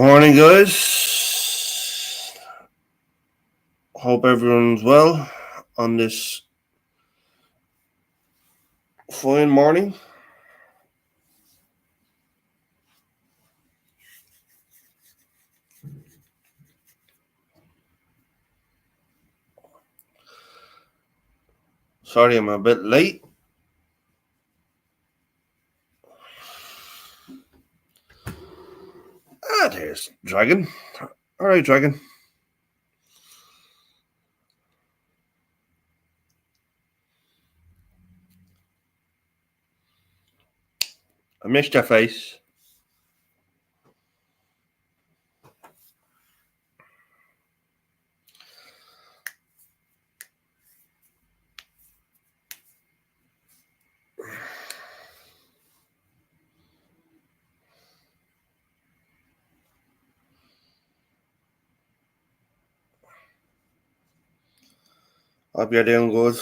Morning, guys. Hope everyone's well on this fine morning. Sorry, I'm a bit late. There's Dragon. All right, Dragon. I missed your face. Hope you're doing good.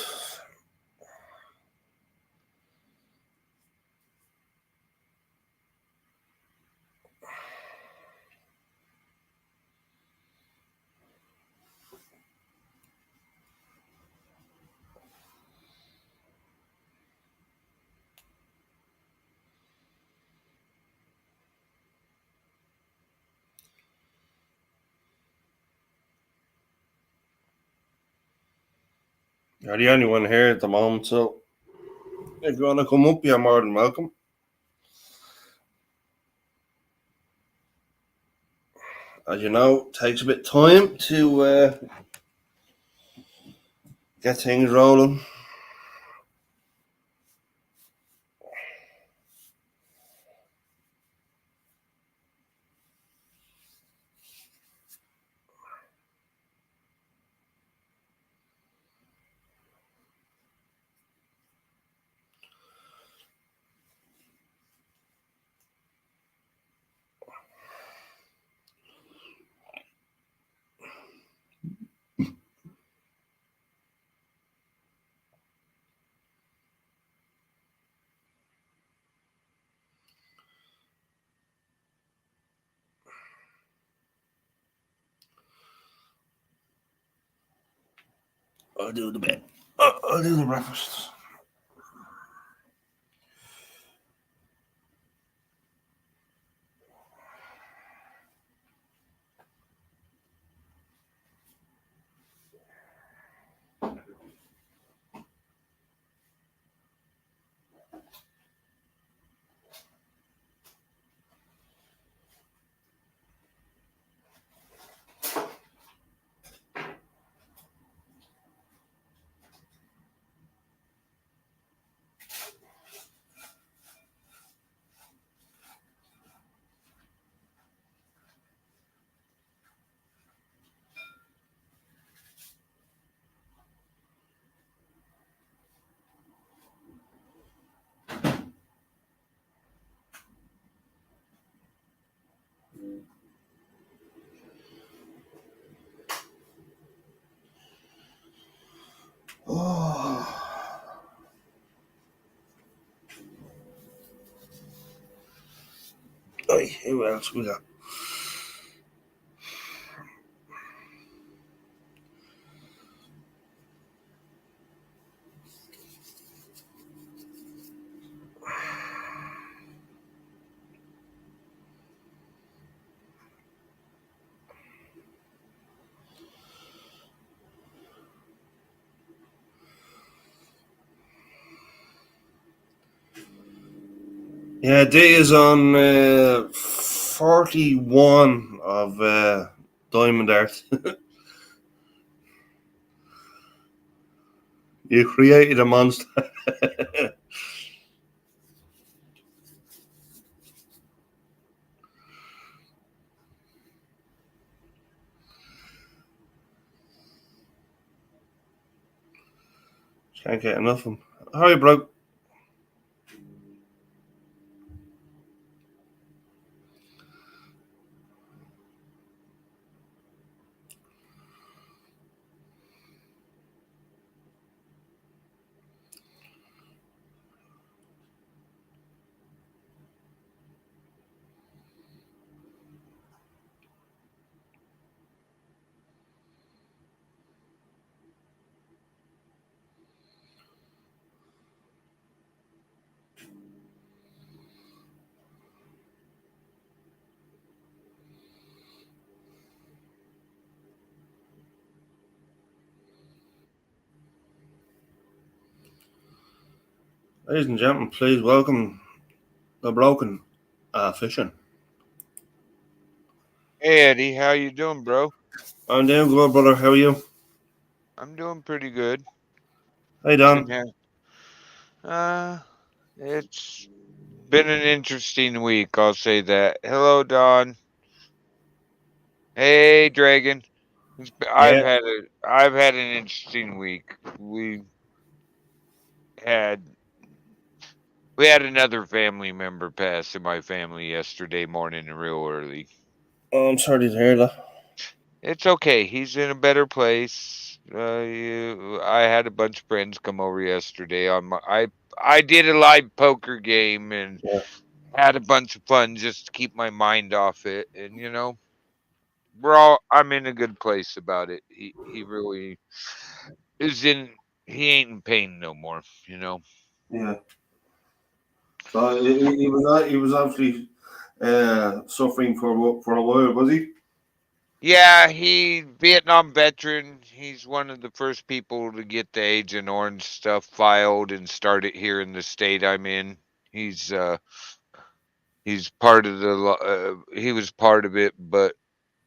You're the only one here at the moment, so if you want to come up, you're more than welcome. As you know, it takes a bit of time to get things rolling. I'll do the bit. I'll do the breakfast. Oh. Oi, who else we got? Yeah, Day is on 41 of Diamond Art. You created a monster. Can't get enough of him. Hi, bro. Ladies and gentlemen, please welcome the broken fishing. Hey Eddie, how you doing, bro? I'm doing good, brother. How are you? I'm doing pretty good. Hey, Been Don. ha- uh, it's been an interesting week, I'll say that. Hello, Don. Hey, Dragon. Yeah. I've had an interesting week. Had we had another family member pass in my family yesterday morning, real early. Oh, I'm sorry to hear that. It's okay. He's in a better place. I had a bunch of friends come over yesterday. I did a live poker game and Yeah. had a bunch of fun just to keep my mind off it. And I'm in a good place about it. He really is in. He ain't in pain no more. You know. Yeah. So he was obviously suffering for a while, was he? Yeah, he Vietnam veteran. He's one of the first people to get the Agent Orange stuff filed and start it here in the state I'm in. He's uh he's part of he was part of it, but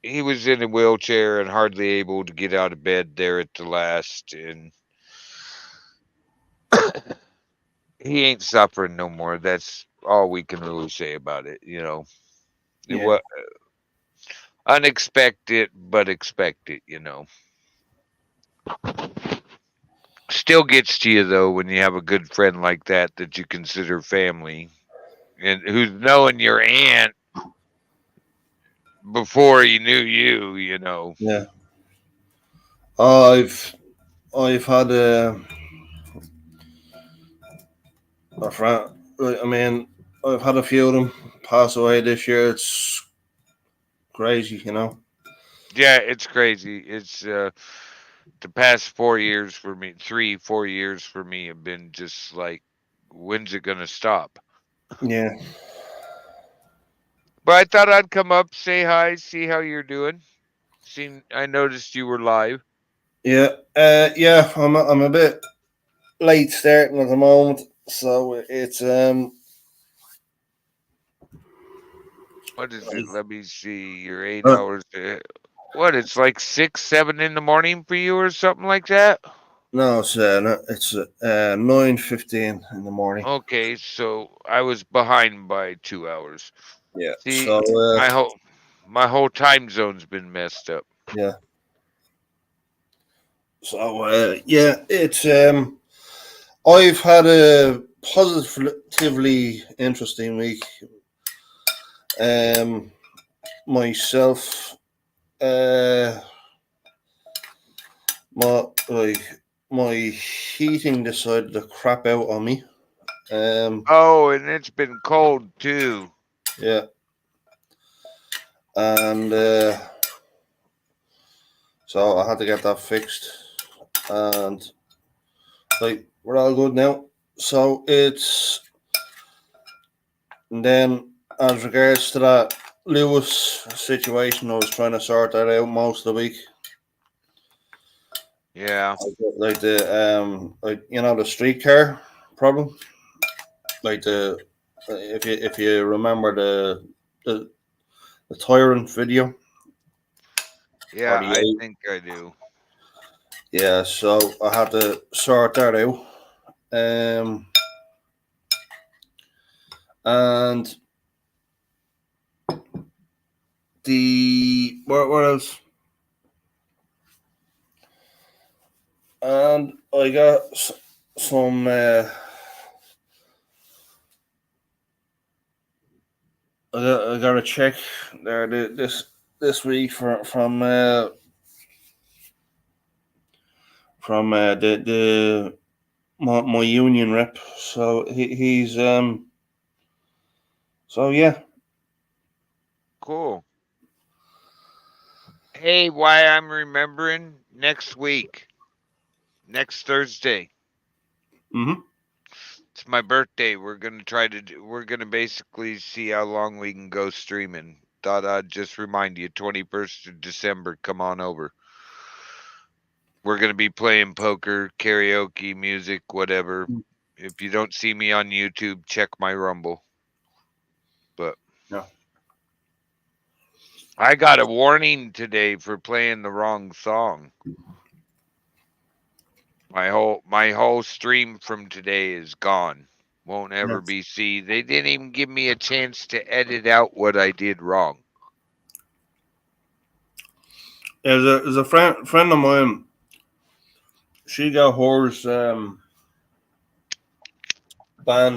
he was in a wheelchair and hardly able to get out of bed there at the last, and he ain't suffering no more. That's all we can really say about it. It Yeah. was unexpected, but expected. Still gets to you though when you have a good friend like that you consider family, and who's knowing your aunt before he knew you. Yeah. I've had a friend. I mean, I've had a few of them pass away this year. It's crazy. Yeah, it's crazy. It's the past 4 years for me, 3, 4 years for me have been just like, when's it gonna stop? Yeah. But I thought I'd come up, say hi, see how you're doing. I noticed you were live. Yeah. Yeah. I'm a bit late starting at the moment, so it's What is it? like, Let me see. You're eight uh, hours. What? It's like 6, 7 in the morning for you, or something like that. no, it's 9:15 in the morning. Okay, so I was behind by 2 hours. Yeah. See, So my whole time zone's been messed up. yeah. So yeah, it's I've had a positively interesting week. Um, myself, uh, my my heating decided to crap out on me. Um, Oh, and it's been cold too. yeah, and so I had to get that fixed, and we're all good now. So it's and then as regards to that Lewis situation, I was trying to sort that out most of the week. Yeah, Like the streetcar problem, like the if you remember the the tyrant video or yeah, the I eight. think I do. Yeah, so I had to sort that out. Um, and the where else? And I got some. I got a check there this week from the my union rep. So he's so yeah. Cool. Hey, why I'm remembering next week, next Thursday. Mm-hmm. It's my birthday. We're gonna basically see how long we can go streaming. Thought I'd just remind you, 21st of December, come on over. We're gonna be playing poker, karaoke, music, whatever. If you don't see me on YouTube, check my Rumble. But No. I got a warning today for playing the wrong song. My whole stream from today is gone. Won't ever Yes. be seen. They didn't even give me a chance to edit out what I did wrong. There's a friend of mine. She got hers banned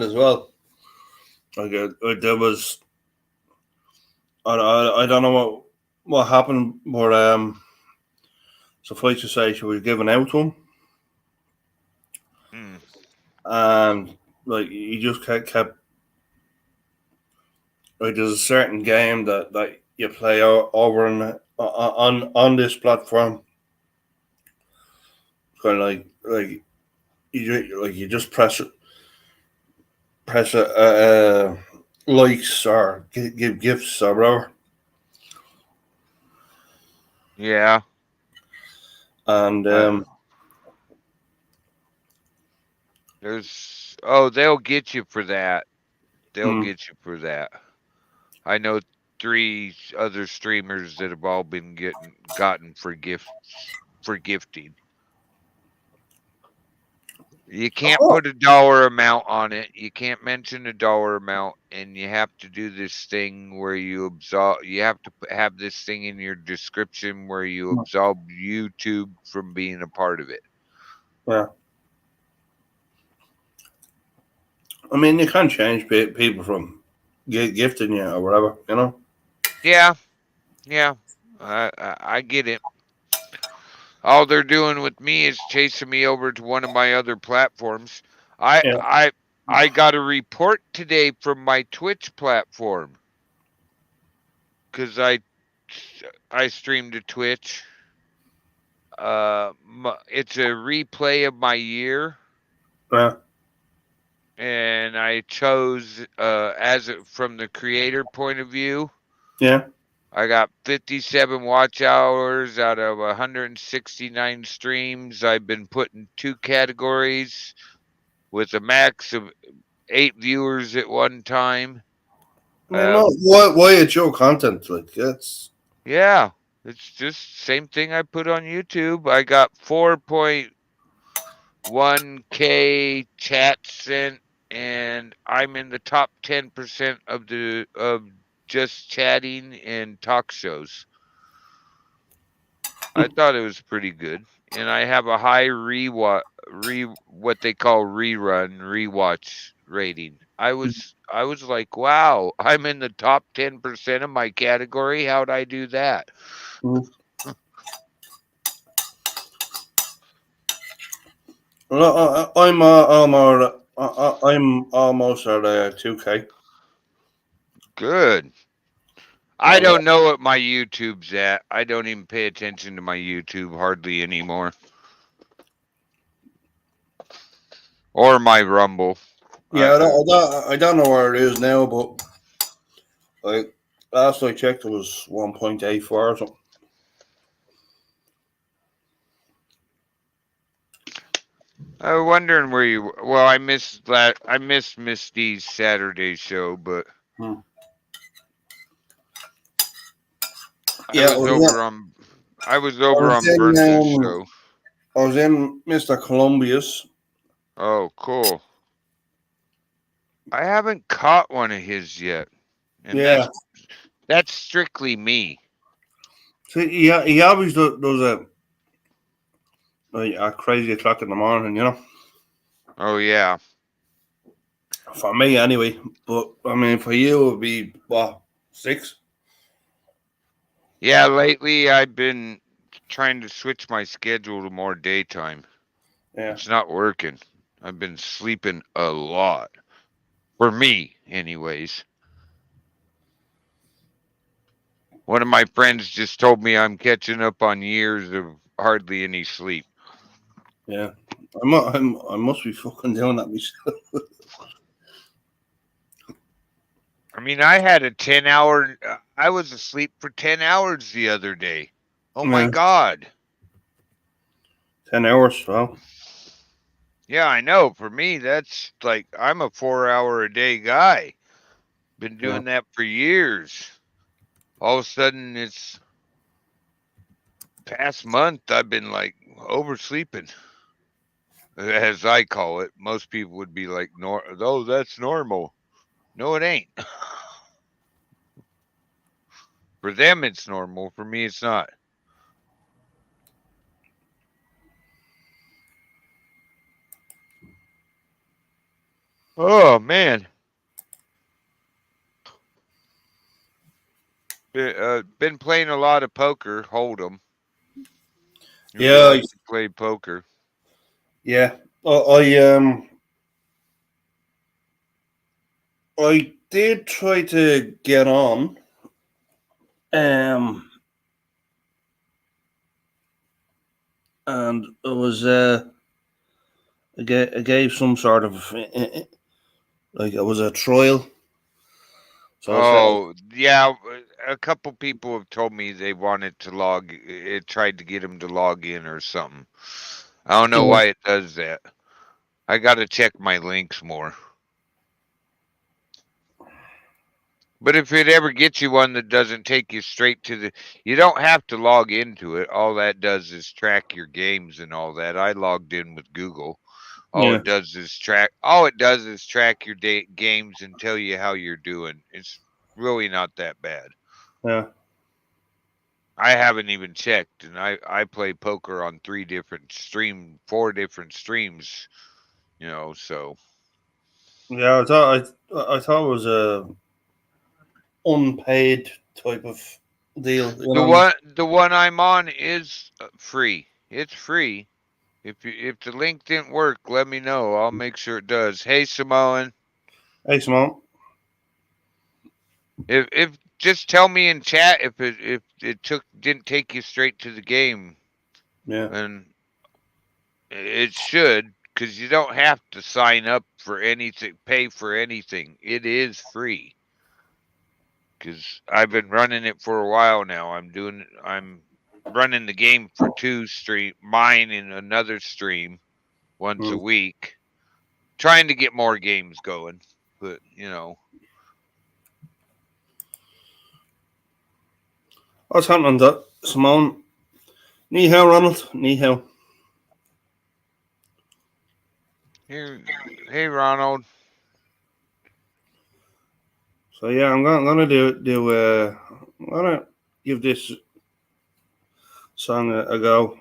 as well. Like there was, I don't know what happened, but suffice to say, she was given out to him, Hmm. and like he just kept like there's a certain game that you play over on this platform. Kind of like you just press likes or give gifts or whatever, Yeah. and They'll get you for that. They'll mm, get you for that. I know 3 other streamers that have all been gotten for gifting. You can't oh, put a dollar amount on it. You can't mention a dollar amount, and you have to do this thing where you absolve. You have to have this thing in your description where you absolve YouTube from being a part of it. yeah. I mean, you can't change people from gifting you or whatever, you know. Yeah, yeah, I get it. All they're doing with me is chasing me over to one of my other platforms. I Yeah. I I got a report today from my Twitch platform because I streamed to Twitch. It's a replay of my year, Yeah. and I chose from the creator point of view. Yeah. I got 57 watch hours out of 169 streams. I've been put in 2 categories with a max of 8 viewers at one time. I mean, why it's your content? Like that's Yeah, it's just same thing I put on YouTube. I got 4.1K chats sent, and I'm in the top 10% of just chatting and talk shows. I thought it was pretty good, and I have a high what they call rewatch rating. I was like, wow, I'm in the top 10% of my category. How'd I do that? well, I'm almost at 2K. Good. I So don't know what my YouTube's at. I don't even pay attention to my YouTube hardly anymore. Or my Rumble. yeah, I don't know where it is now, but like last I checked, it was 1.84 or something. I was wondering where you. Well, I missed that. I missed Misty's Saturday show, but Hmm. I Yeah, was over on. I was I over was on in Burns' show. I was in Mr. Columbia's. Oh, cool. I haven't caught one of his yet, and Yeah, that's strictly me. see, he always does a crazy o'clock in the morning, you know. Oh yeah. For me, anyway. But I mean, for you, it would be what 6? Yeah, lately I've been trying to switch my schedule to more daytime. Yeah. It's not working. I've been sleeping a lot. For me, anyways. One of my friends just told me I'm catching up on years of hardly any sleep. Yeah. I must be fucking doing that myself. I mean, I had a 10-hour. I was asleep for 10 hours the other day. Oh my Yeah. God. 10 hours. Well, Yeah, I know. For me, that's like I'm a 4 hour a day guy. Been Yeah. doing that for years. All of a sudden, it's past month. I've been like oversleeping, as I call it. Most people would be like, "Oh, that's normal." No, it ain't. For them, it's normal. For me, it's not. Oh man, been playing a lot of poker, Hold'em. Really Yeah, like to play poker. yeah. I did try to get on. Um, and it was I gave some sort of like it was a trial. So I said, Oh yeah, a couple people have told me they wanted to log. It tried to get them to log in or something. I don't know yeah, why it does that. I got to check my links more. But if it ever gets you one that doesn't take you straight to you don't have to log into it. All that does is track your games and all that. I logged in with Google. yeah, All it does is track your games and tell you how you're doing. It's really not that bad. yeah. I haven't even checked, and I play poker on 4 different streams. So Yeah, I thought it was a unpaid type of deal. You know? the one I'm on is free. It's free. If the link didn't work, let me know. I'll make sure it does. Hey Samoan, Hey, Simone. if just tell me in chat if it didn't take you straight to the game, Yeah, and it should, because you don't have to sign up for anything, pay for anything. It is free. Because I've been running it for a while now. I'm running the game for mine and another stream once a mm. week, trying to get more games going. But What's happening, Simone? Ni hao, Ronald. Ni hao. here, hey Ronald, So yeah, I'm gonna I'm gonna give this song a go,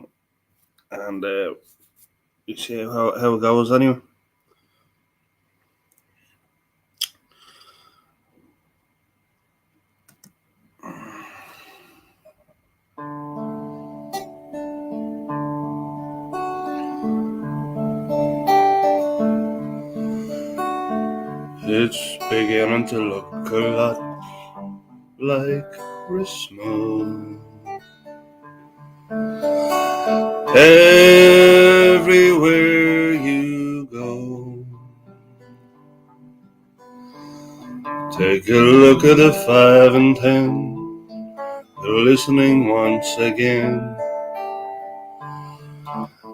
and you see how it goes anyway. It's beginning to look a lot like Christmas. Everywhere you go, take a look at the 5 and 10. They're listening once again.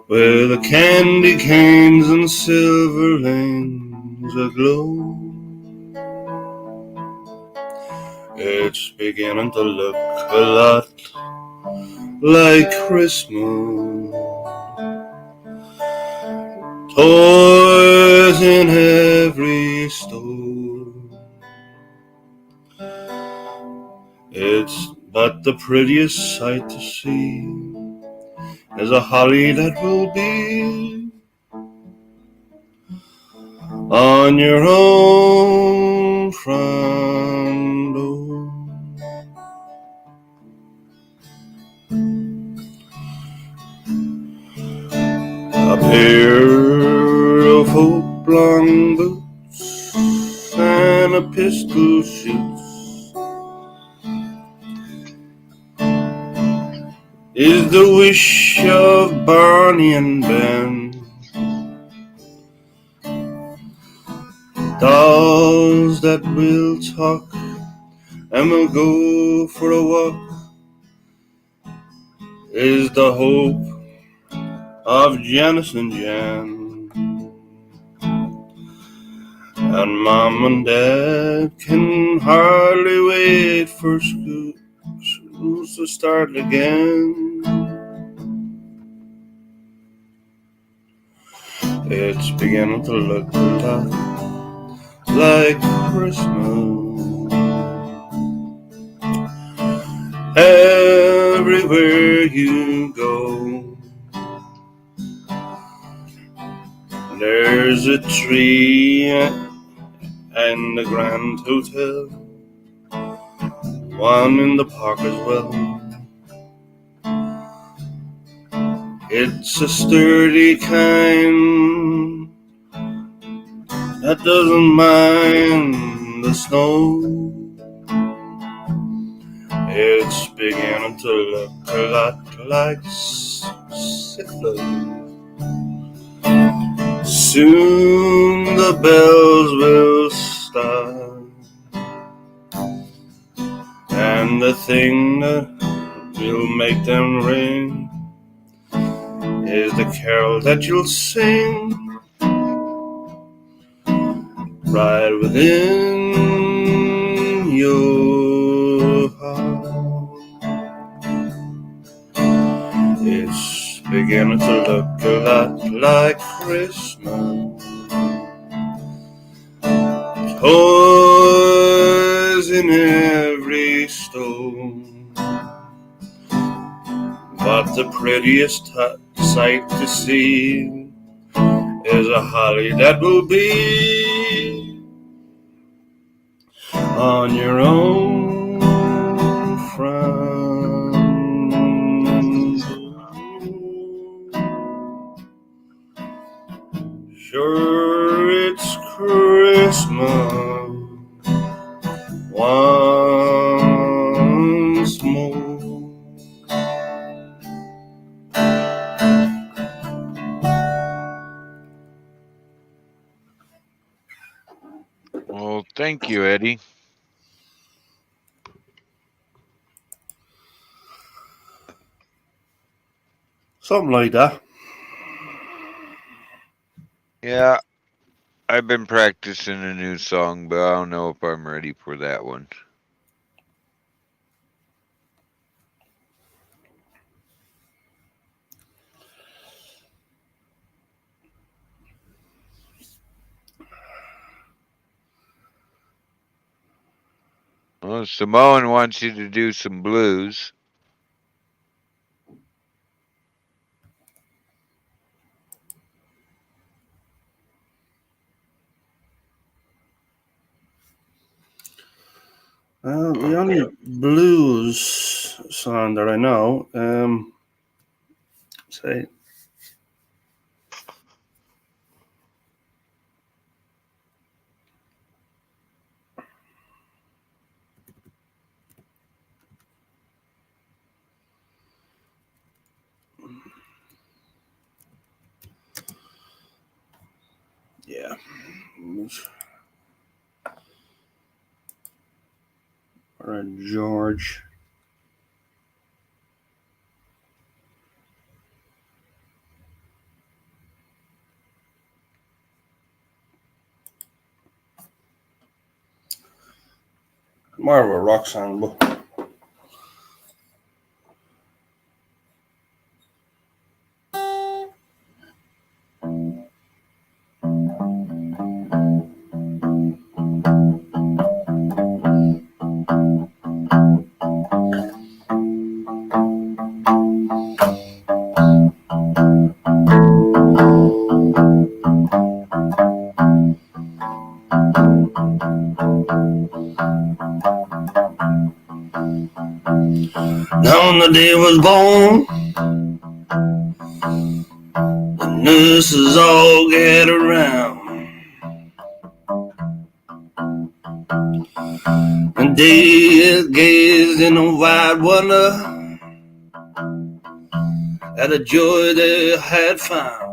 Where the candy canes and silver lanes aglow. It's beginning to look a lot like Christmas. Toys in every store. It's but the prettiest sight to see is a holly that will be on your own front door. A pair of hope-long boots and a pistol shoots is the wish of Barney and Ben. Dolls that will talk and will go for a walk is the hope of Janice and Jan. and Mom and Dad can hardly wait for school to start again. It's beginning to look a lot like Christmas. Everywhere you go, there's a tree and a grand hotel, one in the park as well. It's a sturdy kind that doesn't mind the snow. It's beginning to look a lot like Siflo. Soon the bells will start, and the thing that will make them ring is the carol that you'll sing right within your heart. It's beginning to look a lot like Christmas. Toys in every store, but the prettiest sight to see is a holly that will be on your own front. Sure, it's Christmas once more. Well, thank you, Eddie. Something like that. Yeah, I've been practicing a new song, but I don't know if I'm ready for that one. Well, Simone wants you to do some blues. The only blues song that I know, say, yeah, all right, George. More of a rock song, but now on the day was born, the nurses all get around, and they gazed in a wide wonder at the joy they had found.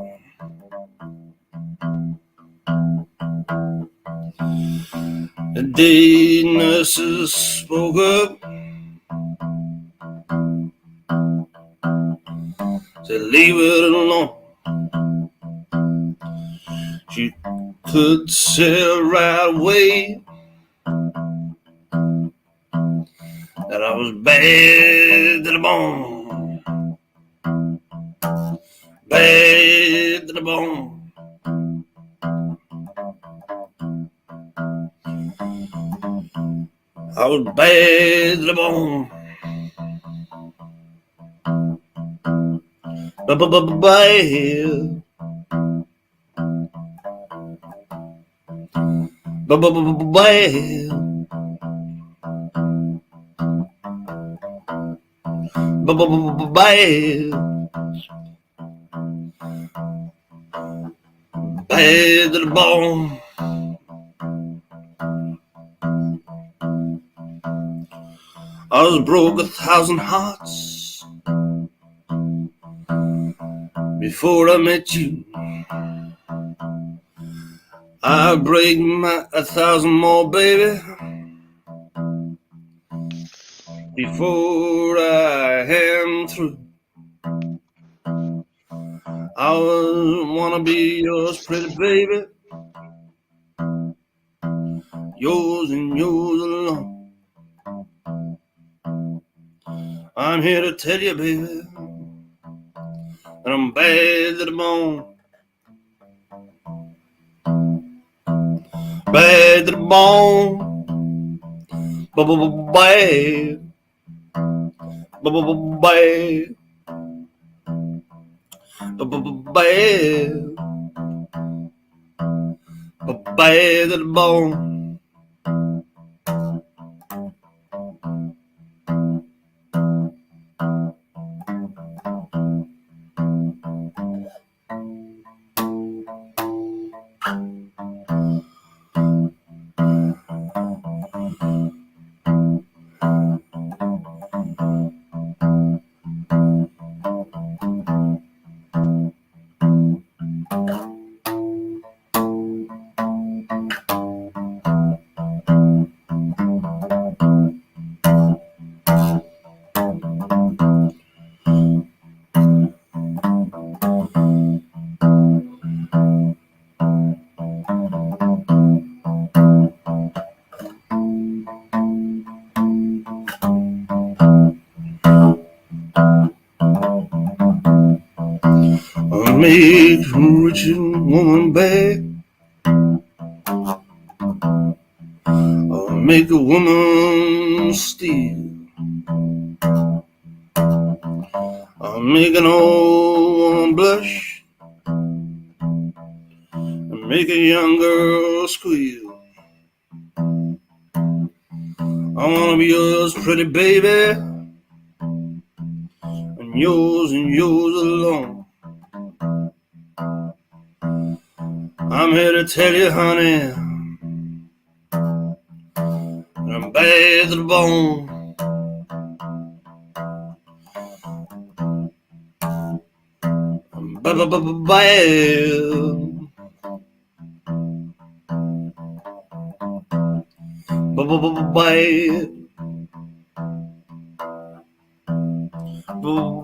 The day nurses spoke up, said leave it alone. She could tell right away that I was bad to the bone. Bad to the bone. I was bad to the bone. Bad. Bad to the bone. I was broke 1,000 hearts before I met you. I break 1,000 more, baby, before I am through. I wanna be yours, pretty baby, yours and yours alone. I'm here to tell you, baby, that I'm bad to the bone. Bad to the bone. Bad. Bad. Bad. Bad to the bone. I'll make a rich woman bad. I'll make a woman steal. I'll make an old woman blush and make a young girl squeal. I wanna be yours, pretty baby, and yours alone. I'm here to tell you, honey, that I'm bad to the bone. I'm bad.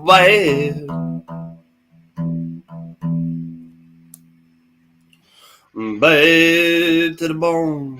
Bad. Bad to the bone.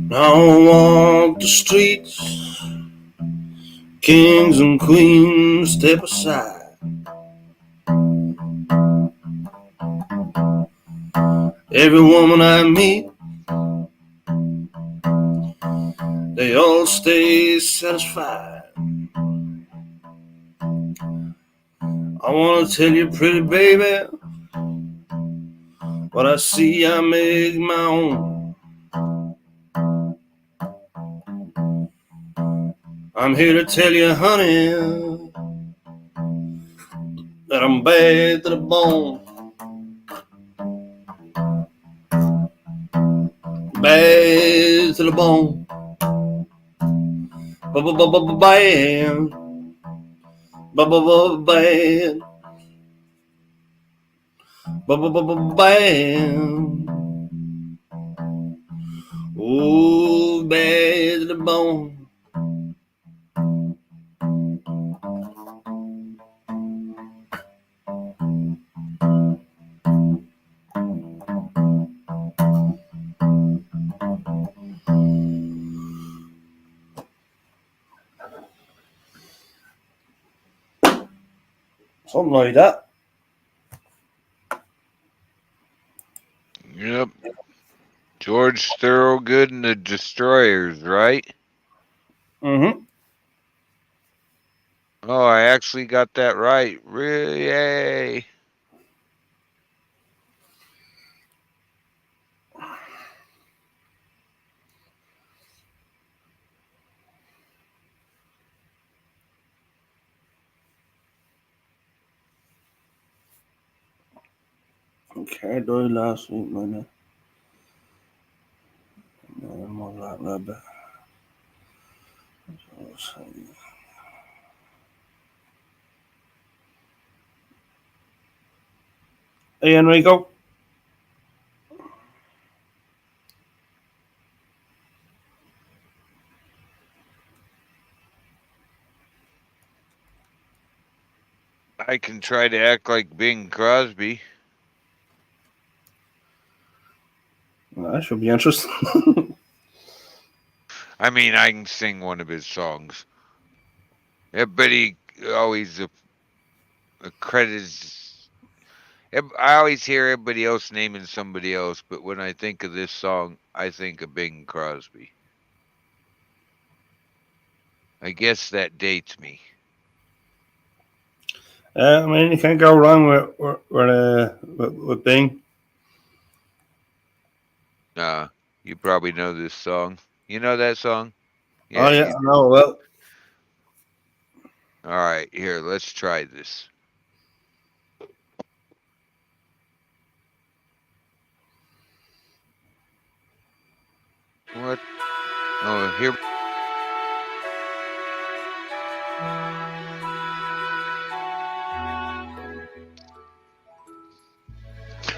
Now walk the streets, kings and queens step aside. Every woman I meet, they all stay satisfied. I wanna tell you, pretty baby, what I see I make my own. I'm here to tell you, honey, that I'm bad to the bone. Bad to the bone. Band. Band. Band. Oh, bad to the bone. Something like that. Yep. George Thorogood and the Destroyers, right? Mm-hmm. Oh, I actually got that right. Really? Yay. Okay, do last week, man. More like that. Hey, Enrico. I can try to act like Bing Crosby. That should be interesting. I mean, I can sing one of his songs. Everybody always credits. I always hear everybody else naming somebody else, but when I think of this song, I think of Bing Crosby. I guess that dates me. I mean, you can't go wrong with Bing. You probably know this song. You know that song? Oh, yeah, You, I know. Well, all right, here, let's try this. What? Oh, here.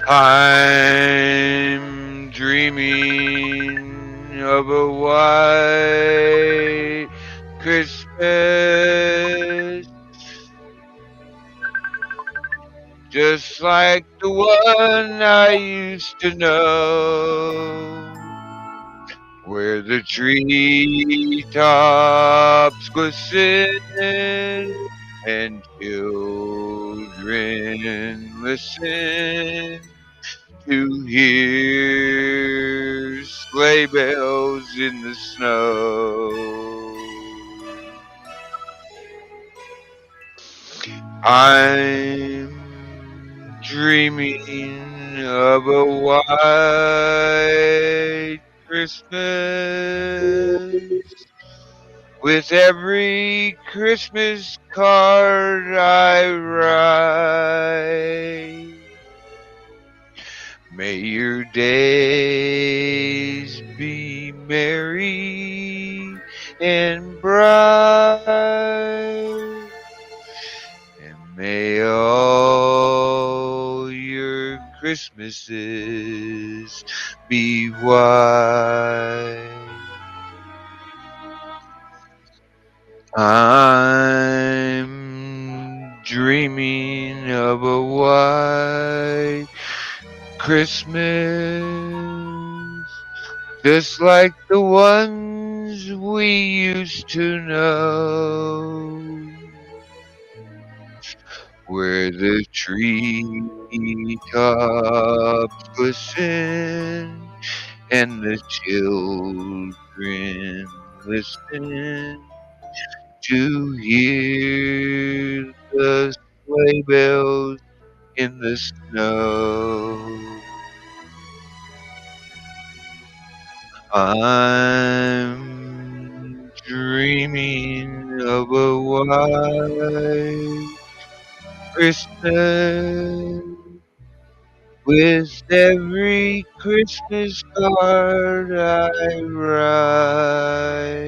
I'm dreaming of a white Christmas, just like the one I used to know, where the treetops glisten and children listen to hear sleigh bells in the snow. I'm dreaming of a white Christmas with every Christmas card I write. May your days be merry and bright, and may all your Christmases be white. I'm dreaming of a white Christmas, just like the ones we used to know, where the treetops glisten and the children listen to hear the sleigh bells in the snow. I'm dreaming of a white Christmas with every Christmas card I write.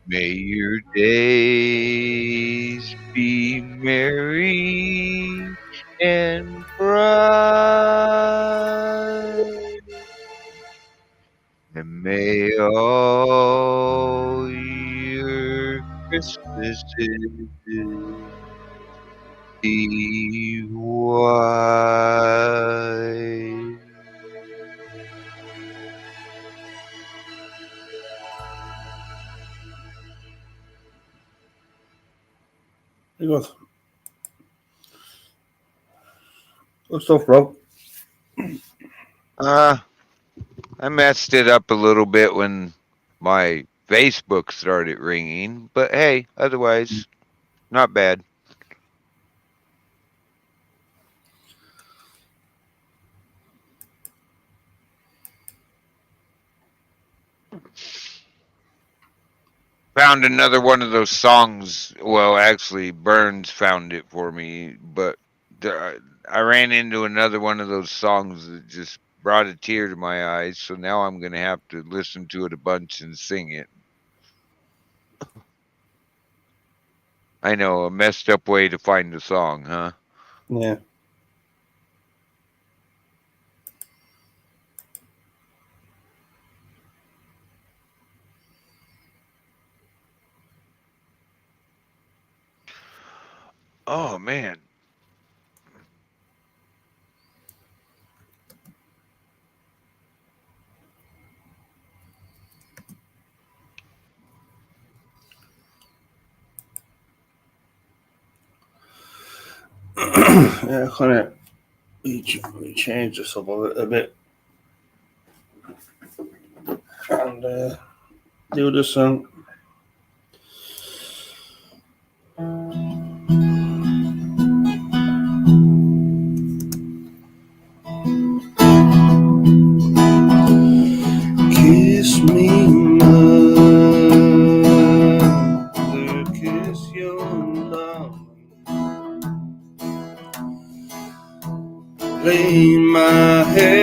May your days be merry and bright, and may all your Christmases be white. Very good. Good stuff, bro. I messed it up a little bit when my Facebook started ringing, but hey, otherwise, not bad. Found another one of those songs. Well, actually, Burns found it for me, but I ran into another one of those songs that just brought a tear to my eyes. So now I'm going to have to listen to it a bunch and sing it. I know, a messed up way to find a song, huh? Yeah. Oh, man. Yeah, kind of. We changed this up a bit and do this song. Kiss me, mother, kiss your love. Lay my head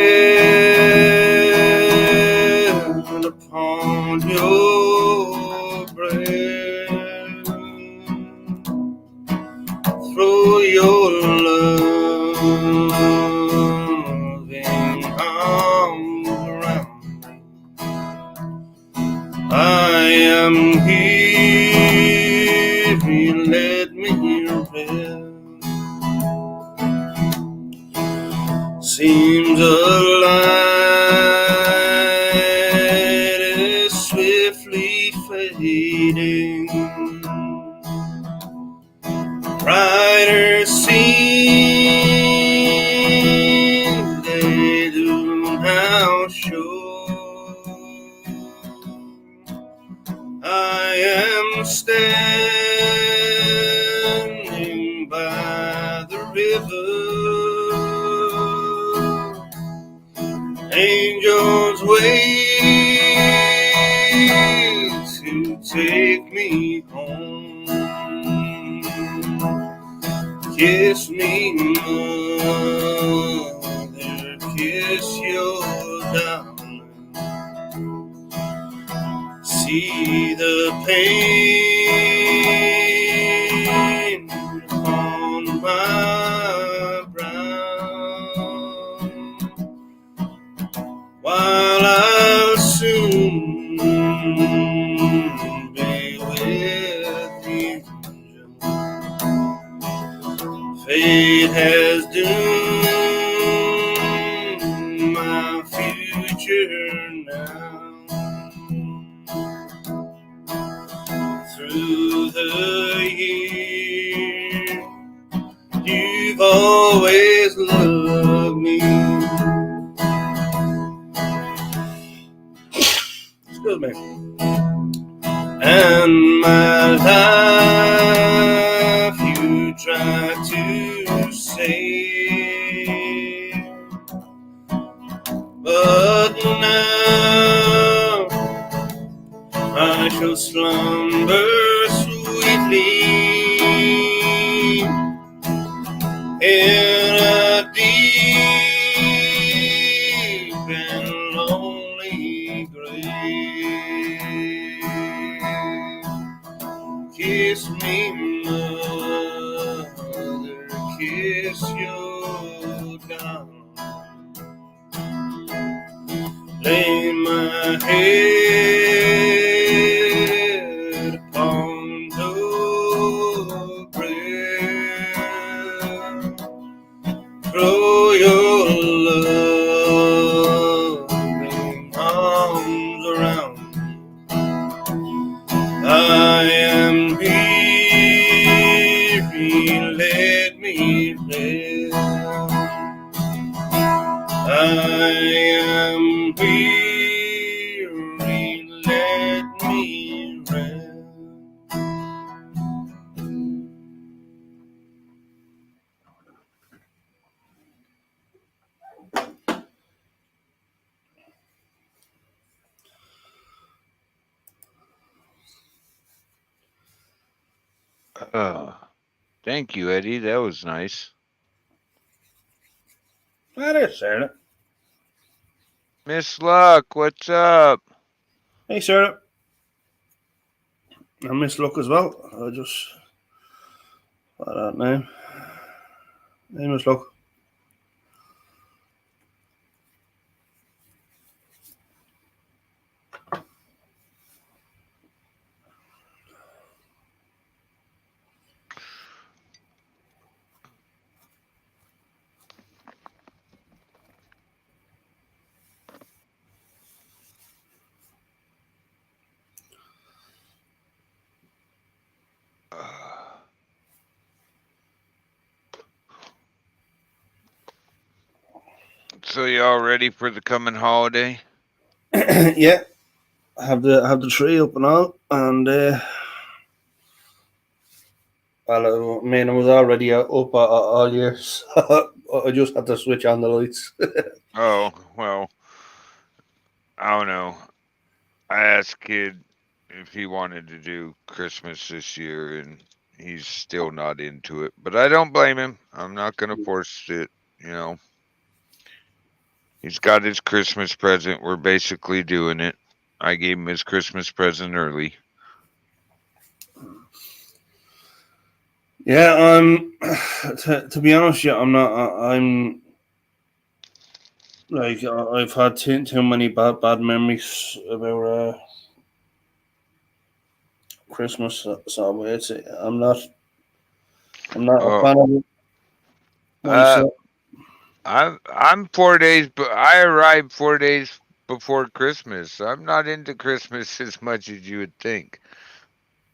upon your breast. Throw your loving arms around me. I am here, let me rest. Seems a light is swiftly fading. Brighter scenes they do now show. I am standing by the river. Angels wait to take me home. Kiss me, mother, kiss your darling. See the pain on my brow, while I'll soon be with the angels. Fate has doomed my future now. Through the years, you've always loved me. Excuse me. And my life you tried to save, but now I shall slumber sweetly in a lay my head upon the ground. Throw your loving arms around me. I am weary, let me rest. I am weary, let me rest. Thank you, Eddie. That was nice. That is Sarah. Miss Luck, what's up? Hey, Sarah. I miss Luck as well. I just what that name. Hey, Miss Luck. So y'all ready for the coming holiday? Yeah, I have the tree up and all, and well, I mean, I was already up all year, so I just had to switch on the lights. Oh, well, I don't know. I asked Kid if he wanted to do Christmas this year, and he's still not into it. But I don't blame him. I'm not going to force it, you know. He's got his Christmas present. We're basically doing it. I gave him his Christmas present early. Yeah, to be honest, yeah, I'm not. I'm like I've had too many bad memories about Christmas, so it's I'm not a Oh, fan of it uh, myself. I'm 4 days, but I arrived 4 days before Christmas. I'm not into Christmas as much as you would think.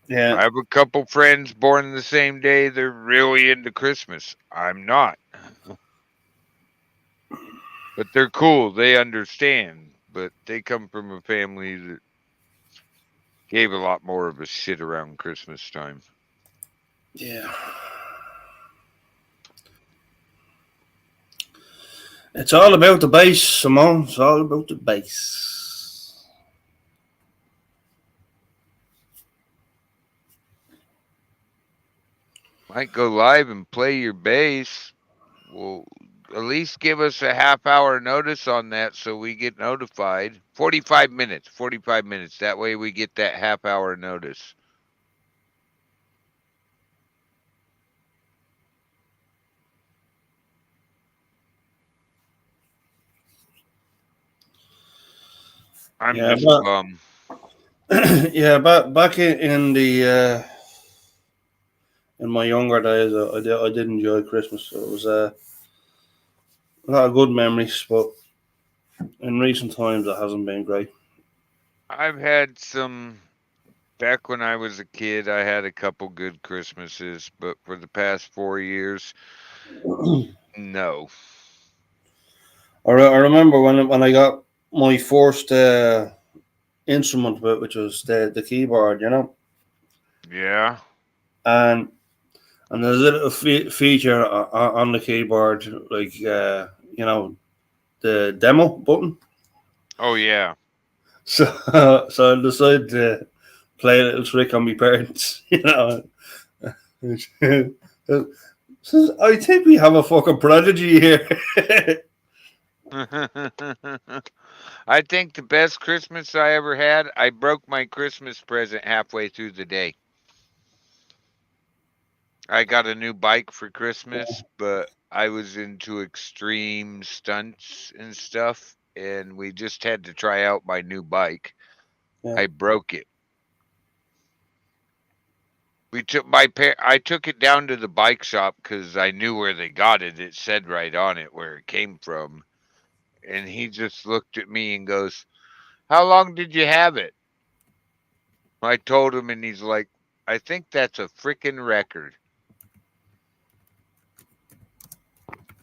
Yeah, I have a couple friends born the same day. They're really into Christmas. I'm not. But they're cool. They understand. But they come from a family that gave a lot more of a shit around Christmas time. yeah. It's all about the bass, Simone. It's all about the bass. Might go live and play your bass. Well, at least give us a half hour notice on that so we get notified. 45 minutes. 45 minutes. That way we get that half hour notice. I'm Yeah, just but bum. yeah, back in the in my younger days, I did enjoy Christmas. So it was a lot of good memories, but in recent times, it hasn't been great. I've had some. Back when I was a kid, I had a couple good Christmases, but for the past 4 years, no. I remember when I got my first instrument, which was the keyboard, Yeah. and there's a little feature on the keyboard, like the demo button. Oh, yeah. So so I decided to play a little trick on my parents, So I think we have a fucking prodigy here. I think the best Christmas I ever had, I broke my Christmas present halfway through the day. I got a new bike for Christmas, but I was into extreme stunts and stuff. and we just had to try out my new bike. Yeah. I broke it. I took it down to the bike shop because I knew where they got it. It said right on it where it came from. And he just looked at me and goes, "How long did you have it?" I told him, and he's like, "I think that's a freaking record."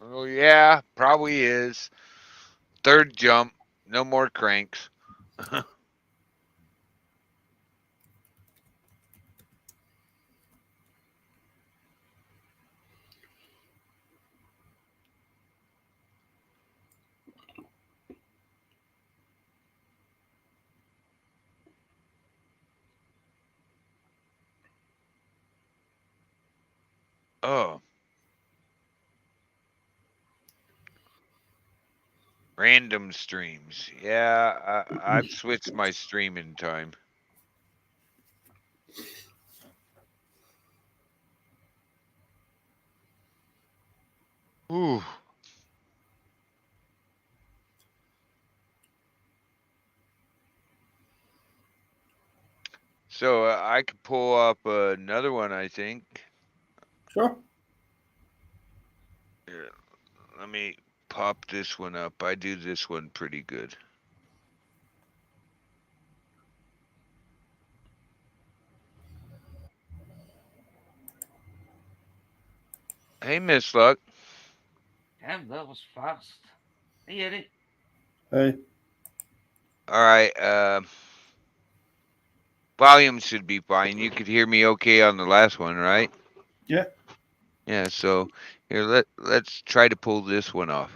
Oh, yeah, probably is. Third jump, no more cranks. Oh, random streams. Yeah, I've switched my streaming time. Ooh. So I could pull up another one, I think. Sure. Here, let me pop this one up. I do this one pretty good. Hey, Miss Luck. Damn, that was fast. Hey, Eddie. Hey. All right. Volume should be fine. You could hear me okay on the last one, right? Yeah. Yeah. So here, let's try to pull this one off.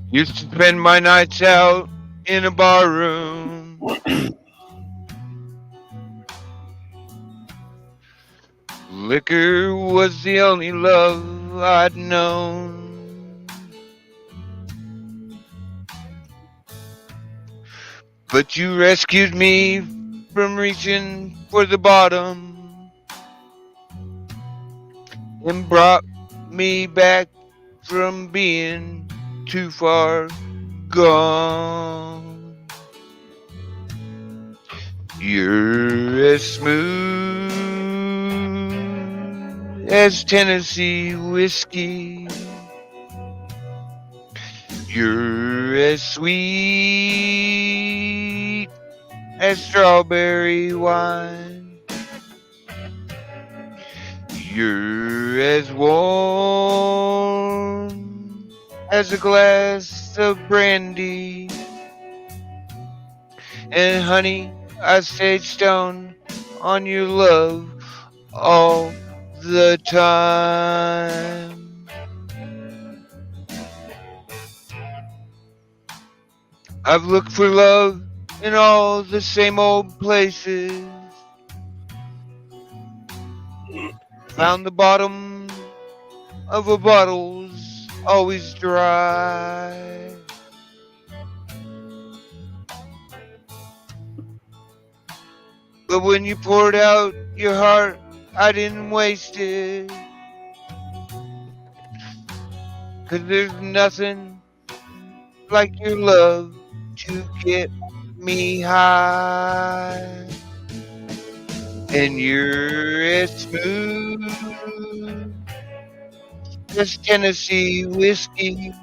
Used to spend my nights out in a bar room. Liquor was the only love I'd known. But you rescued me from reaching for the bottom and brought me back from being too far gone. You're as smooth as Tennessee whiskey. You're as sweet as strawberry wine. You're as warm as a glass of brandy. And honey, I stayed stoned on your love all the time. I've looked for love in all the same old places. Found the bottom of a bottle's always dry. But when you poured out your heart, I didn't waste it. 'Cause there's nothing like your love to get me high. And you're as smooth as Tennessee whiskey.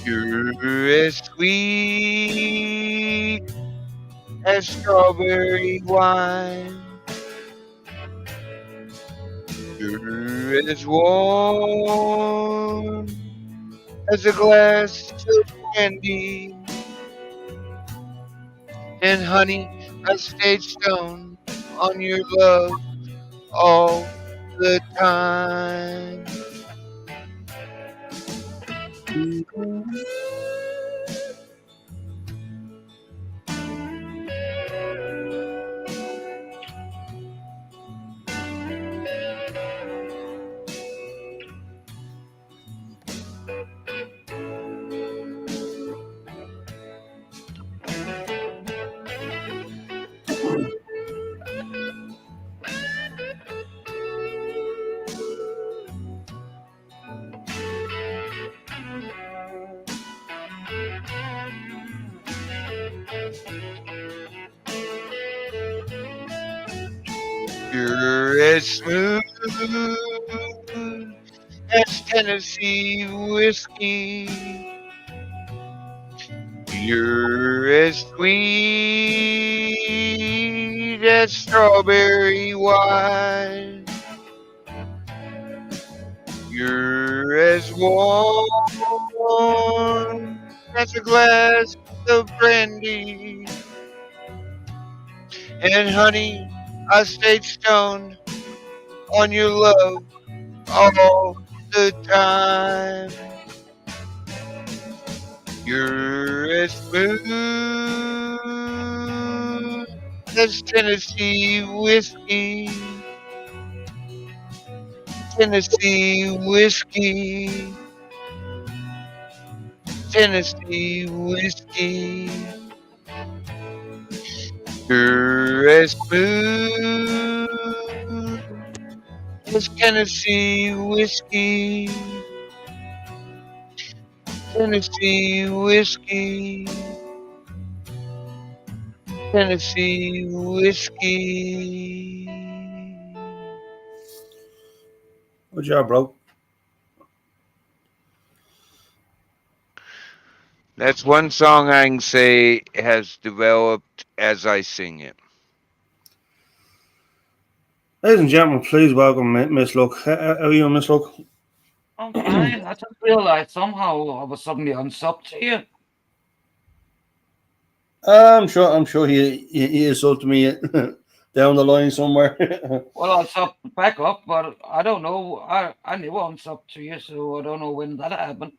You're as sweet as strawberry wine. You're as warm as a glass of candy. And honey, I stayed stoned on your love all the time. You're as smooth as Tennessee whiskey. You're as sweet as strawberry wine. You're as warm as a glass of brandy. And honey, I stayed stoned on your love all the time. You're as smooth as Tennessee whiskey. Tennessee whiskey. Tennessee whiskey. You're as smooth as Tennessee whiskey. Tennessee whiskey. Tennessee whiskey. Good job, bro. That's one song I can say has developed as I sing it. Ladies and gentlemen, please welcome Miss Luck. How are you, Miss Luck? I'm fine. I just realized somehow I was suddenly unsubbed to you. I'm sure he is up to me down the line somewhere. Well, I'll sub back up, but I don't know. I never unsubbed to you, so I don't know when that happened.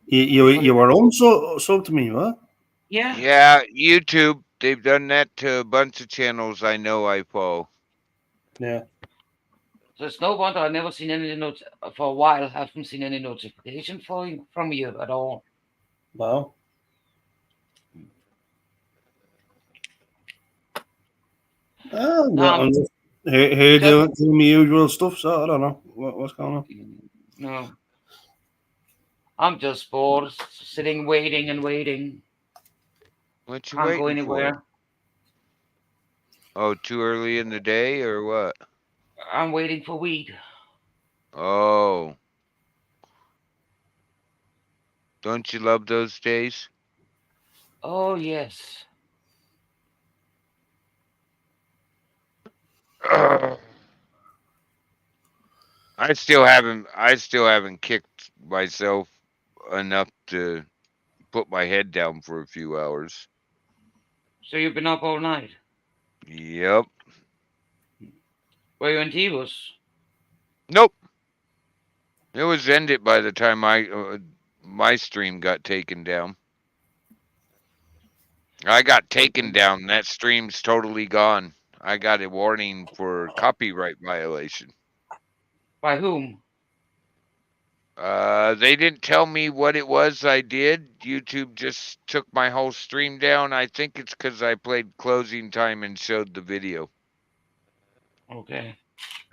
you were on so to me, what? Yeah. Yeah, YouTube. They've done that to a bunch of channels I know I follow. Yeah. So it's no wonder I never seen any for a while. Haven't seen any notification from you at all. Wow. No, I'm just here doing my usual stuff, so I don't know what's going on. no. I'm just bored, sitting, waiting and waiting. What you Can't go waiting anywhere. for? Oh, too early in the day or what? I'm waiting for weed. Oh. Don't you love those days? Oh yes. I still haven't kicked myself enough to put my head down for a few hours. So you've been up all night? Yep. Were you in Tibus? Nope. It was ended by the time my stream got taken down. I got taken down. That stream's totally gone. I got a warning for copyright violation. By whom? They didn't tell me what it was I did. YouTube just took my whole stream down. I think it's because I played closing time and showed the video Okay.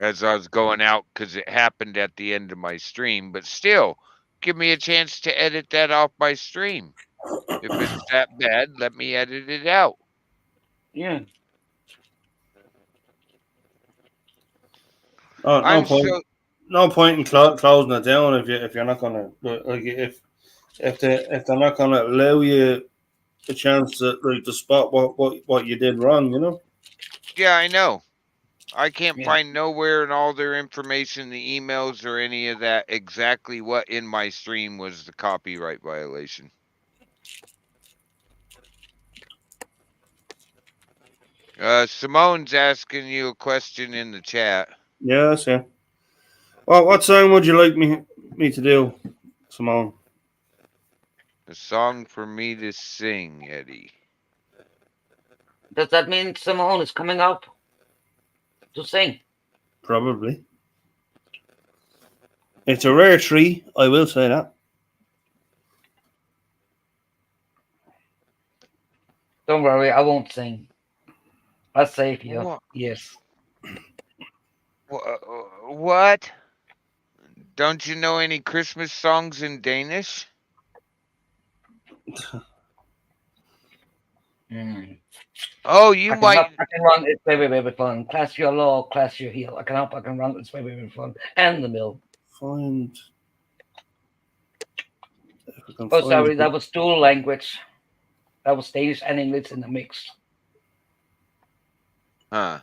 as I was going out because it happened at the end of my stream. But still, give me a chance to edit that off my stream. If it's that bad, let me edit it out. Yeah. Oh, I'm so no point in closing it down if you're not gonna like if they're not gonna allow you a chance to spot what you did wrong, you know. yeah, I know. I can't Yeah. find nowhere in all their information, the emails or any of that, exactly what in my stream was the copyright violation. Simone's asking you a question in the chat. Yes, yeah. Well, what song would you like me to do, Simone? A song for me to sing, Eddie. Does that mean Simone is coming up to sing? Probably. It's a rare tree, I will say that. Don't worry, I won't sing. I'll save you. Wha- Yes. What? Don't you know any Christmas songs in Danish? Mm. Oh, you I can hop, might. I can run. It's very, very fun. Class your law, class your heel. I can hop, I can run. It's very, very fun. And the mill. Find if I can Oh, find sorry, it. that was dual language. That was Danish and English in the mix. Huh.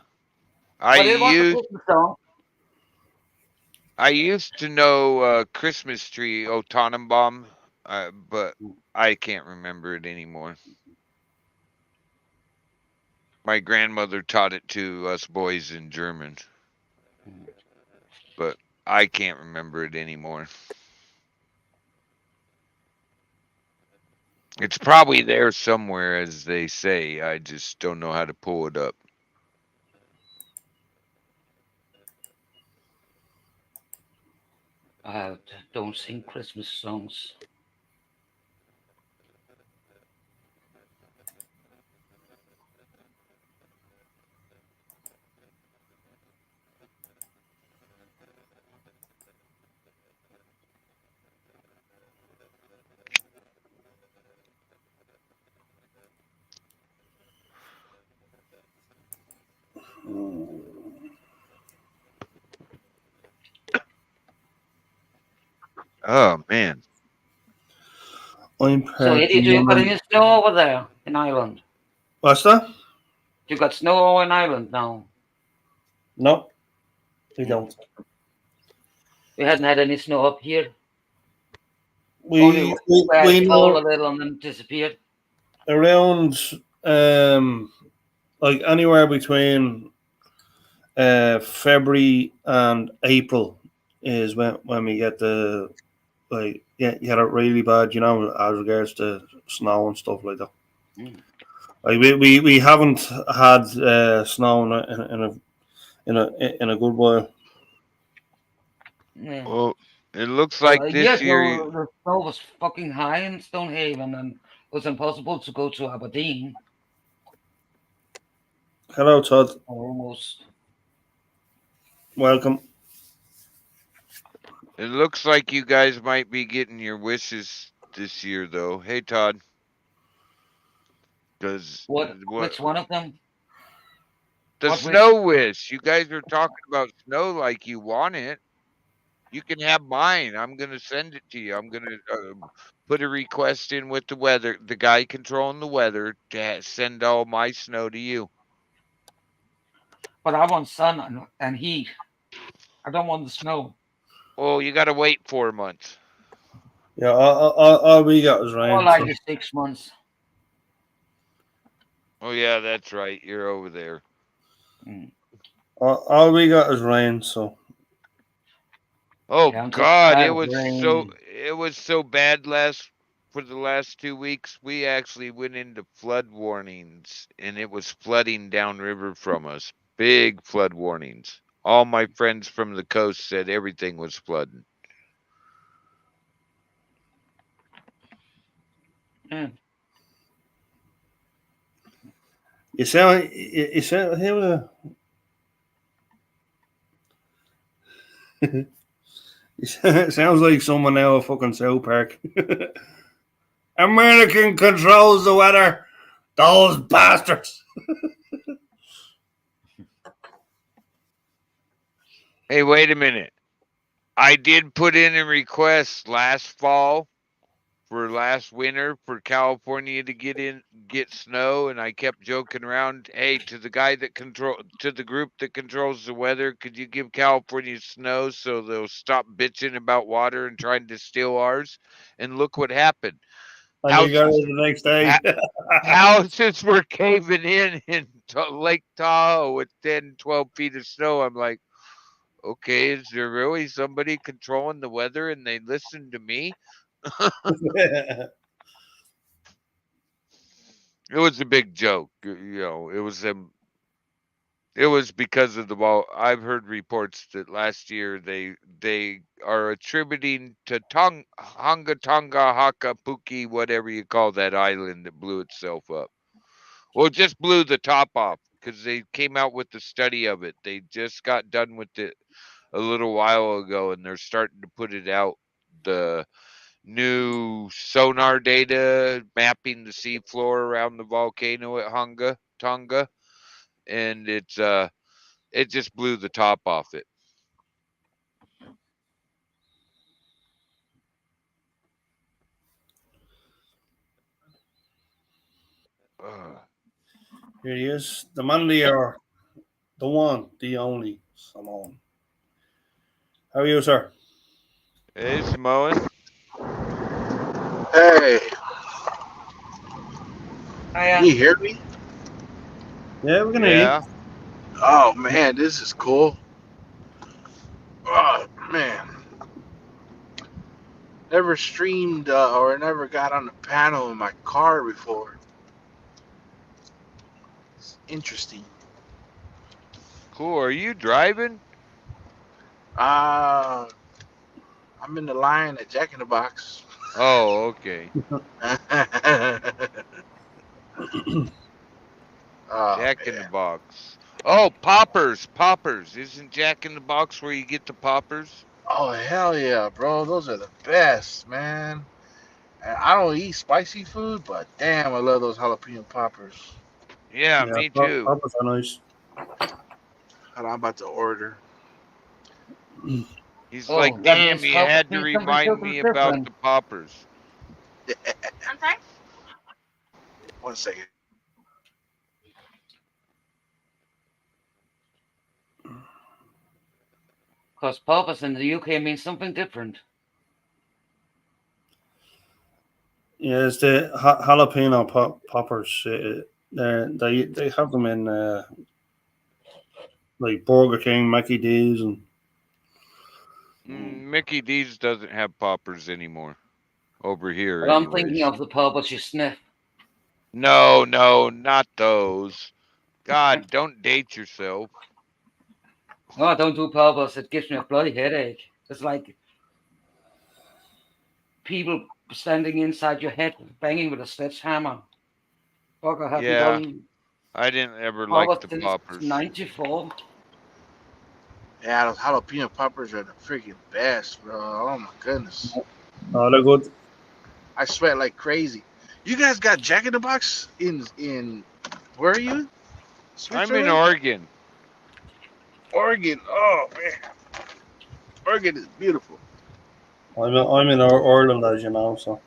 I But it was a used Christmas song. I used to know Christmas Tree O Tannenbaum, but I can't remember it anymore. My grandmother taught it to us boys in German, but I can't remember it anymore. It's probably there somewhere, as they say. I just don't know how to pull it up. I don't sing Christmas songs. Oh man. I'm So, part Eddie, do you got German. any snow over there in Ireland? What's that? You got snow in Ireland now? No, we Mm. don't. We hadn't had any snow up here. Only We we, where we it fall know a little and then disappeared. around like anywhere between February and April is when we get the like you get it really bad, as regards to snow and stuff like that. Mm. Like we haven't had snow in a good while. Yeah. Well, it looks Well, like this years year. ago, the snow was fucking high in Stonehaven and it was impossible to go to Aberdeen. Hello, Todd. Almost. Welcome. It looks like you guys might be getting your wishes this year, though. Hey, Todd. Because what Which one of them? the What wish? snow wish? You guys are talking about snow like you want it. You can have mine. I'm gonna send it to you. I'm gonna put a request in with the weather, the guy controlling the weather, to send all my snow to you. But I want sun and heat. I don't want the snow. Oh, you got to wait 4 months. Yeah, all we got is More rain. like So 6 months. Oh yeah, that's right. You're over there. Mm. all we got is rain. So Oh Yeah, I'm so God, tired of rain. it was so bad for the last 2 weeks. We actually went into flood warnings, and it was flooding downriver from us. Big flood warnings. All my friends from the coast said everything was flooding. Yeah. you sound he was a it sounds like someone now at fucking South Park. American controls the weather. Those bastards. Hey, wait a minute. I did put in a request last fall for last winter for California to get snow, and I kept joking around. Hey, to the group that controls the weather, could you give California snow so they'll stop bitching about water and trying to steal ours? And look what happened. And you got it Houses the next ha- day. houses were caving in Lake Tahoe with 10, 12 feet of snow. I'm like, okay, is there really somebody controlling the weather and they listen to me? It was a big joke, it was because of the ball. I've heard reports that last year they are attributing to Hanga Tonga Haka Puki, whatever you call that island that blew itself up. Well, it just blew the top off because they came out with the study of it. They just got done with it a little while ago, and they're starting to put it out. The new sonar data mapping the seafloor around the volcano at Tonga, and it just blew the top off it. Ugh. Here he is, the man of the hour, the one, the only Simone. How are you, sir? Hey, Samoan. Hey, can you I hear me? Yeah, we're gonna hear you. Yeah. Oh man, this is cool. Oh man, never streamed or never got on the panel in my car before. It's interesting. Cool. Are you driving? Uh, I'm in the line at Jack in the Box. Oh, okay. Oh Jack in the man. Box. Oh, poppers, poppers. Isn't Jack in the Box where you get the poppers? Oh hell yeah, bro. Those are the best, man. And I don't eat spicy food, but damn, I love those jalapeno poppers. Yeah, Yeah, me too. Papa's are nice. Hold on, I'm about to order. He's like, Oh, that damn, means you Papa had to means something remind totally me about different. the poppers. I'm sorry. 1 second. Because Papa's in the UK means something different. Yeah, it's the jalapeno poppers. They have them in like Burger King, Mickey D's, and Mickey D's doesn't have poppers anymore. Over here, But I'm thinking anyways. of the Papa's you sniff. No, no, not those. God, don't date yourself. No, I don't do Papa's. It gives me a bloody headache. It's like people standing inside your head banging with a sledgehammer. Fuck, I haven't Yeah, done I didn't ever like Papa's the since poppers. 94. Yeah, those jalapeno poppers are the freaking best, bro. Oh my goodness. oh, they're good. I sweat like crazy. You guys got Jack in the Box in where are you? I'm in Switzerland? Oregon. Oregon. Oh man. Oregon is beautiful. I'm in Ireland, as you know. So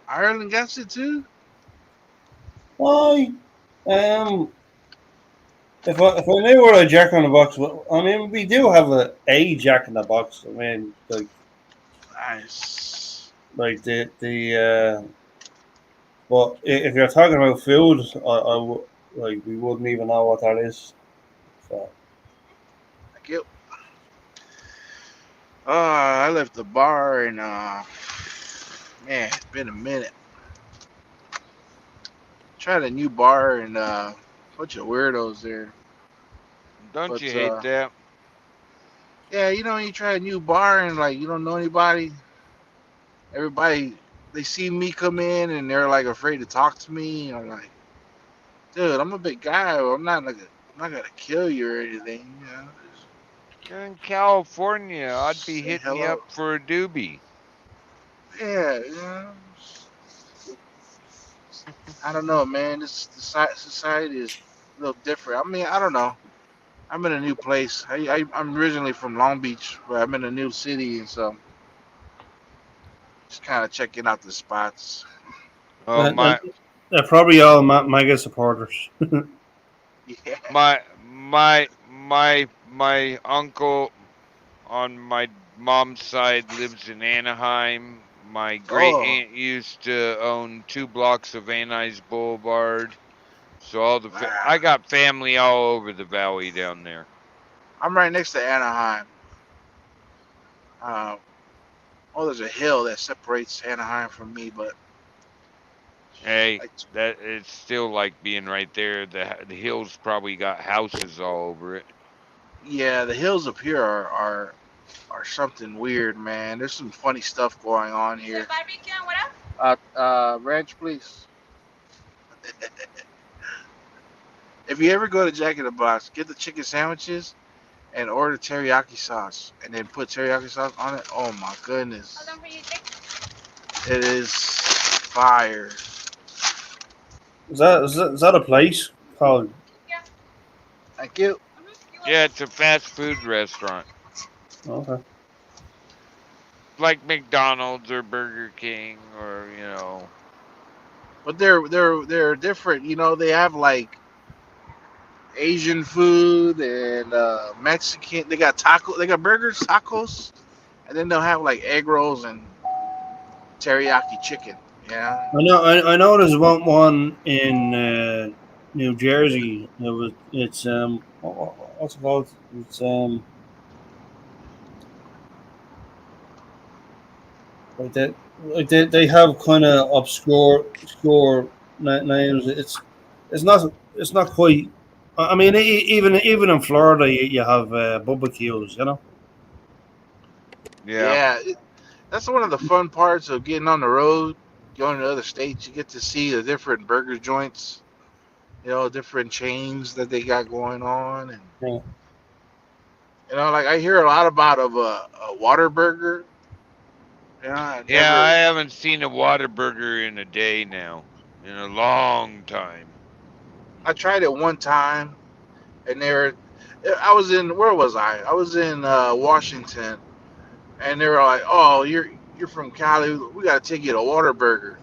Ireland got it too? why? If I knew where a Jack in the Box, I mean, we do have a Jack in the Box. I mean, Nice. like but if you're talking about food, like we wouldn't even know what that is. So Thank you. I left the bar and man, it's been a minute. Tried a new bar and bunch of weirdos there. Don't you But hate that? yeah, you try a new bar and like you don't know anybody. Everybody they see me come in and they're like afraid to talk to me. I'm like, dude, I'm a big guy. I'm not gonna kill you or anything. You're in California. I'd Just be say hitting you hello. up for a doobie. Yeah, I don't know, man. This society is a little different. I mean, I don't know. I'm in a new place. I'm originally from Long Beach, but I'm in a new city, and so just kind of checking out the spots. Oh, and they're probably all MAGA supporters. Yeah. my uncle on my mom's side lives in Anaheim. My great Oh, aunt used to own 2 blocks of Van Nuys Boulevard. So wow. I got family all over the valley down there. I'm right next to Anaheim. Uh, there's a hill that separates Anaheim from me, but Hey, like, that it's still like being right there. The hills probably got houses all over it. yeah, the hills up here are something weird, man. There's some funny stuff going on here. Barbecue and what else? Ranch, please. If you ever go to Jack in the Box, get the chicken sandwiches and order teriyaki sauce, and then put teriyaki sauce on it. Oh my goodness, it is fire. Is that a place called? Thank you. Yeah, it's a fast food restaurant. Okay. Like McDonald's or Burger King or, But they're different. You know, they have like Asian food and Mexican. They got taco. They got burgers, tacos, and then they'll have like egg rolls and teriyaki chicken. Yeah. I know there's one in New Jersey. It's what's it called? It's they have kind of obscure names. It's not quite. I mean, even in Florida, you have barbecues. You know. yeah. Yeah. That's one of the fun parts of getting on the road, going to other states. You get to see the different burger joints, you know, different chains that they got going on, and Yeah. you know, like I hear a lot about of a water burger. Yeah, I Yeah, I never. haven't seen a Whataburger in a day now. In a long time. I tried it one time, and there, I was in where was I? I was in Washington, and they were like, "Oh, you're from Cali. We got to take you to Waterburger."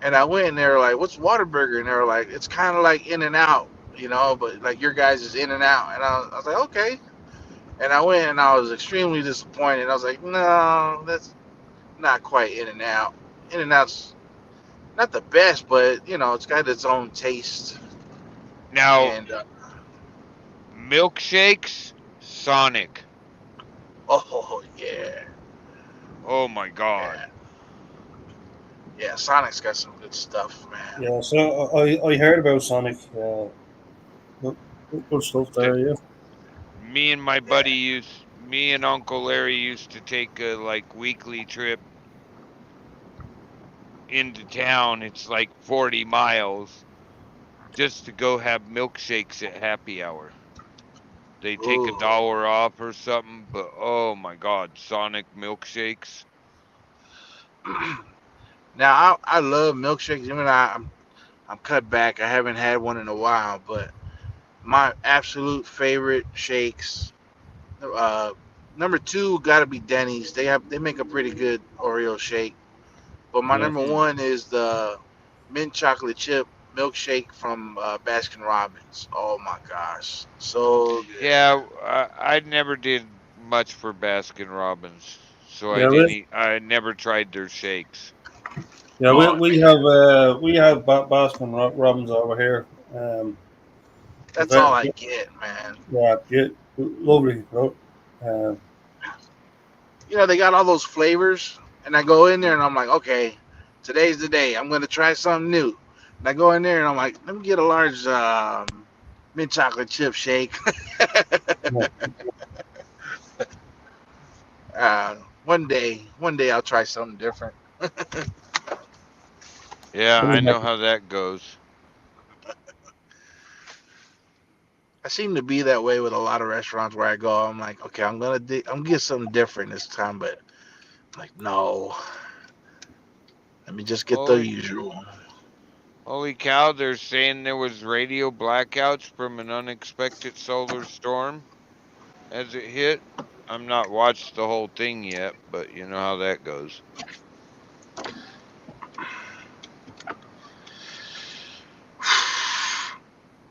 And I went, and they were like, "What's Waterburger?" And they were like, "It's kind of like In and Out, you know, but like your guys is In and Out." And I was like, "Okay." And I went, and I was extremely disappointed. I was like, "No, that's not quite In and Out. In and Out's not the best, but you know, it's got its own taste." Now, And milkshakes, Sonic. oh yeah, Oh my God. yeah, yeah. Sonic's got some good stuff, man. Yeah. So I heard about Sonic. Good, good stuff Th- there. Yeah. Me and me and Uncle Larry used to take a like weekly trip into town. It's like 40 miles just to go have milkshakes at happy hour. They take a Ooh. dollar off or something, but oh my God, Sonic milkshakes. Now I love milkshakes. Even I'm cut back. I haven't had one in a while, but my absolute favorite shakes. Uh, Number two got to be Denny's. They make a pretty good Oreo shake. But my Yeah. number Hmm. one is the mint chocolate chip milkshake from Baskin Robbins. Oh my gosh, so good. Yeah, I never did much for Baskin Robbins, so I Yeah. didn't. I never tried their shakes. Yeah, Oh we have Baskin Robbins over here. that's all Ve- I get, man. yeah, lovely. You know they got all those flavors, and I go in there and I'm like, okay, today's the day. I'm gonna try something new. And I go in there and I'm like, let me get a large mint chocolate chip shake. Yeah. One day I'll try something different. Yeah, I know how that goes. I seem to be that way with a lot of restaurants where I go. I'm like, okay, I'm gonna get something different this time, but I'm like, no, let me just get the Holy, usual. holy cow! They're saying there was radio blackouts from an unexpected solar storm as it hit. I'm not watched the whole thing yet, but you know how that goes.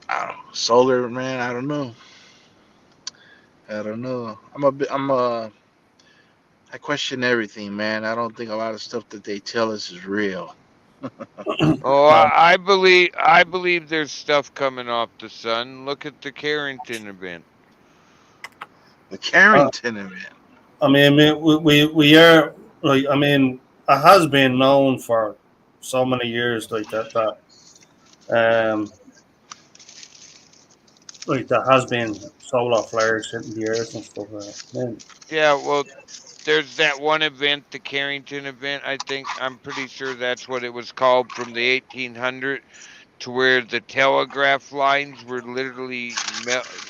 I don't know. Solar man, I don't know. I don't know. I question everything, man. I don't think a lot of stuff that they tell us is real. Oh, I believe there's stuff coming off the sun. Look at the Carrington event. The Uh, Carrington event. I mean, we are like. I mean, it has been known for so many years, like like there has been solar flares hitting the earth and stuff. Man, Yeah, well, there's that one event, the Carrington event. I'm pretty sure that's what it was called from the 1800. to where the telegraph lines were literally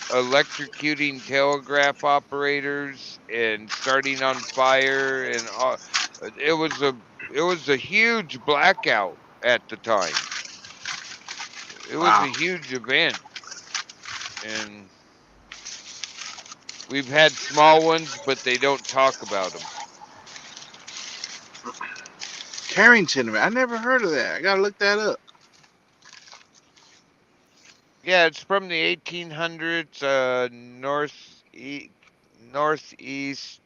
electrocuting telegraph operators and starting on fire, and it was a huge blackout at the time. It was Wow. a huge event, and we've had small ones, but they don't talk about them. Carrington, man. I never heard of that. I gotta look that up. Yeah, it's from the 1800s, northeast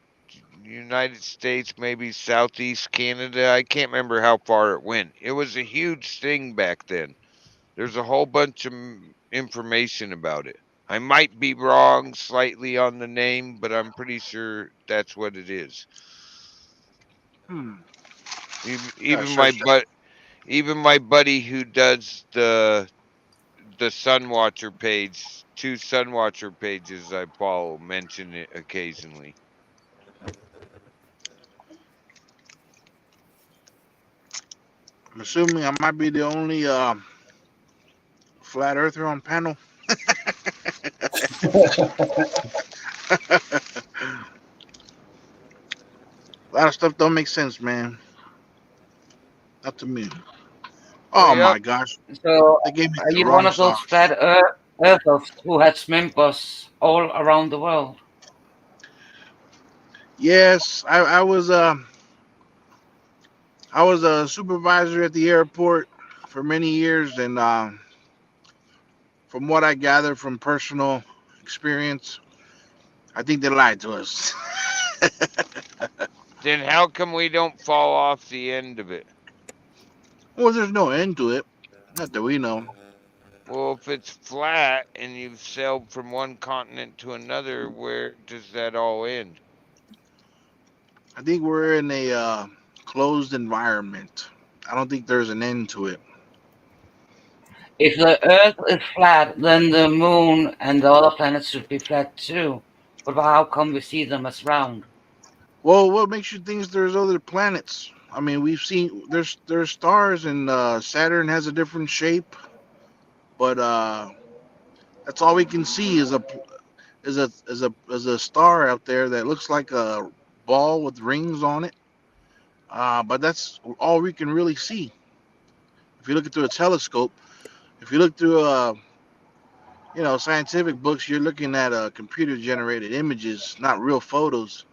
United States, maybe southeast Canada. I can't remember how far it went. It was a huge thing back then. There's a whole bunch of information about it. I might be wrong slightly on the name, but I'm pretty sure that's what it is. Hmm. Even Gotta even my search that. even my buddy who does the Sunwatcher page, 2 Sunwatcher pages I follow, mention it occasionally. I'm assuming I might be the only flat earther on panel. A lot of stuff don't make sense, man. Not to me. Oh, Oh my yep. gosh, So, they gave me are the you one wrong of those sauce. flat earthers who has members all around the world? Yes, I was a supervisor at the airport for many years, and from what I gathered from personal experience, I think they lied to us. Then how come we don't fall off the end of it? Well, there's no end to it, not that we know. Well, if it's flat and you've sailed from one continent to another, where does that all end? I think we're in a closed environment. I don't think there's an end to it. If the Earth is flat, then the Moon and the other planets should be flat too. But how come we see them as round? Well, what makes you think there's other planets? I mean, we've seen there's stars, and Saturn has a different shape, but that's all we can see is a star out there that looks like a ball with rings on it. But that's all we can really see. If you look through a telescope, if you look through scientific books, you're looking at computer generated images, not real photos.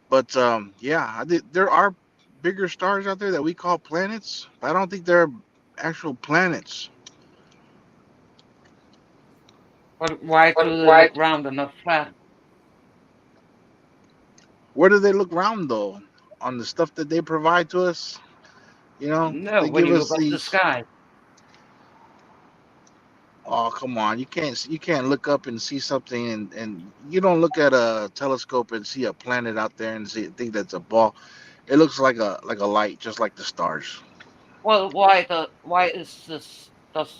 But yeah, there are bigger stars out there that we call planets, but I don't think they're actual planets. But why do they look round and not flat? Where do they look around though? On the stuff that they provide to us, No, they when give you us look up the these. sky. Oh, come on! You can't look up and see something, and you don't look at a telescope and see a planet out there and think that's a ball. It looks like a light, just like the stars. Well, why does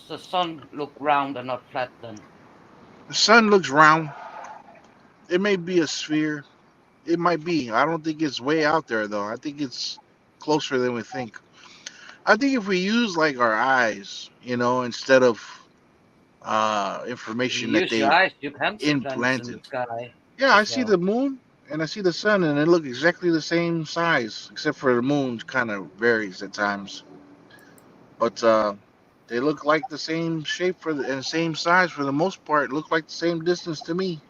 the sun look round and not flat then? The sun looks round. It may be a sphere. It might be. I don't think it's way out there though. I think it's closer than we think. I think if we use like our eyes, instead of If you information that use your they eyes, you can see planets in implanted. the sky Yeah, I as see well. the moon and I see the sun, and they look exactly the same size, except for the moon kind of varies at times. But they look like the same shape and same size for the most part. Look like the same distance to me.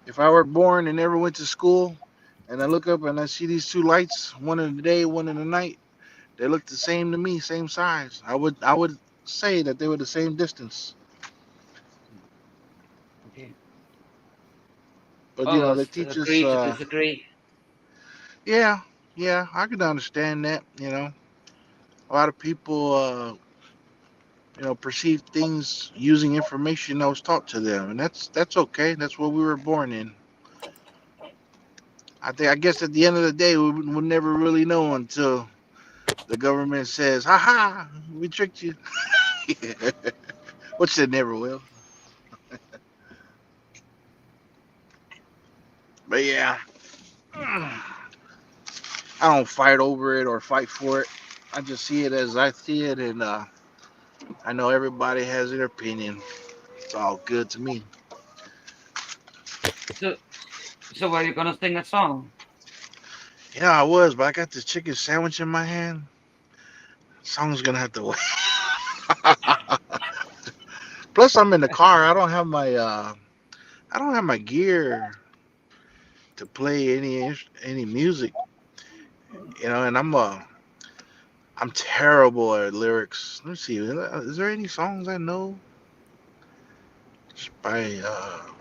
If I were born and never went to school, and I look up and I see these two lights, one in the day, one in the night, they look the same to me, same size. I would say that they were the same distance. Okay. But they Almost teach us. agree to disagree. Yeah, yeah, I could understand that. A lot of people, perceive things using information that was taught to them, and that's okay. That's what we were born in. I guess at the end of the day, we'll never really know until the government says, "Ha ha, we tricked you," which they never will. But yeah, I don't fight over it or fight for it. I just see it as I see it, and I know everybody has their opinion. It's all good to me. So, so were you gonna sing a song? Yeah, I was, but I got this chicken sandwich in my hand. Song's gonna have to wait. Plus, I'm in the car. I don't have my gear to play any music. And I'm terrible at lyrics. Let me see. Is there any songs I know just by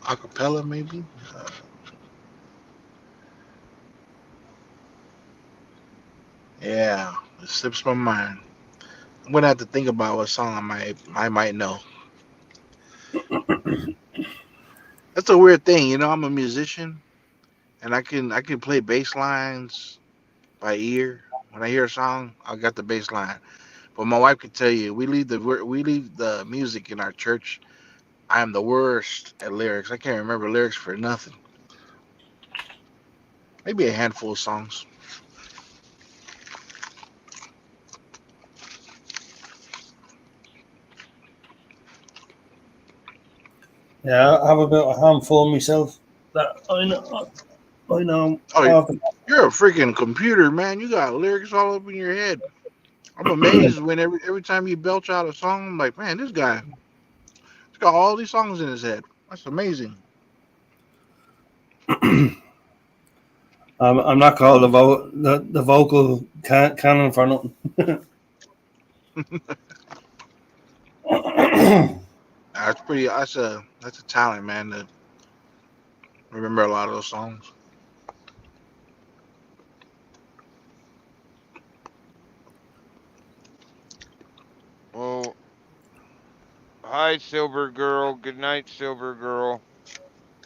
acapella maybe? Uh, yeah, it slips my mind. I'm gonna have to think about what song I might know. That's a weird thing, I'm a musician and I can play bass lines by ear. When I hear a song, I got the bass line. But my wife can tell you, we leave the music in our church. I am the worst at lyrics. I can't remember lyrics for nothing. Maybe a handful of songs. Yeah, I have about a handful myself that I know. I know. Oh, Of. you're a freaking computer, man. You got lyrics all up in your head. I'm amazed when every time you belch out a song, I'm like, man, this guy's got all these songs in his head. That's amazing. I'm not called the vocal canon for nothing. That's pretty. That's a talent, man. To remember a lot of those songs. Well, hi, Silver Girl. Good night, Silver Girl.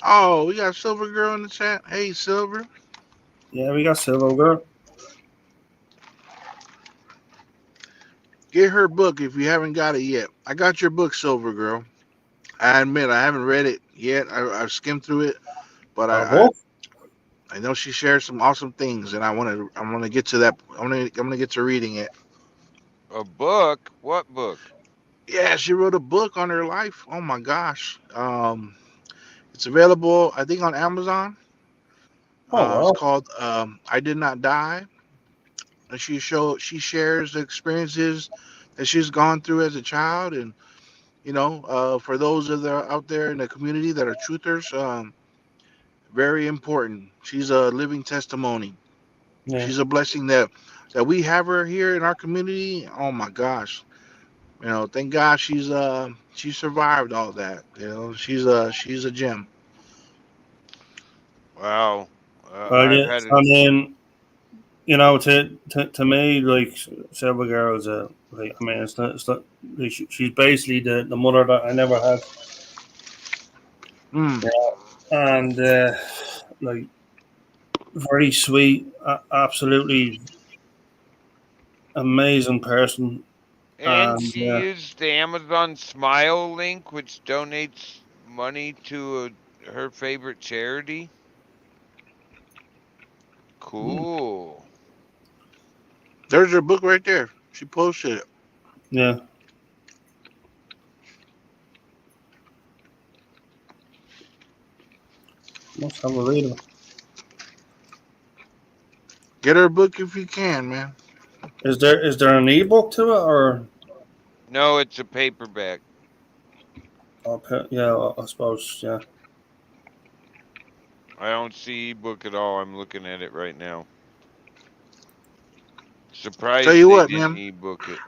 Oh, we got Silver Girl in the chat. Hey, Silver, Yeah, we got Silver Girl. get her book if you haven't got it yet. I got your book, Silver Girl. I admit I haven't read it yet. I've skimmed through it, but Our I book. I know she shared some awesome things, and I want to get to that. I'm gonna get to reading it. A book? What book? Yeah, she wrote a book on her life. Oh my gosh. It's available, I think, on Amazon. Oh It's well. called "I Did Not Die," and she shares the experiences that she's gone through as a child, and for those of the out there in the community that are truthers, very important. She's a living testimony. Yeah. She's a blessing that we have her here in our community. Oh my gosh. Thank God she survived all that. She's a gem. Wow. Well, I've yeah. had I it. mean, to me, like Silver Girl is a like. I mean, it's not like she's basically the mother that I never had. Mm. Yeah. And like very sweet, absolutely amazing person. And And she used the Amazon Smile link, which donates money to her favorite charity. Cool. There's her book right there. She posted it. yeah, must have a read of it. Get her book if you can, man. Is there an ebook to it or? No, it's a paperback. Okay, yeah, I suppose, yeah. I don't see ebook at all. I'm looking at it right now. Tell Surprised you they what, didn't man. ebook it.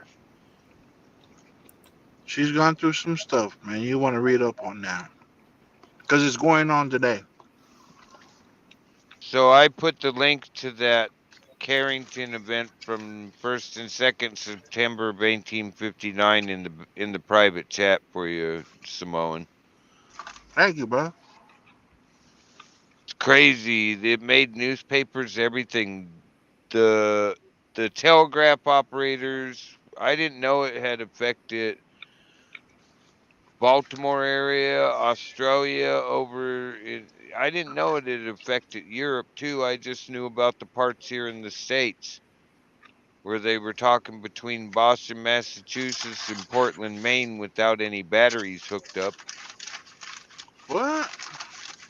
She's gone through some stuff, man. You want to read up on that because it's going on today. So I put the link to that Carrington event from 1st and 2nd September of 1859 in the private chat for you, Samoan. Thank you, bro. It's crazy. It made newspapers, everything. The the telegraph operators. I didn't know it had affected Baltimore area, Australia, I didn't know it had affected Europe too. I just knew about the parts here in the States. where they were talking between Boston, Massachusetts and Portland, Maine without any batteries hooked up. What?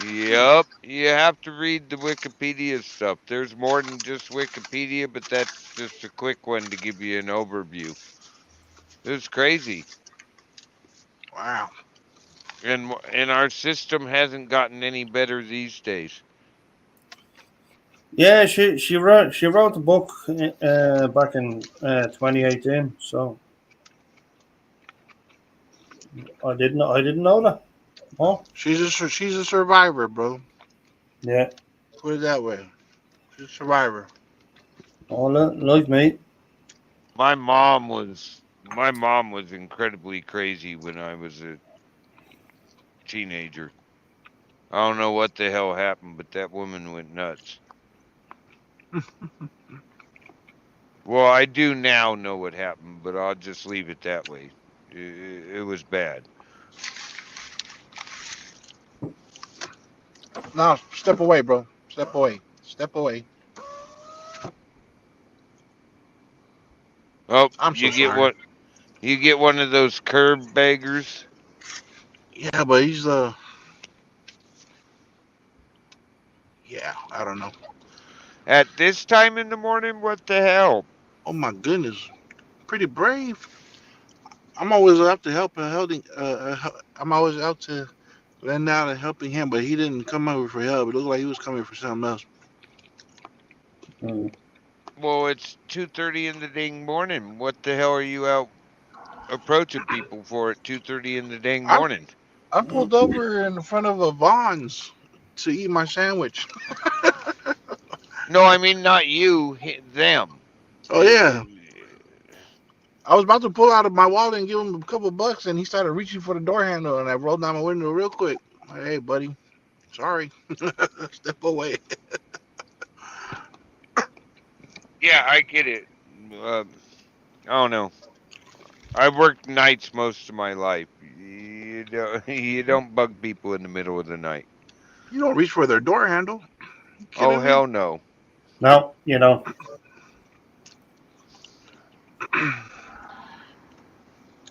Yep, you have to read the Wikipedia stuff. There's more than just Wikipedia, but that's just a quick one to give you an overview. It was crazy. Wow. And our system hasn't gotten any better these days. Yeah, she wrote the book back in 2018. So I didn't know that. Oh She's a survivor, bro. yeah. Put it that way. She's a survivor. Oh, like me. My mom was incredibly crazy when I was a teenager. I don't know what the hell happened, but that woman went nuts. Well, I do now know what happened, but I'll just leave it that way. It was bad. No, step away, bro. Step away. Step away. Oh, I'm so you get sorry. what? You get one of those curb beggars. Yeah, but he's yeah, I don't know. At this time in the morning, what the hell? Oh my goodness. Pretty brave. I'm always out to helping. I'm always out to lend out and helping him, but he didn't come over for help. It looked like he was coming for something else. Mm. Well, it's 2:30 in the dang morning. What the hell are you out approaching people for at 2:30 in the dang I morning? I pulled over in front of a Vaughn's to eat my sandwich. No, I mean not you, them. Oh yeah. I was about to pull out of my wallet and give him a couple bucks, and he started reaching for the door handle, and I rolled down my window real quick. Hey, buddy, sorry. Step away. Yeah, I get it. I don't know. I've worked nights most of my life. You don't bug people in the middle of the night. You don't reach for their door handle. You Oh kidding me? hell no. No, you know.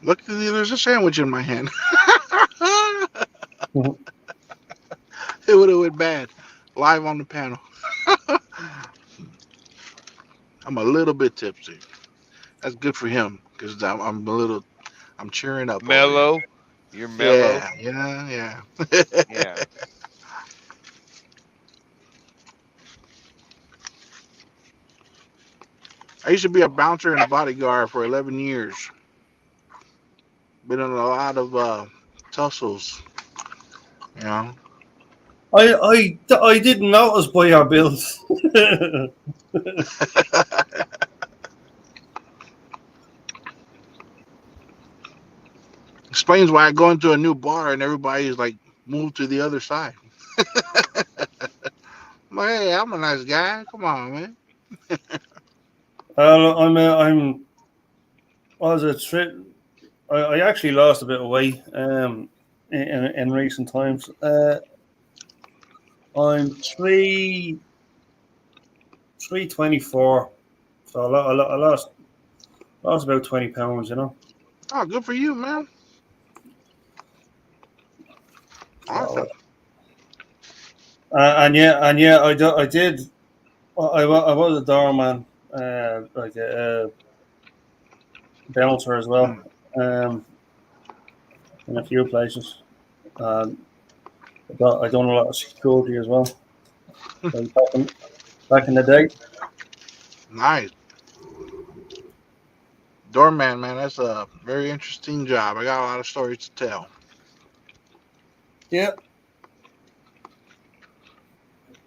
Look, there's a sandwich in my hand. It would have went bad. Live on the panel. I'm a little bit tipsy. That's good for him because I'm cheering up over here. Mellow. You're mellow. Yeah. Yeah. I used to be a bouncer and a bodyguard for 11 years. Been in a lot of tussles. You know. I didn't notice by your bills. Explains why I go into a new bar and everybody's like moved to the other side. I'm like, hey, I'm a nice guy. Come on, man. I'm was it I actually lost a bit of weight in recent times. I'm 324, so I lost about 20 pounds. You know. Oh, good for you, man. Awesome. And yeah, I did. I was a doorman, like a bouncer as well, in a few places. I done a lot of security as well. Like back in the day. Nice. Doorman, man, that's a very interesting job. I got a lot of stories to tell. Yeah.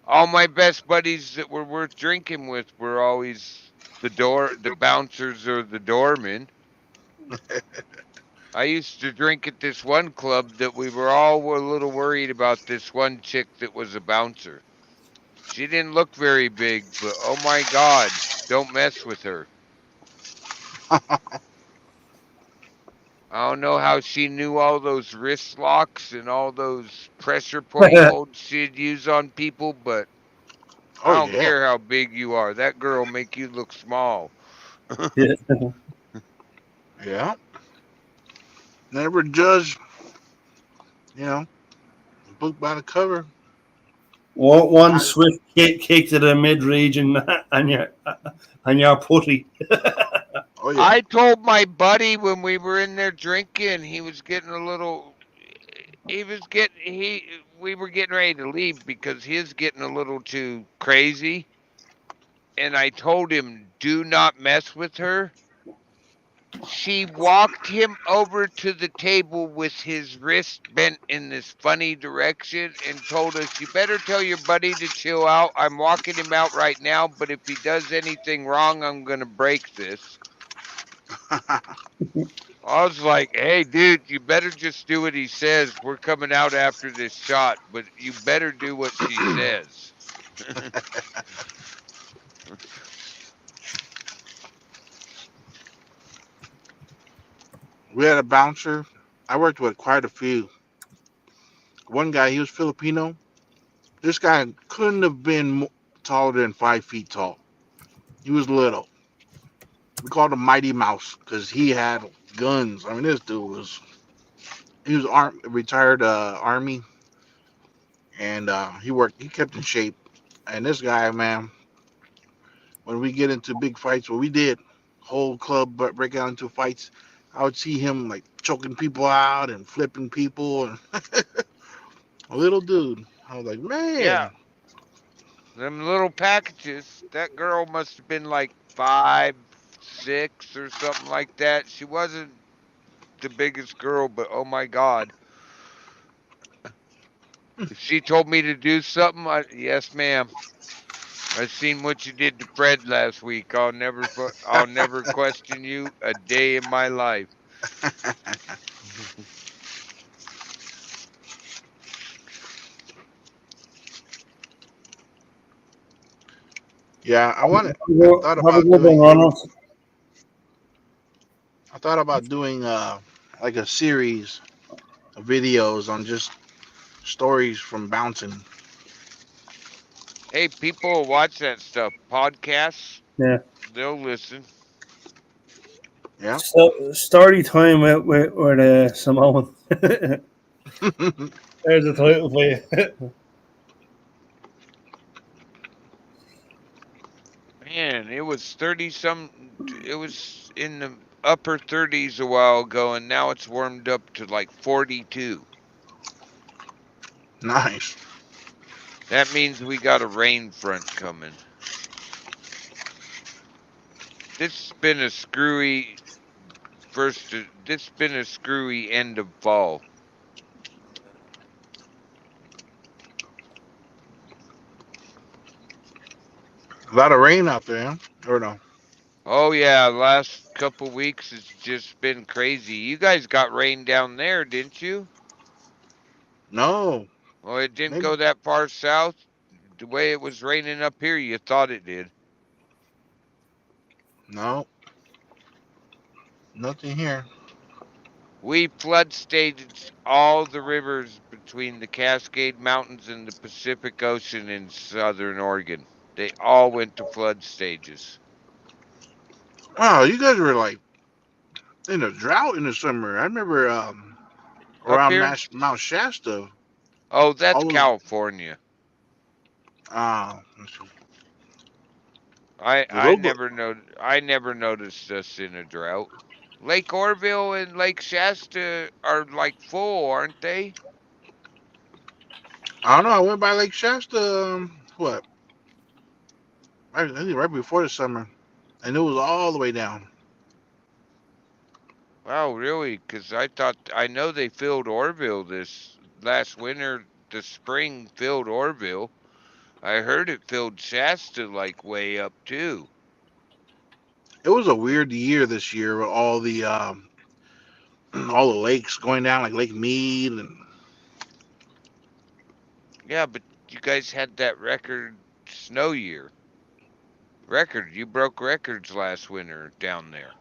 All my best buddies that were worth drinking with were always the bouncers or the doormen. I used to drink at this one club that we were all a little worried about this one chick that was a bouncer. She didn't look very big, but oh my God, don't mess with her. I don't know how she knew all those wrist locks and all those pressure point holds she'd use on people, but I Oh don't yeah. care how big you are. That girl make you look small. Yeah. Yeah. Never judge, you know, a book by the cover. One I, swift kick to the mid region, and you're putty. oh yeah. I told my buddy when we were in there drinking, he was getting a little. He was getting he. We were getting ready to leave because he was getting a little too crazy, and I told him, "Do not mess with her." She walked him over to the table with his wrist bent in this funny direction and told us, "You better tell your buddy to chill out. I'm walking him out right now, but if he does anything wrong, I'm going to break this." I was like, "Hey, dude, you better just do what he says. We're coming out after this shot, but you better do what she says." We had a bouncer. I worked with quite a few. One guy, he was Filipino. This guy couldn't have been taller than 5 feet tall. He was little. We called him Mighty Mouse because he had guns. I mean, this dude was he was retired army, and he worked. He kept in shape. And this guy, man, when we get into big fights, what we did, whole club break out into fights. I would see him like choking people out and flipping people, and a little dude. I was like, Yeah, man, them little packages. That girl must have been like 5'6" or something like that. She wasn't the biggest girl, but oh my God. If she told me to do something, yes, ma'am. I seen what you did to Fred last week. I'll never question you a day in my life. yeah. I thought Have a about good one, doing. Ronald. I thought about doing like a series of videos on just stories from bouncing. Hey, people will watch that stuff. Podcasts, Yeah. they'll listen. Yeah. So, story time with Samoan. There's the title for you. Man, it was 30 some, it was in the upper 30s a while ago, and now it's warmed up to like 42. Nice. That means we got a rain front coming. This has been a screwy this has been a screwy end of fall. A lot of rain out there, huh? Or no? Oh yeah, last couple weeks it's just been crazy. You guys got rain down there, didn't you? No. Well, it didn't Maybe. go that far south. The way it was raining up here, you thought it did. No. Nothing here. We flood staged all the rivers between the Cascade Mountains and the Pacific Ocean in southern Oregon. They all went to flood stages. Wow, you guys were like in a drought in the summer. I remember Up around here? Mount Shasta, Oh, that's all of California. let's see. I Cause I never know I never noticed us in a drought. Lake Orville and Lake Shasta are like full, aren't they? I don't know. I went by Lake Shasta. What? I think right before the summer, and it was all the way down. Wow, really? Because I know they filled Orville this last winter. The spring filled Orville. I heard it filled Shasta like way up too. It was a weird year this year with all the all the lakes going down, like Lake Mead, and Yeah, but you guys had that record snow year. You broke records last winter down there.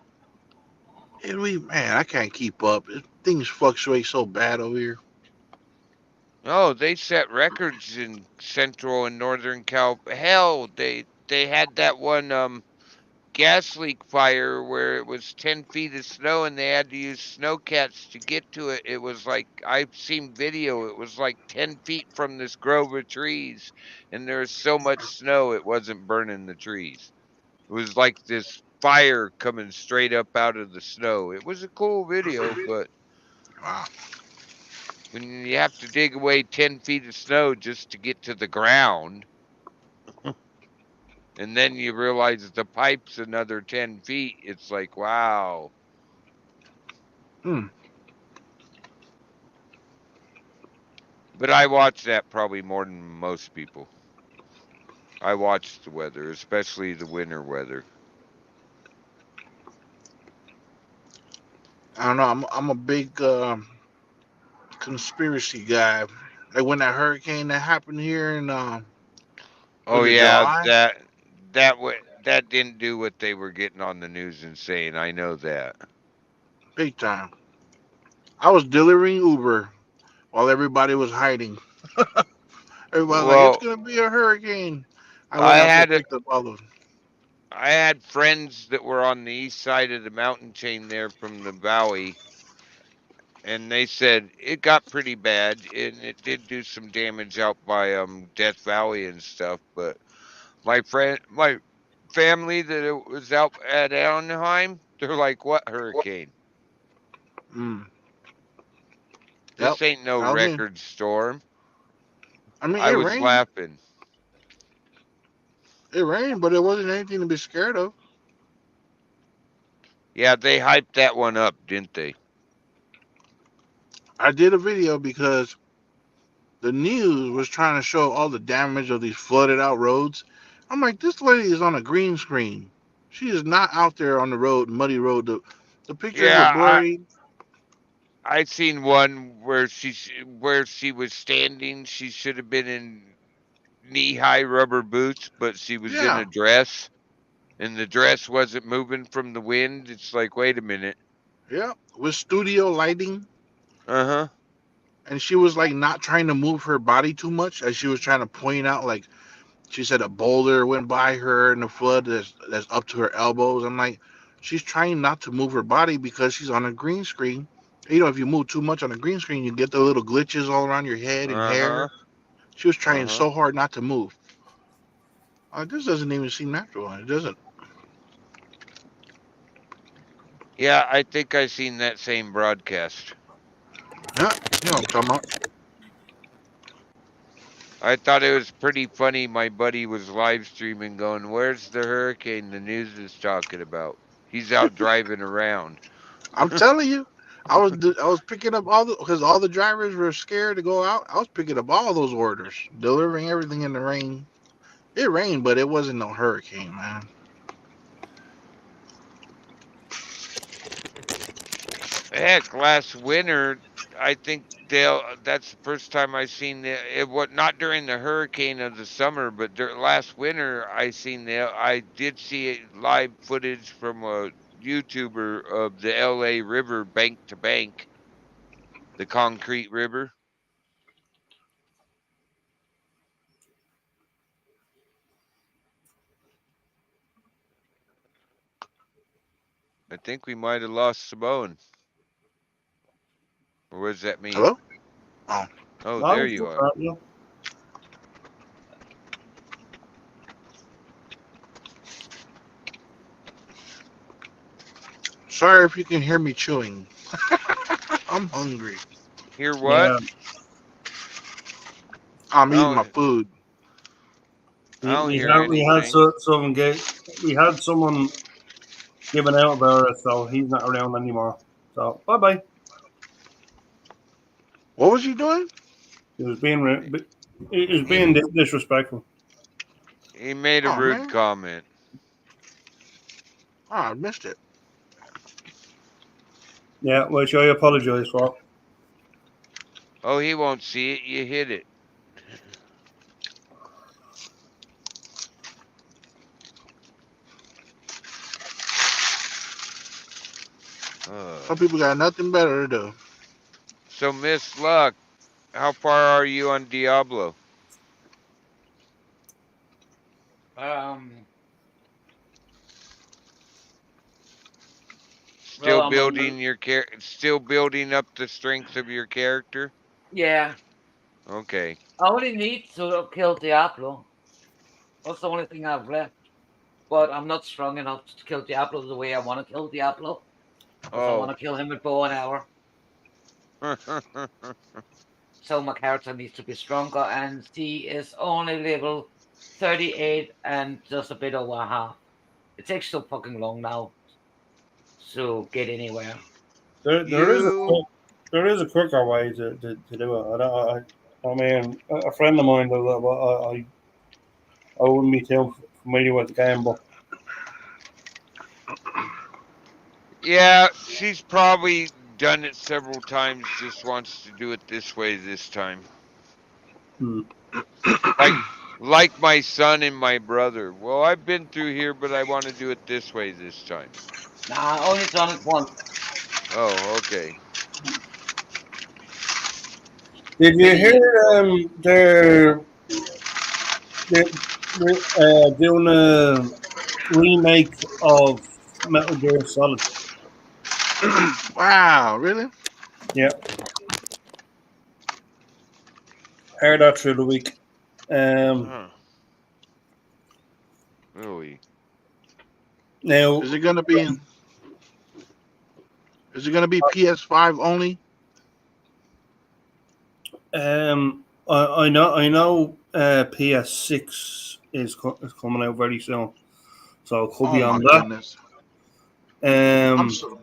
man, I can't keep up. Things fluctuate so bad over here. Oh, they set records in Central and Northern Cal. Hell, they had that one gas leak fire where it was 10 feet of snow and they had to use snowcats to get to it. It was like, I've seen video, it was like 10 feet from this grove of trees, and there was so much snow it wasn't burning the trees. It was like this fire coming straight up out of the snow. It was a cool video, but Wow. when you have to dig away 10 feet of snow just to get to the ground, and then you realize the pipe's another 10 feet, it's like, wow. Hmm. But I watch that probably more than most people. I watch the weather, especially the winter weather. I don't know. I'm a big conspiracy guy. Like when that hurricane that happened here in Oh was it yeah, July? that didn't do what they were getting on the news and saying. I know that. Big time. I was delivering Uber while everybody was hiding. Everybody was like, "It's Well, gonna be a hurricane." I I went out there, had picked up all those. I had friends that were on the east side of the mountain chain there from the valley, and they said it got pretty bad, and it did do some damage out by Death Valley and stuff. But my family that it was out at Anaheim, they're like, "What hurricane? Mm. Yep, This ain't no that was me. record storm." I mean, I it was rained. laughing. It rained, but it wasn't anything to be scared of. Yeah, they hyped that one up, didn't they? I did a video because the news was trying to show all the damage of these flooded out roads. I'm like, this lady is on a green screen. She is not out there on the road, muddy road. The pictures were Yeah, blurry. I seen one where she was standing. She should have been in knee-high rubber boots, but she was in Yeah, a dress, and the dress wasn't moving from the wind. It's like, wait a minute. yeah, with studio lighting. Uh-huh. And she was like not trying to move her body too much, as she was trying to point out, like she said, a boulder went by her in the flood that's up to her elbows. I'm like, she's trying not to move her body because she's on a green screen. You know, if you move too much on a green screen, you get the little glitches all around your head and Uh-huh. hair. She was trying Uh-huh. so hard not to move. This doesn't even seem natural. It doesn't. Yeah, I think I seen that same broadcast. Yeah, you know what I'm talking about. I thought it was pretty funny. My buddy was live streaming going, "Where's the hurricane the news is talking about? He's out driving around." I'm telling you, I was picking up because all the drivers were scared to go out. I was picking up all those orders, delivering everything in the rain. It rained, but it wasn't no hurricane, man. Heck, last winter, I think that's the first time I seen it. What not during the hurricane of the summer, but last winter I did see live footage from a YouTuber of the L.A. River bank to bank, the concrete river. I think we might have lost Simone. Or what does that mean? Hello? Oh, Oh, No, there it's you not are. that, yeah. sorry if you can hear me chewing. I'm hungry. Hear what? Yeah, I'm eating Oh, my food. I don't hear we had anything. someone we had someone giving out about us, so he's not around anymore. So bye bye. What was you doing? He was being disrespectful. He made a Oh rude man, comment. I missed it. Yeah, which I apologise for. Oh, he won't see it. You hit it. Some people got nothing better to do. So, Miss Luck, how far are you on Diablo? Still I'm building your still building up the strength of your character? yeah. Okay. I only need to kill Diablo. That's the only thing I've left. But I'm not strong enough to kill Diablo the way I want to kill Diablo. Because I want Oh. to kill him with bow and arrow. So my character needs to be stronger, and he is only level 38 and just a bit over half. It takes so fucking long now to get anywhere. There is a You quicker way to do it. I mean, a friend of mine does it, but I wouldn't be too familiar with the game. But Yeah, she's probably done it several times, just wants to do it this way this time. hmm. Like my son and my brother. Well, I've been through here, but I want to do it this way this time. Nah, I only done it once. Oh, okay. Did you Many years hear ago. they're doing a remake of Metal Gear Solid? Wow, really? Yeah, heard that through the week. Huh. Really? Now, Is it gonna be? Is it gonna be PS5 only? I know PS6 is coming out very soon, so it could Oh be my on that. goodness! I'm Um, so.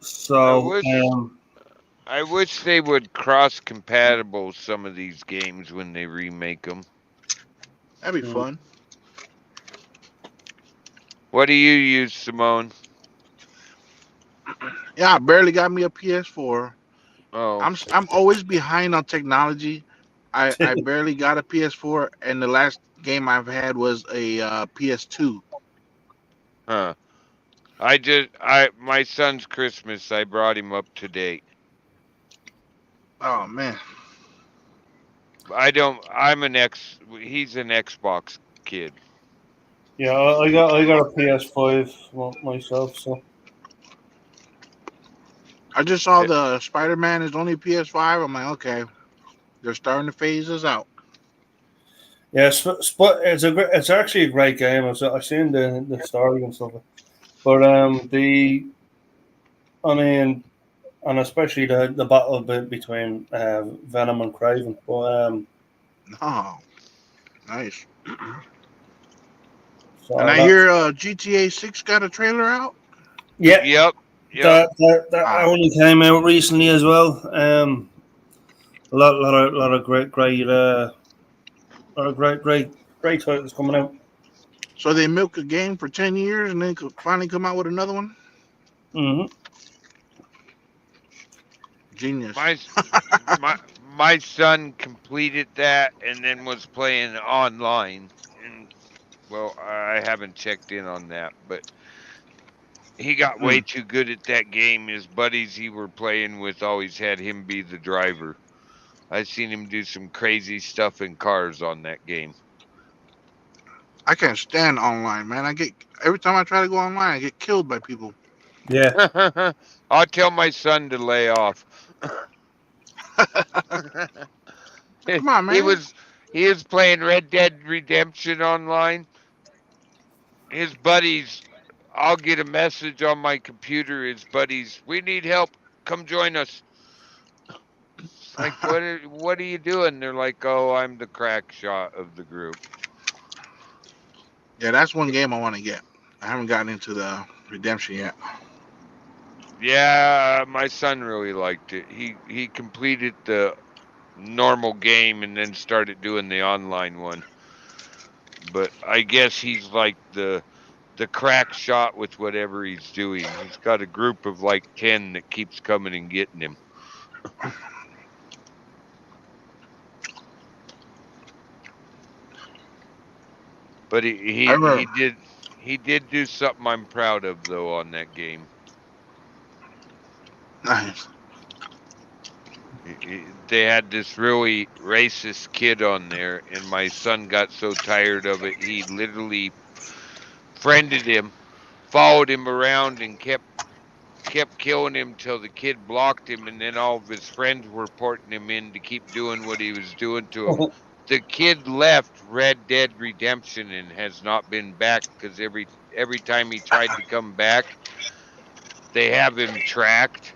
so I wish they would cross compatible some of these games when they remake them. That'd be Mm. fun. What do you use, Simone? Yeah, I barely got me a PS4. Oh, I'm always behind on technology. I barely got a PS4, and the last game I've had was a PS2. huh. My son's Christmas, I brought him up to date. Oh man, He's an Xbox kid. yeah, I got a PS5 myself. So I just saw Eh, the Spider-Man is only PS5. I'm like, okay, they're starting to phase us out. yeah, it's actually a great game. I've seen the story and stuff, but I mean, and especially the battle between Venom and Craven. But Oh, nice. And so I that hear GTA 6 got a trailer out. yeah, Yep. that Wow. only came out recently as well. A lot of great titles coming out. So they milk a game for 10 years and then could finally come out with another one. Hmm. Genius. My son completed that and then was playing online, and well, I haven't checked in on that, but he got way too good at that game. His buddies he were playing with always had him be the driver. I've seen him do some crazy stuff in cars on that game. I can't stand online, man. I get every time I try to go online, I get killed by people. Yeah, I'll tell my son to lay off. Come on, he man. was he was playing Red Dead Redemption online. His buddies, I'll get a message on my computer. His buddies, we need help. Come join us. Like, what are you doing? They're like, oh, I'm the crack shot of the group. Yeah, that's one game I want to get. I haven't gotten into the Redemption yet. Yeah, my son really liked it. He completed the normal game and then started doing the online one. But I guess he's like the crack shot with whatever he's doing. He's got a group of like 10 that keeps coming and getting him. But I remember. he did do something I'm proud of though on that game. Nice. They had this really racist kid on there, and my son got so tired of it, he literally friended him, followed him around, and kept killing him till the kid blocked him, and then all of his friends were reporting him in to keep doing what he was doing to him. The kid left Red Dead Redemption and has not been back because every time he tried to come back, they have him tracked.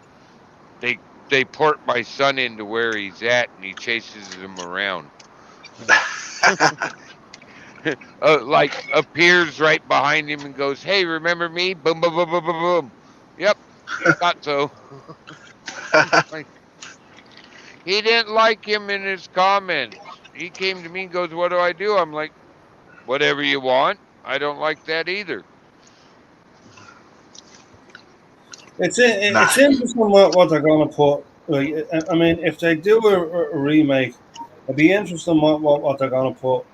They port my son into where he's at, and he chases him around. Like appears right behind him and goes, "Hey, remember me?" Boom, boom, boom, boom, boom, boom. Yep, thought so. Like, he didn't like him in his comments. He came to me and goes, "What do I do?" I'm like, "Whatever you want. I don't like that either." It's Nah. interesting what they're going to put. Like, I mean, if they do a remake, it'd be interesting what they're going to put.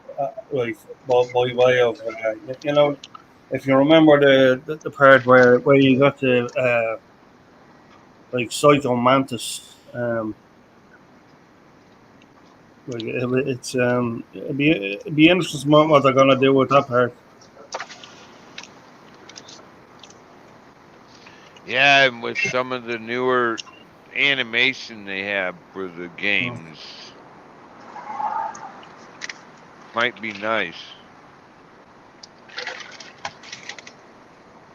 Like by way of you know, if you remember the part where you got the like Psycho Mantis, like it'd be interesting what they're going to do with that part. Yeah, and with some of the newer animation they have for the games, might be nice.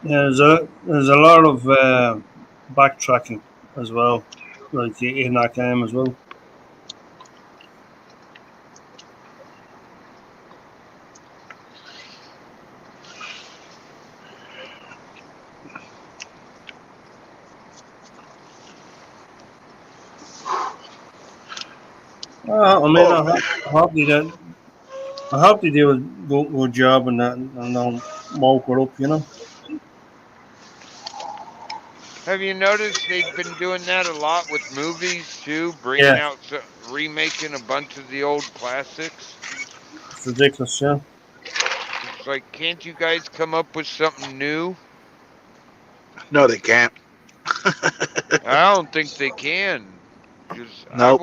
Yeah, there's a lot of backtracking as well, like in that game as well. I mean, Oh man. I hope they do a good job in that and don't moke it up, you know. Have you noticed they've been doing that a lot with movies too, bringing Yeah, out remaking a bunch of the old classics? it's ridiculous, yeah. It's like, can't you guys come up with something new? No, they can't. I don't think they can. Because Nope.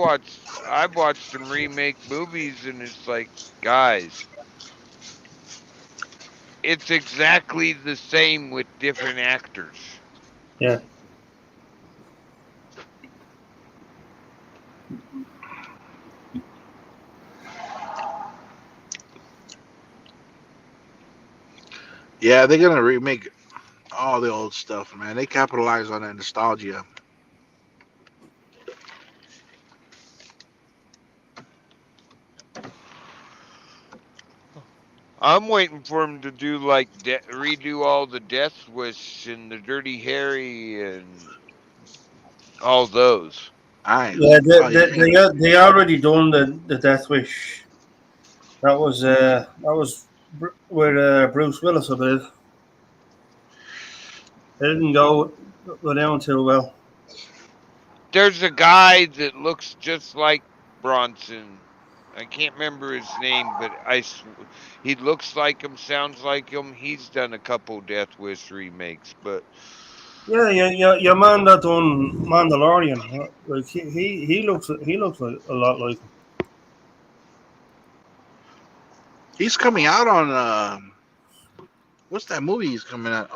I've watched them remake movies, and it's like, guys, it's exactly the same with different actors. Yeah. Yeah, they're gonna remake all the old stuff, man. They capitalize on that nostalgia. I'm waiting for them to do like redo all the Death Wish and the Dirty Harry and all those. Yeah, Nice. Oh yeah. they already done the Death Wish. That was with Bruce Willis, I believe. It didn't go down too well. There's a guy that looks just like Bronson. I can't remember his name, but he looks like him, sounds like him. He's done a couple Death Wish remakes, but Yeah, your man that done Mandalorian, like he looks like a lot like him. He's coming out on what's that movie he's coming out?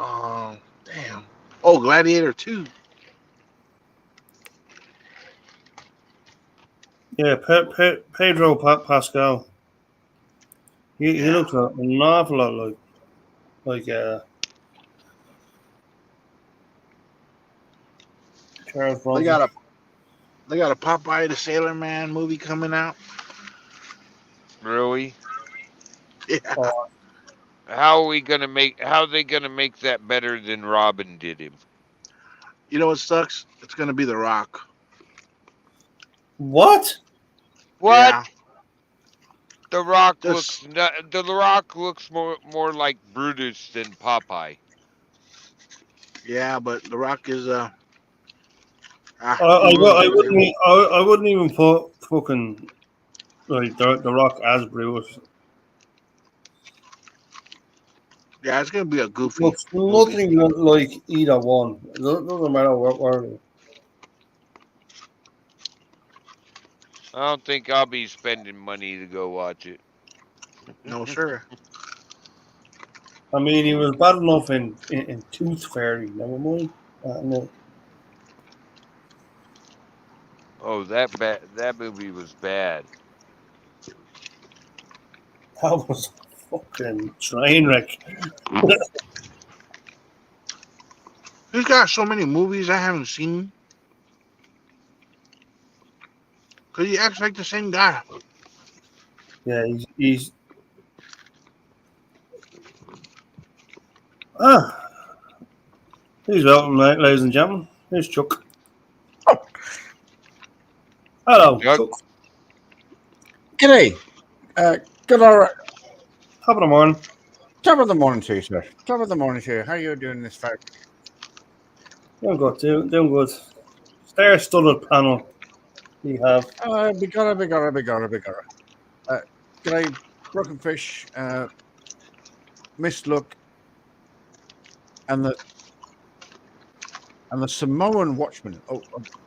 Damn. Oh, Gladiator 2. Yeah, Pedro Pascal. He Yeah. looks an awful lot like Charles They Bronson. got a they got a Popeye the Sailor Man movie coming out. really, Yeah. Oh, how are they gonna make that better than Robin did him? You know what sucks? It's gonna be The Rock. what? What? Yeah. Just The Rock looks more like Brutus than Popeye. yeah, but The Rock is I, he ruins I everything. wouldn't I wouldn't even put fucking like the Rock as Bruce. Yeah, it's gonna be a goofy Looks movie. nothing like either one. It doesn't matter what. I don't think I'll be spending money to go watch it. No sir. I mean, he was bad enough in Tooth Fairy. Never mind. No, Oh, that movie was bad. that was a fucking train wreck. He's got so many movies I haven't seen. Cause he acts like the same guy. Yeah, he's he's welcome, ladies and gentlemen. Here's Chuck. Hello, Chuck. Chuck. G'day. Good all Top of the morning. top of the morning to you, sir. Top of the morning to you. How are you doing this far? Doing good, doing good. Star-studded panel we have. Bigara. G'day, Broken Fish, Miss Look, and the Samoan Watchman. Oh,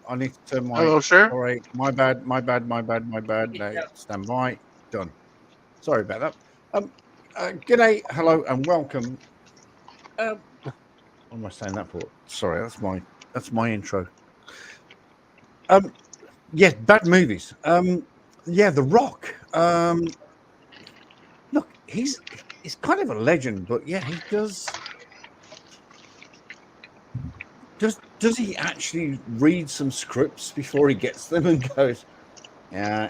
I need to turn my. Hello, sir. All right, my bad. No, stand by. Done. Sorry about that. G'day, hello, and welcome. What am I saying that for? Sorry, that's my intro. Yeah, bad movies. Yeah, The Rock. Look, he's kind of a legend, but yeah, he does. Does he actually read some scripts before he gets them and goes, no.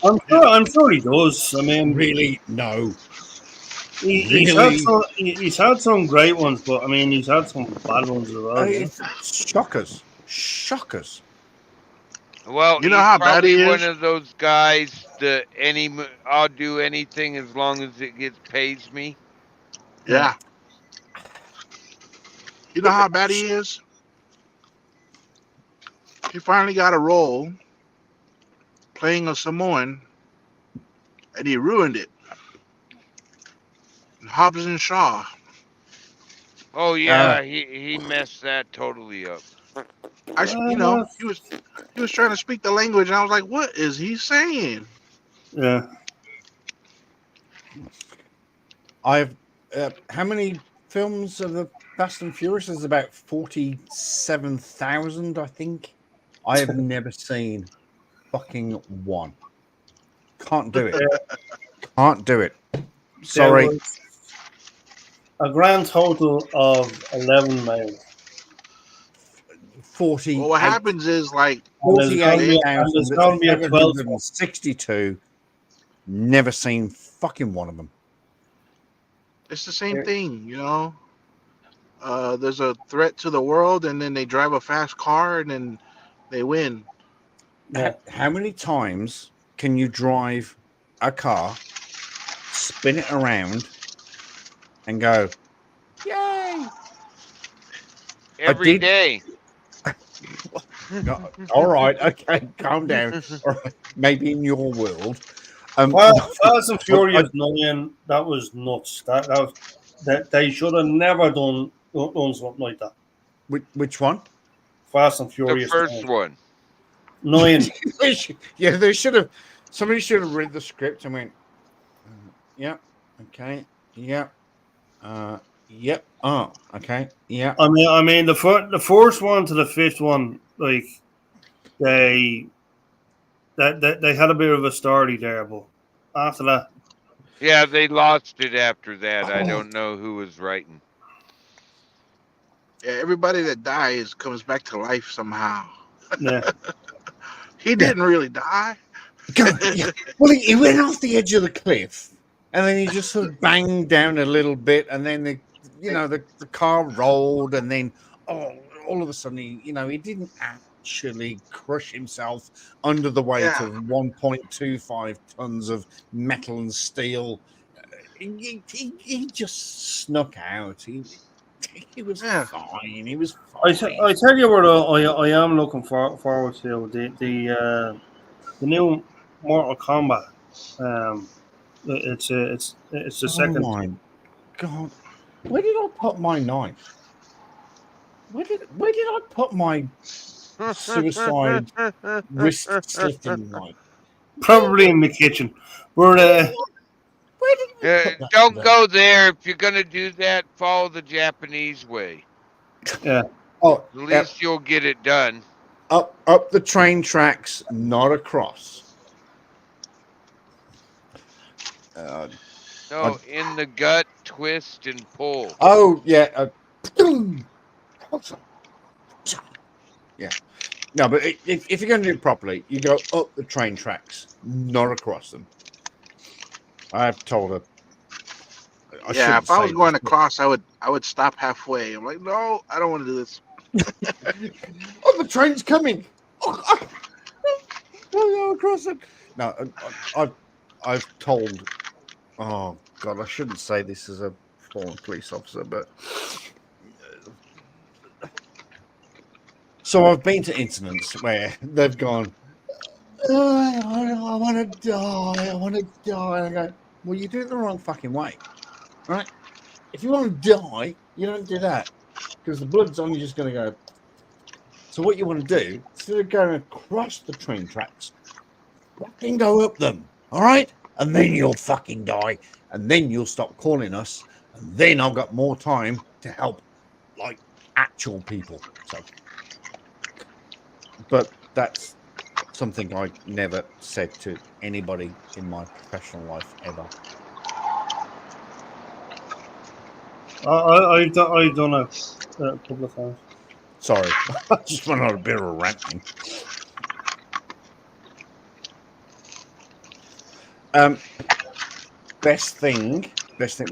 I'm sure he does. I mean, Really? No. he's had some great ones, but I mean, he's had some bad ones as well. Yeah. It's shockers. Well, You know he's how bad he probably one is? of those guys that I'll do anything as long as it pays me. Yeah. You know how bad he is? He finally got a role playing a Samoan, and he ruined it. Hobbs and Shaw. Oh yeah, he messed that totally up. He was trying to speak the language, and I was like, "What is he saying?" Yeah. I've how many films of the Fast and Furious? There's about 47,000, I think. I have never seen fucking one. Can't do it. Can't do it. Sorry. There was a grand total of 11 males. 40. Well, what happens is like And there's gonna be a 12th one. 48,762. Never seen fucking one of them. it's the same thing, There's a threat to the world, and then they drive a fast car, and then they win. Yeah. How many times can you drive a car, spin it around, and go, yay? Every did- day. All right, okay, calm down. All right, maybe in your world. Fast and Furious 9, that was nuts. That they should have never done something like that. Which one? Fast and The Furious first 9. one. 9. Yeah, they should have. Somebody should have read the script and went, yeah, okay, yeah, yep, oh, okay, yeah. I mean, the first one to the fifth one, like they had a bit of a story there, but after that, Yeah, they lost it after that. I don't know who was writing. Yeah, everybody that dies comes back to life somehow. yeah, He didn't really die. Yeah. Well, he went off the edge of the cliff, and then he just sort of banged down a little bit, and then the car rolled, and then all of a sudden he didn't actually crush himself under the weight Yeah. of 1.25 tons of metal and steel. He just snuck out. He was Yeah. fine. He was I fine. tell you what, I am looking forward to the new Mortal Kombat. It's the second. Oh my god! Where did I put my knife? Where did I put my suicide wrist slitting knife? Probably in the kitchen. We're Where did you put that Don't there? go there. If you're gonna do that, follow the Japanese way. Yeah. Oh, At least you'll get it done. up the train tracks, not across. No, in the gut, twist and pull. Oh yeah. Yeah. No, but if you're going to do it properly, you go up the train tracks, not across them. I've told her. Yeah, if I was going this, across, I would stop halfway. I'm like, no, I don't want to do this. oh, the train's coming. Oh, go across it. No, I've told. Oh God, I shouldn't say this as a former police officer, but so I've been to incidents where they've gone, oh, I want to die. I want to die. And I go, well, you do it the wrong fucking way, right? If you want to die, you don't do that because the blood's only just going to go. So what you want to do, instead of going across the train tracks, fucking go up them, all right? And then you'll fucking die, and then you'll stop calling us, and then I've got more time to help, like, actual people. So, but that's something I never said to anybody in my professional life ever. I've done it a couple of times. Sorry, I just went on a bit of a ranting. Best thing.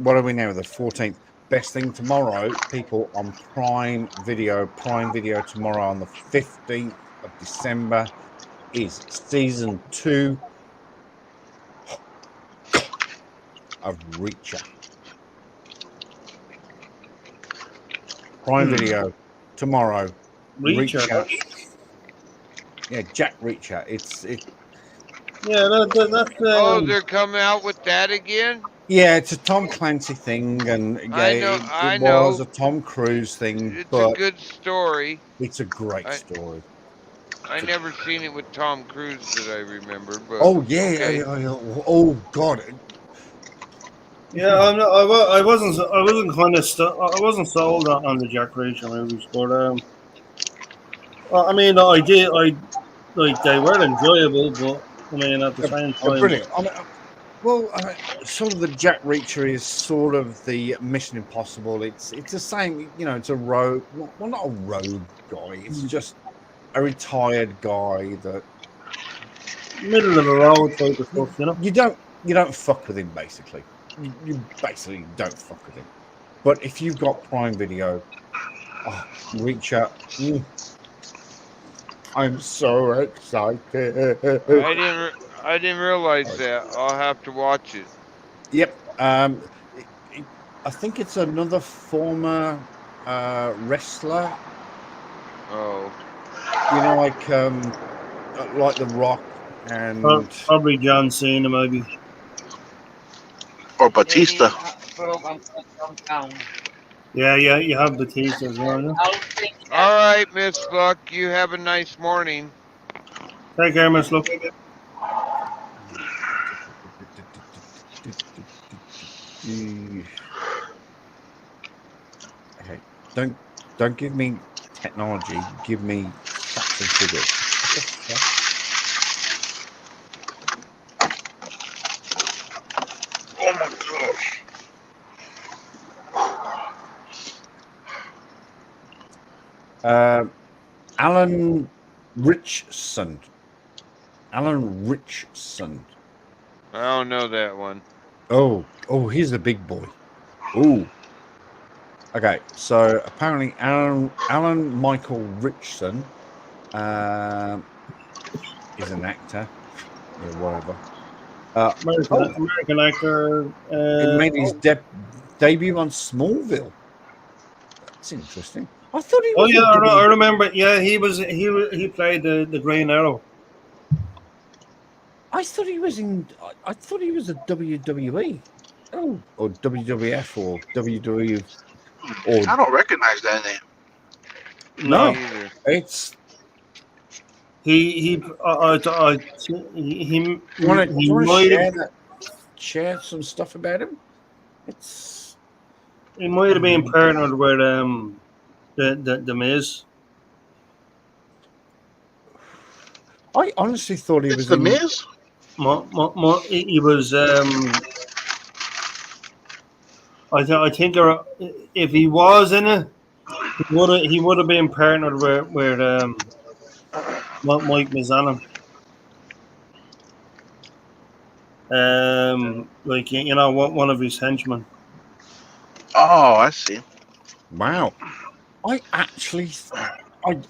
What are we now? The 14th. Best thing tomorrow, people, on Prime Video. Prime Video tomorrow on the 15th of December is season 2 of Reacher. Prime Video tomorrow. Reacher. Yeah, Jack Reacher. Yeah, that's. Oh, they're coming out with that again? Yeah, it's a Tom Clancy thing, and yeah, I it know. was a Tom Cruise thing, It's but a good story. it's a great story. I never seen it with Tom Cruise that I remember, but Oh yeah, okay. oh God. Yeah, I wasn't I wasn't sold on the Jack Reacher movies, but I mean, I like they were enjoyable, but I mean at the same time, Brilliant. Sort of the Jack Reacher is sort of the Mission Impossible. It's the same, it's a rogue. Well, not a rogue guy. It's just a retired guy that middle of the road type of stuff, you don't fuck with him basically. You basically don't fuck with him. But if you've got Prime Video, Reacher. I'm so excited. I didn't realize that. I'll have to watch it. Yep. I think it's another former wrestler. Oh. Like The Rock and probably John Cena, maybe. Or Batista. Yeah, you have Batista as well. Yeah? All right, Miss Luck. You have a nice morning. Take care, Miss Luck. Okay, don't give me technology. Give me facts and figures. Oh my gosh. Alan Richson. Alan Richson. I don't know that one. Oh, he's a big boy. Oh. Okay, so apparently Alan Michael Richson is an actor. Yeah, whatever. American actor. He made his debut on Smallville. That's interesting. I thought he was. Oh yeah, I remember. Yeah, he played the Green Arrow. I thought he was in. I thought he was a WWE. Oh, or WWF or WWE. Or I don't recognize that name. no, Either. it's. He You want to share that? share some stuff about him. It's He might have been partnered with the Miz. I honestly thought he It's was the in. Miz. He was. I think if he was in it, he would have been partnered with Mike Mizanin. Like one of his henchmen. Oh, I see. Wow. I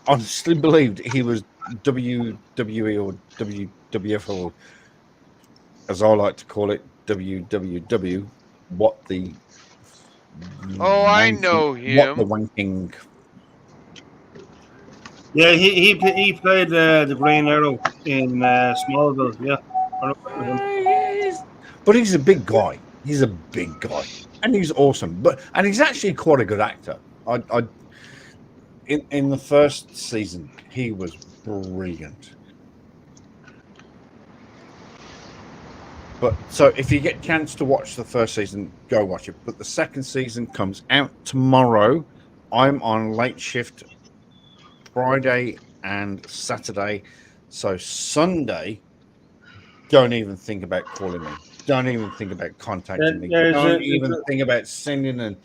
honestly believed he was WWE or WWF, or as I like to call it, WWW. What the Oh, I wanking- know What the him. wanking. Yeah, he played the Green Arrow in Smallville. Yeah, I remember him. But he's a big guy. He's a big guy, and he's awesome. And he's actually quite a good actor. In the first season, he was brilliant. But so if you get a chance to watch the first season, go watch it. But the second season comes out tomorrow. I'm on late shift Friday and Saturday. So Sunday, don't even think about calling me. Don't even think about contacting me. Don't even think about sending an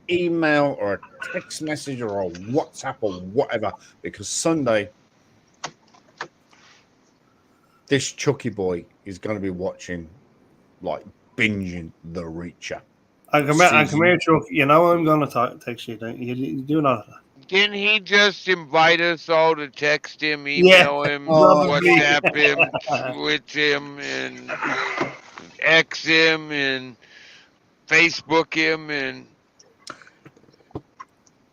email or a text message or a WhatsApp or whatever, because Sunday, this Chucky boy is going to be watching, like, binging The Reacher. And come here, Chuck. You know I'm going to text you. You do not. Didn't he just invite us all to text him, Yeah. email him, Probably. WhatsApp him, Twitch him, and X him, and Facebook him, and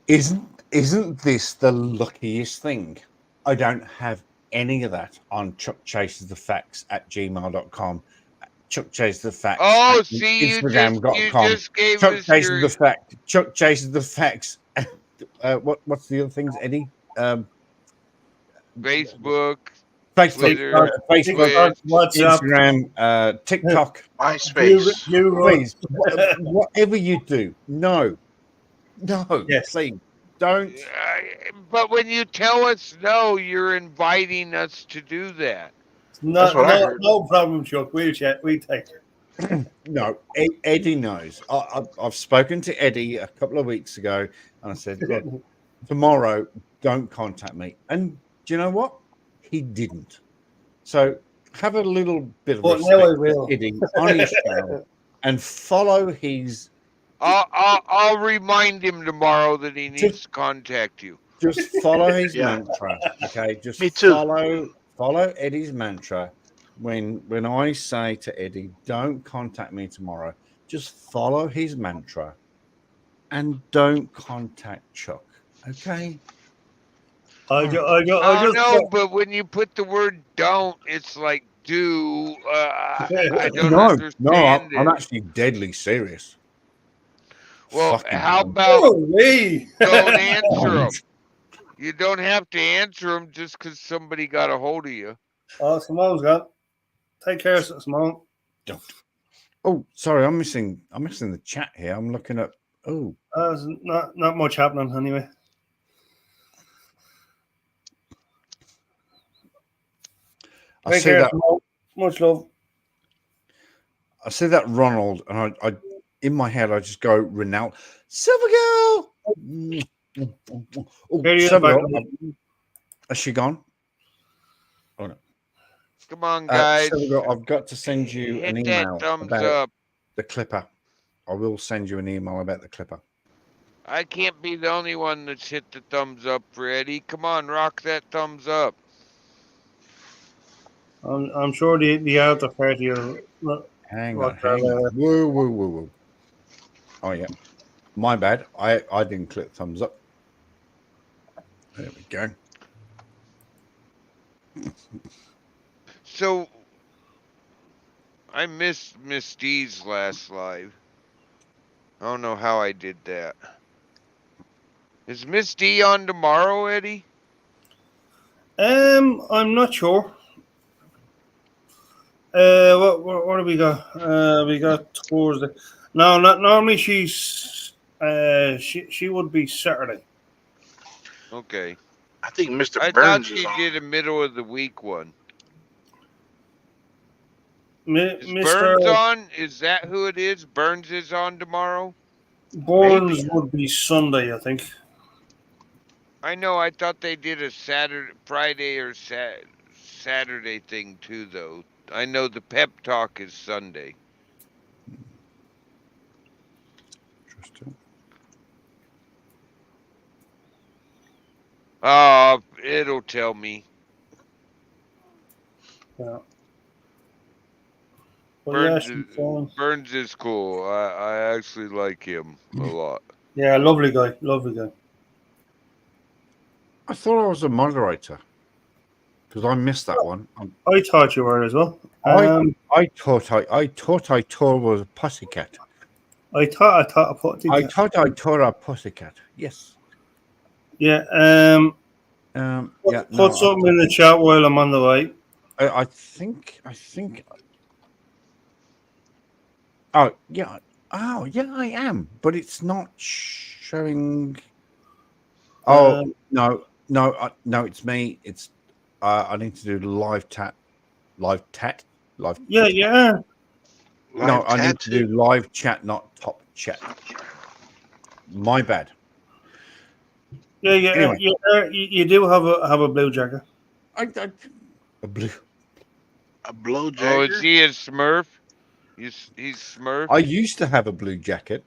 Isn't this the luckiest thing? I don't have any of that on chuckchasesthefacts@gmail.com. Chuck Chases the Facts. oh, at see, you Instagram.com. just gave Chuck us Chases your the Fact. Chuck Chases the Facts. What's the other things, Eddie? Facebook, Facebook, Twitter, Facebook, Twitch. Instagram, TikTok. MySpace. Please, whatever you do, no, Yes. please don't. But when you tell us no, you're inviting us to do that. That's what I heard. No problem, Chuck. We'll chat. We take it. No, Eddie knows. I've spoken to Eddie a couple of weeks ago, and I said, look, tomorrow, don't contact me. And do you know what? He didn't. So have a little bit of But respect now I for will. Eddie on his channel and follow his. I'll remind him tomorrow that he needs to contact you. Just follow his Yeah. mantra, okay? Just Me too. follow Eddie's mantra. When I say to Eddie, don't contact me tomorrow, just follow his mantra and don't contact Chuck, okay? I Oh just no, but when you put the word "don't," it's like "do." I don't No, understand I'm it. actually deadly serious. Well, Fucking how hell. about Holy. don't answer them? You don't have to answer them just because somebody got a hold of you. Oh, Simone's got. Take care, Simone. Don't. Oh, sorry, I'm missing the chat here. I'm looking at. Oh, There's not much happening anyway. I Take see care, that. Simone. Much love. I see that Ronald, and I in my head I just go Ronaldo, Silver Girl. Oh, Here he is Silver back. Girl. Has she gone? Oh no. Come on, guys. Silver Girl, I've got to send you an Hit email that thumbs about up. the Clipper. I will send you an email about the Clipper. I can't be the only one that's hit the thumbs up for Eddie. Come on, rock that thumbs up. I'm sure the after party will. Hang Rock on, hang that, on. Whoa. Oh yeah, my bad. I didn't click thumbs up. There we go. So I missed Miss D's last live. I don't know how I did that. Is Miss D on tomorrow, Eddie? I'm not sure. What do we got? We got Thursday. No, not normally. She would be Saturday. Okay. I think Mr. I thought Burns is she on. did a middle of the week one. Is Mr. Burns on? Is that who it is? Burns is on tomorrow? Burns would be Sunday, I think. I know. I thought they did a Friday or Saturday thing too, though. I know the pep talk is Sunday. Interesting. Oh, it'll tell me. Yeah. But yeah, Burns, she's fine. Burns is cool. I actually like him a lot. Yeah, lovely guy. Lovely guy. I thought I was a moderator because I missed that one. I thought you were as well. I thought I was a pussycat. I thought a pussycat. I thought a pussycat. Yes. Yeah. Yeah. Put something in the chat while I'm on the way. I think. Oh yeah. Oh yeah, I am, but it's not showing. Oh no, it's me. It's I need to do live chat. Yeah. No, I need to do live chat, not top chat. My bad. Yeah. Anyway. You do have a blue jacket. A blue. A blowjacker. Oh, is he a Smurf? He's Smurf. I used to have a blue jacket.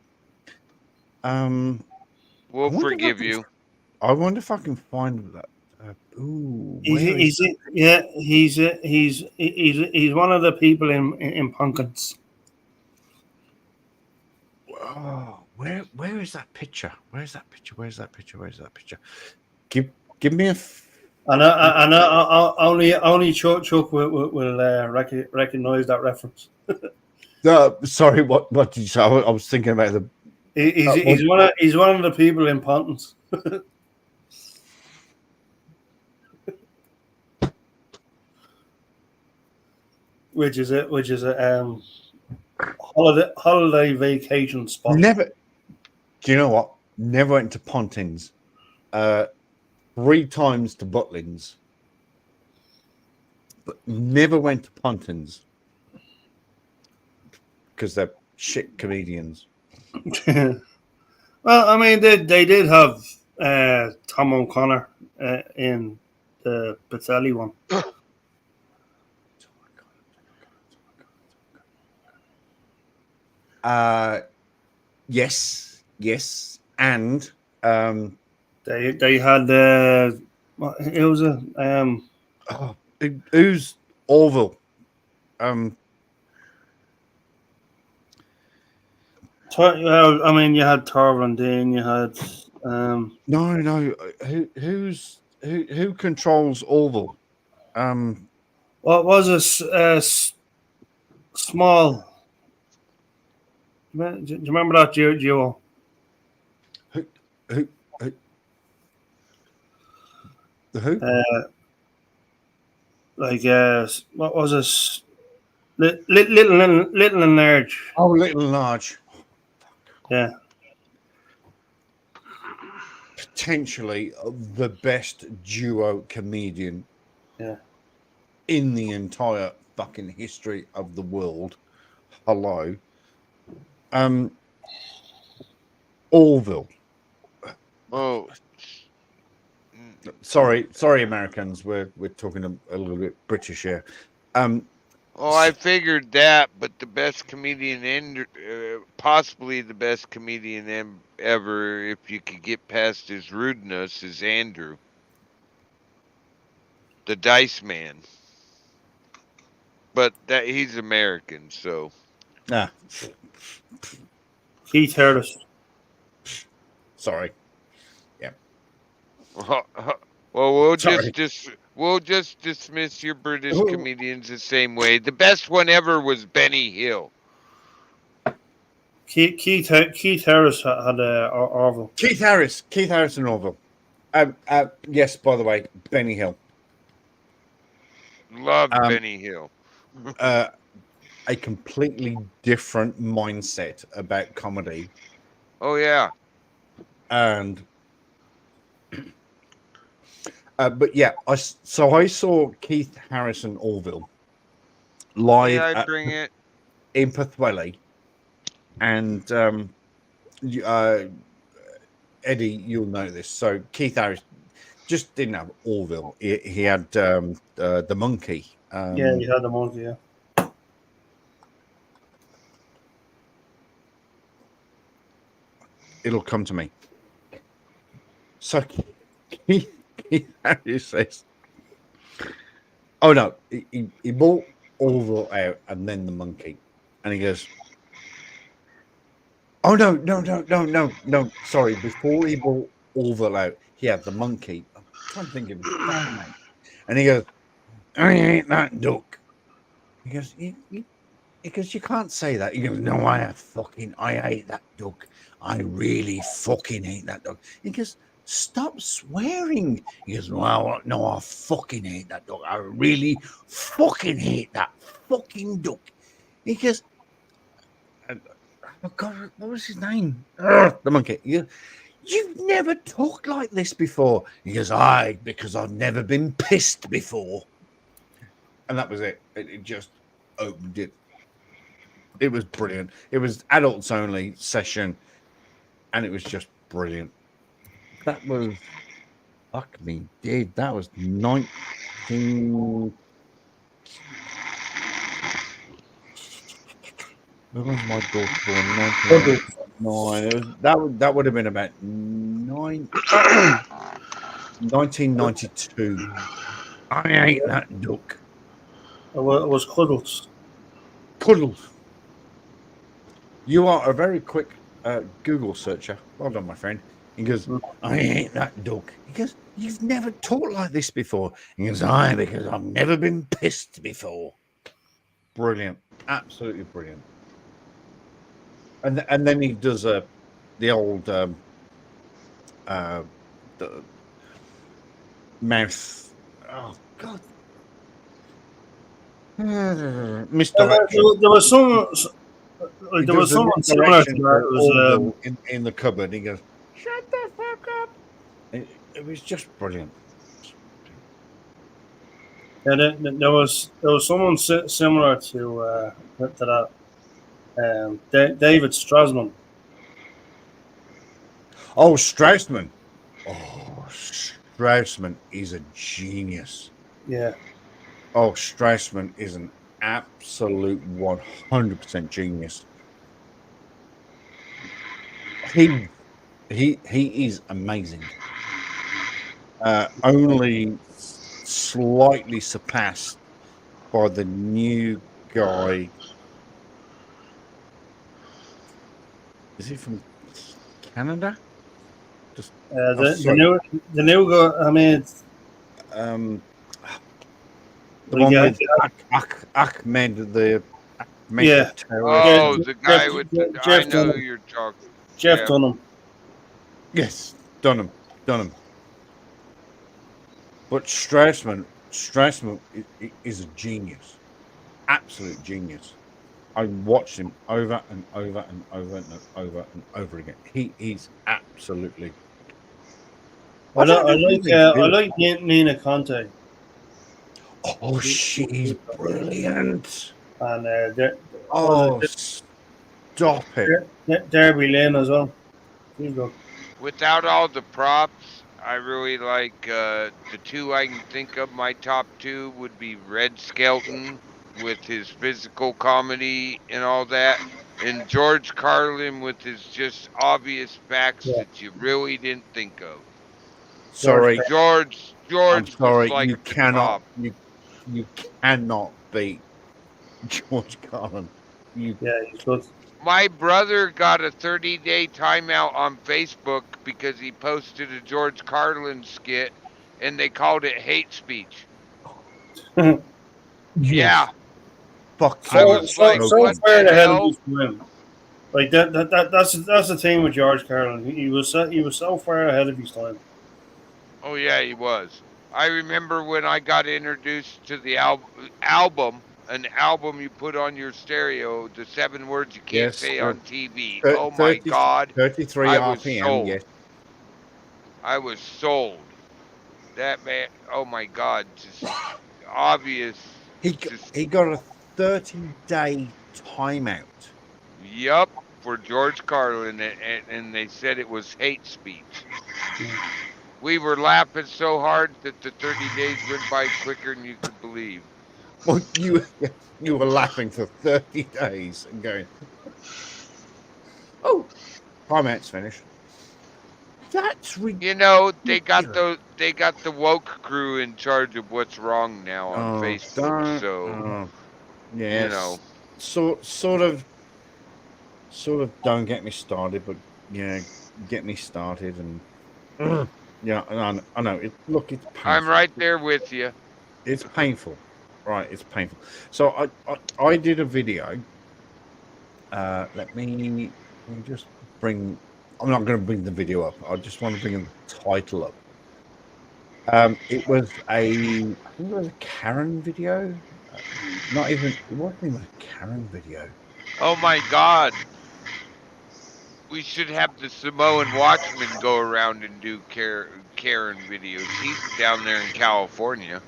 We'll forgive you. I wonder if I can find that. He's one of the people in Pumpkins. Oh, where is that picture? Where's that picture? Give me a. I know. Only Chuck will recognize that reference. Sorry, what did you say? I was thinking about the. He's one of the people in Pontins. which is a holiday vacation spot. Never. Do you know what? Never went to Pontins. 3 times to Butlins, but never went to Pontins because they're shit comedians. Well, I mean, they did have Tom O'Connor in the Patelli one. Yes, and they had it was who's Orville? I mean, you had Torvald Dean, you had no. Who controls Orville? what was a small? Do you remember that duo? Who? The who? What was this? Little and Large. Oh, Little and Large. Yeah. Potentially the best duo comedian. Yeah. In the entire fucking history of the world. Hello. Orville. Oh. Sorry, Americans. We're talking a little bit British here. Oh, I figured that, but the best comedian possibly the best comedian ever, if you could get past his rudeness, is Andrew, the Dice Man. But that he's American, so. Keith Harris. Sorry. Yeah. Well, we'll just dismiss your British comedians the same way. The best one ever was Benny Hill. Keith Harris had Orville. Keith Harris and Orville. Yes, by the way, Benny Hill. Love Benny Hill. a completely different mindset about comedy, Oh yeah. and but yeah, I saw Keith Harrison Orville May live I bring it? in Pwllheli, and Eddie, you'll know this. So Keith Harris just didn't have Orville; he had the monkey. Yeah, you had the monkey. Yeah. It'll come to me. So Keith Harris says, "Oh no, he bought Orville out and then the monkey," and he goes, "Oh no! Sorry, before he bought Orville out, he had the monkey." I'm trying to think of his fucking name, and he goes, "I ain't that duck." He goes, "You can't say that." He goes, "No, I hate that duck. I really fucking hate that duck." He goes, "Stop swearing." He goes, "Well, no, I fucking hate that duck. I really fucking hate that fucking duck." He goes, "Oh God, what was his name?" The monkey. He goes, "You've never talked like this before." He goes, "Aye, because I've never been pissed before." And that was it. It just opened it. It was brilliant. It was adults only session, and it was just brilliant. That was fuck me, dude. That was 19. When was my daughter born? 1999. It was that would have been about 1992. I ain't that duck. It was Cuddles. Cuddles. You are a very quick Google searcher. Well done, my friend. He goes, "I ain't that duck." He goes, "You've never talked like this before." He goes, "Aye, because I've never been pissed before." Brilliant. Absolutely brilliant. And then he does the old the mouth. Oh God. Mr. There was some. He There was does an someone similar to interaction that. It was Orville in the cupboard. He goes, "Shut the fuck up." It was just brilliant. there was someone similar to that. David Strassman. Oh, Straussman. Oh, Straussman is a genius. Yeah. Oh, Straussman is an absolute 100% genius. He is amazing. Only slightly surpassed by the new guy. Is he from Canada? Just The new guy. I mean, the one with Ahmed, the yeah. Oh, the guy with the. I know who you're talking. Jeff Dunham. Yes, Dunham. But Straussman is a genius, absolute genius. I watched him over and over and over and over and over again. He is absolutely. I like Nina Conte. Oh, she's brilliant. And Stop it. Derby Lynn as well. She's good. Without all the props, I really like the two I can think of. My top two would be Red Skelton with his physical comedy and all that, and George Carlin with his just obvious facts that you really didn't think of. Sorry, George I'm sorry. was like You cannot beat George Carlin. Yeah, he's good. My brother got a 30-day timeout on Facebook because he posted a George Carlin skit, and they called it hate speech. Yeah. Fuck. I was like, what the hell? Like that's the thing with George Carlin. He was so far ahead of his time. Oh yeah, he was. I remember when I got introduced to the album an album you put on your stereo, the 7 words you can't Yes, say on TV. thir- Oh my 30 God. 33 I was RPM. sold. Yes. I was sold. That man, oh my God, just obvious. Just, He got a 30-day timeout. yup, for George Carlin, and they said it was hate speech. We were laughing so hard that the 30 days went by quicker than you could believe. Well, you were laughing for 30 days and going, oh, timeout's finished. That's You know, ridiculous. they got the woke crew in charge of what's wrong now on Oh, Facebook, so oh, you yes. know. Sort of. Don't get me started, but yeah, get me started, and yeah, I know. Look, it's painful. I'm right there with you. It's painful, right? It's painful. So I did a video. Let me just bring. I'm not going to bring the video up. I just want to bring the title up. It was I think it was a Karen video. Not even. It wasn't even a Karen video. Oh my God. We should have the Samoan Watchman go around and do Karen videos. He's down there in California,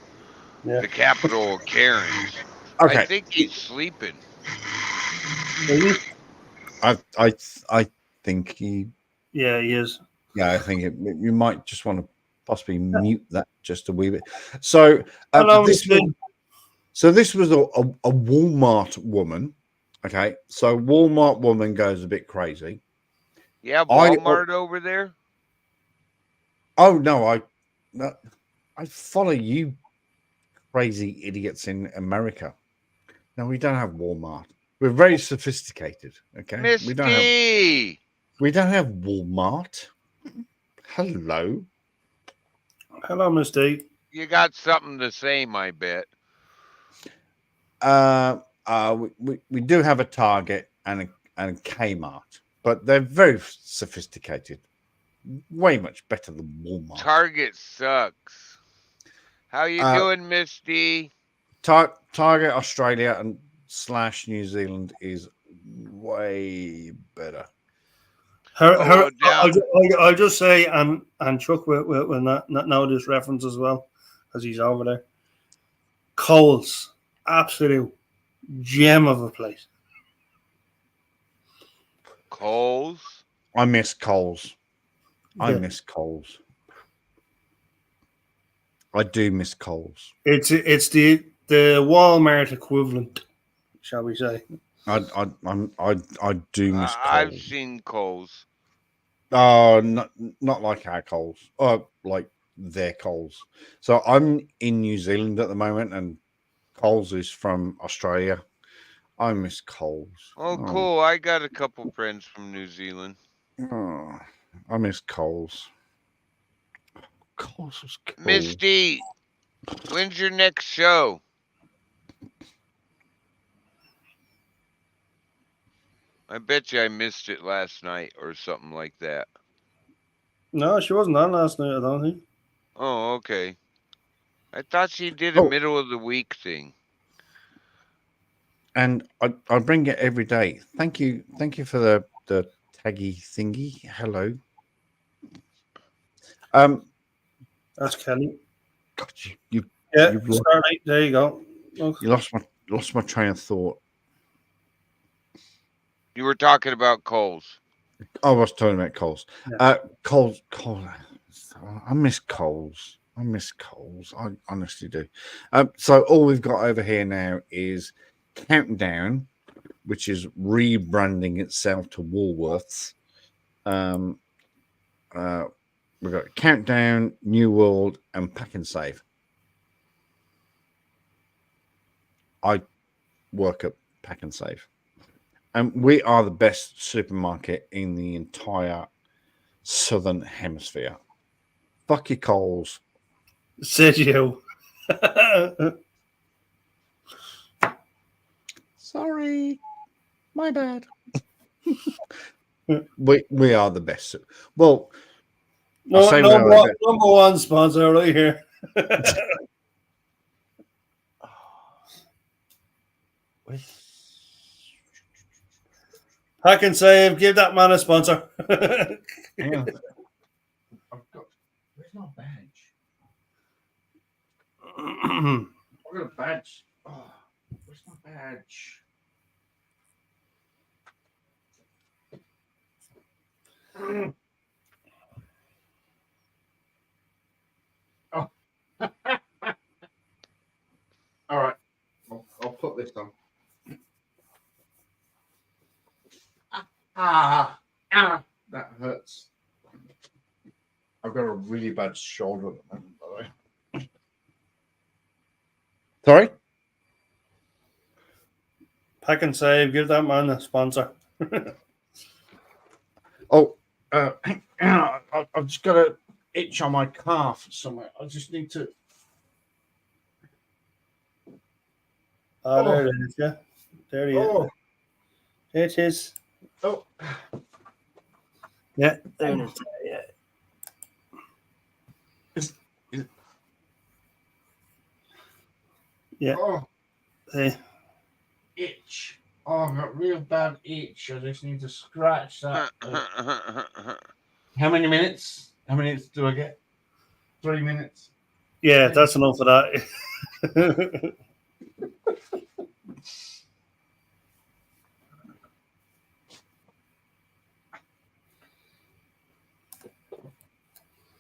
Yeah. the capital of Karens. Okay. I think he's sleeping. Maybe? I think he. Yeah, he is. Yeah, I think you might just want to possibly mute that just a wee bit. So Hello, this Mr. was a Walmart woman. Okay, so Walmart woman goes a bit crazy. Yeah, Walmart over there. Oh no, I follow you, crazy idiots in America. No, we don't have Walmart. We're very sophisticated. Okay, Misty. we don't have Walmart. Hello. Hello, Miss D. You got something to say, I bet. We do have a Target and a Kmart, but they're very sophisticated. Way much better than Walmart. Target sucks. How you doing, Misty? Target Australia and / New Zealand is way better. I'll just say, and Chuck will not know this reference as well, as he's over there. Coles, absolute gem of a place. Coles? I miss Coles. I Yeah. miss Coles. I do miss Coles. It's the Walmart equivalent, shall we say? I do miss Coles. I've seen Coles. Oh, not like our Coles. Like their Coles. So I'm in New Zealand at the moment, and Coles is from Australia. I miss Coles. Oh, cool. I got a couple friends from New Zealand. Oh, I miss Coles. Coles was cool. Misty, when's your next show? I bet you I missed it last night or something like that. No, she wasn't on last night, I don't think. Oh, okay. I thought she did a middle of the week thing. And I bring it every day. Thank you for the taggy thingy. Hello. That's Kelly. God, You've Starlight. There you go. You lost my train of thought. You were talking about Coles. I was talking about Coles. Yeah. Coles. I miss Coles. I honestly do. So all we've got over here now is Countdown, which is rebranding itself to Woolworths. We've got Countdown, New World, and Pack and Save. I work at Pack and Save. And we are the best supermarket in the entire Southern Hemisphere. Fuck your Coles. Said you. Sorry. My bad. we are the best. Well, number one sponsor right here. Hack and save. Give that man a sponsor. Hang on. Where's my badge? I've got a badge. Oh, where's my badge? Oh. All right. I'll put this on. That hurts. I've got a really bad shoulder at the moment, by the way. Sorry? Hack and save. Give that man a sponsor. Oh, hang on. I've just got an itch on my calf somewhere. I just need to. Oh, there it is. Yeah, there he is. Oh, It is. oh. Yeah, there it is. Yeah. Yeah. Oh, Hey. itch. Oh, I've got real bad itch. I just need to scratch that. How many minutes? How many minutes do I get? 3 minutes. Yeah, that's enough of that.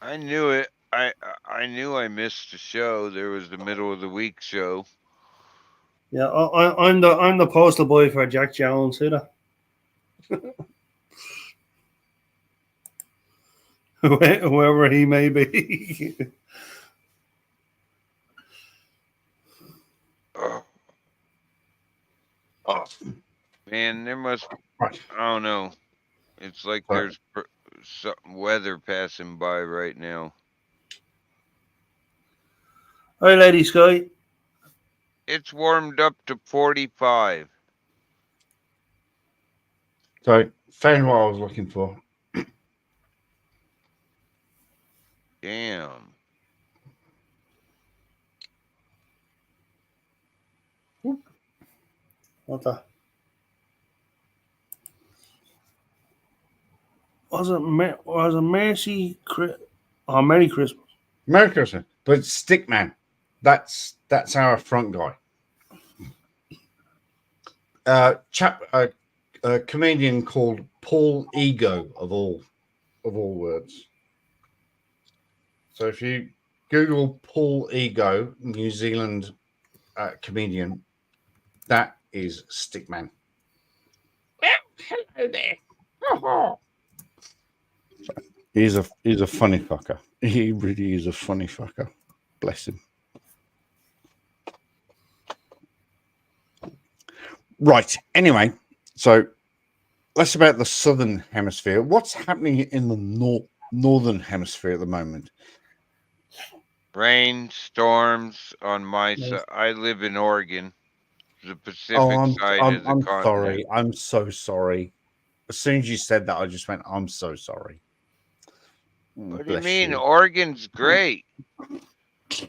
I knew it. I knew I missed the show. There was the middle of the week show. Yeah, I'm the postal boy for Jack Jones, see that? Whoever he may be. Oh. Man, there must. Right. I don't know. It's like Right. there's some weather passing by right now. Hi, Lady Sky. It's warmed up to 45. So, found what I was looking for. Damn. What the? Was it Mercy? Oh, Merry Christmas. Merry Christmas. But Stickman. That's our front guy. A comedian called Paul Ego of all words. So if you Google Paul Ego, New Zealand comedian, that is Stickman. Well, hello there. He's a funny fucker. He really is a funny fucker. Bless him. Right. Anyway, so less about the southern hemisphere. What's happening in the northern hemisphere at the moment? Rain, storms on my Yes. side. I live in Oregon, the Pacific Oh, side of the I'm continent. sorry. I'm so sorry. As soon as you said that, I just went, I'm so sorry. What do you Bless mean? you. Oregon's great.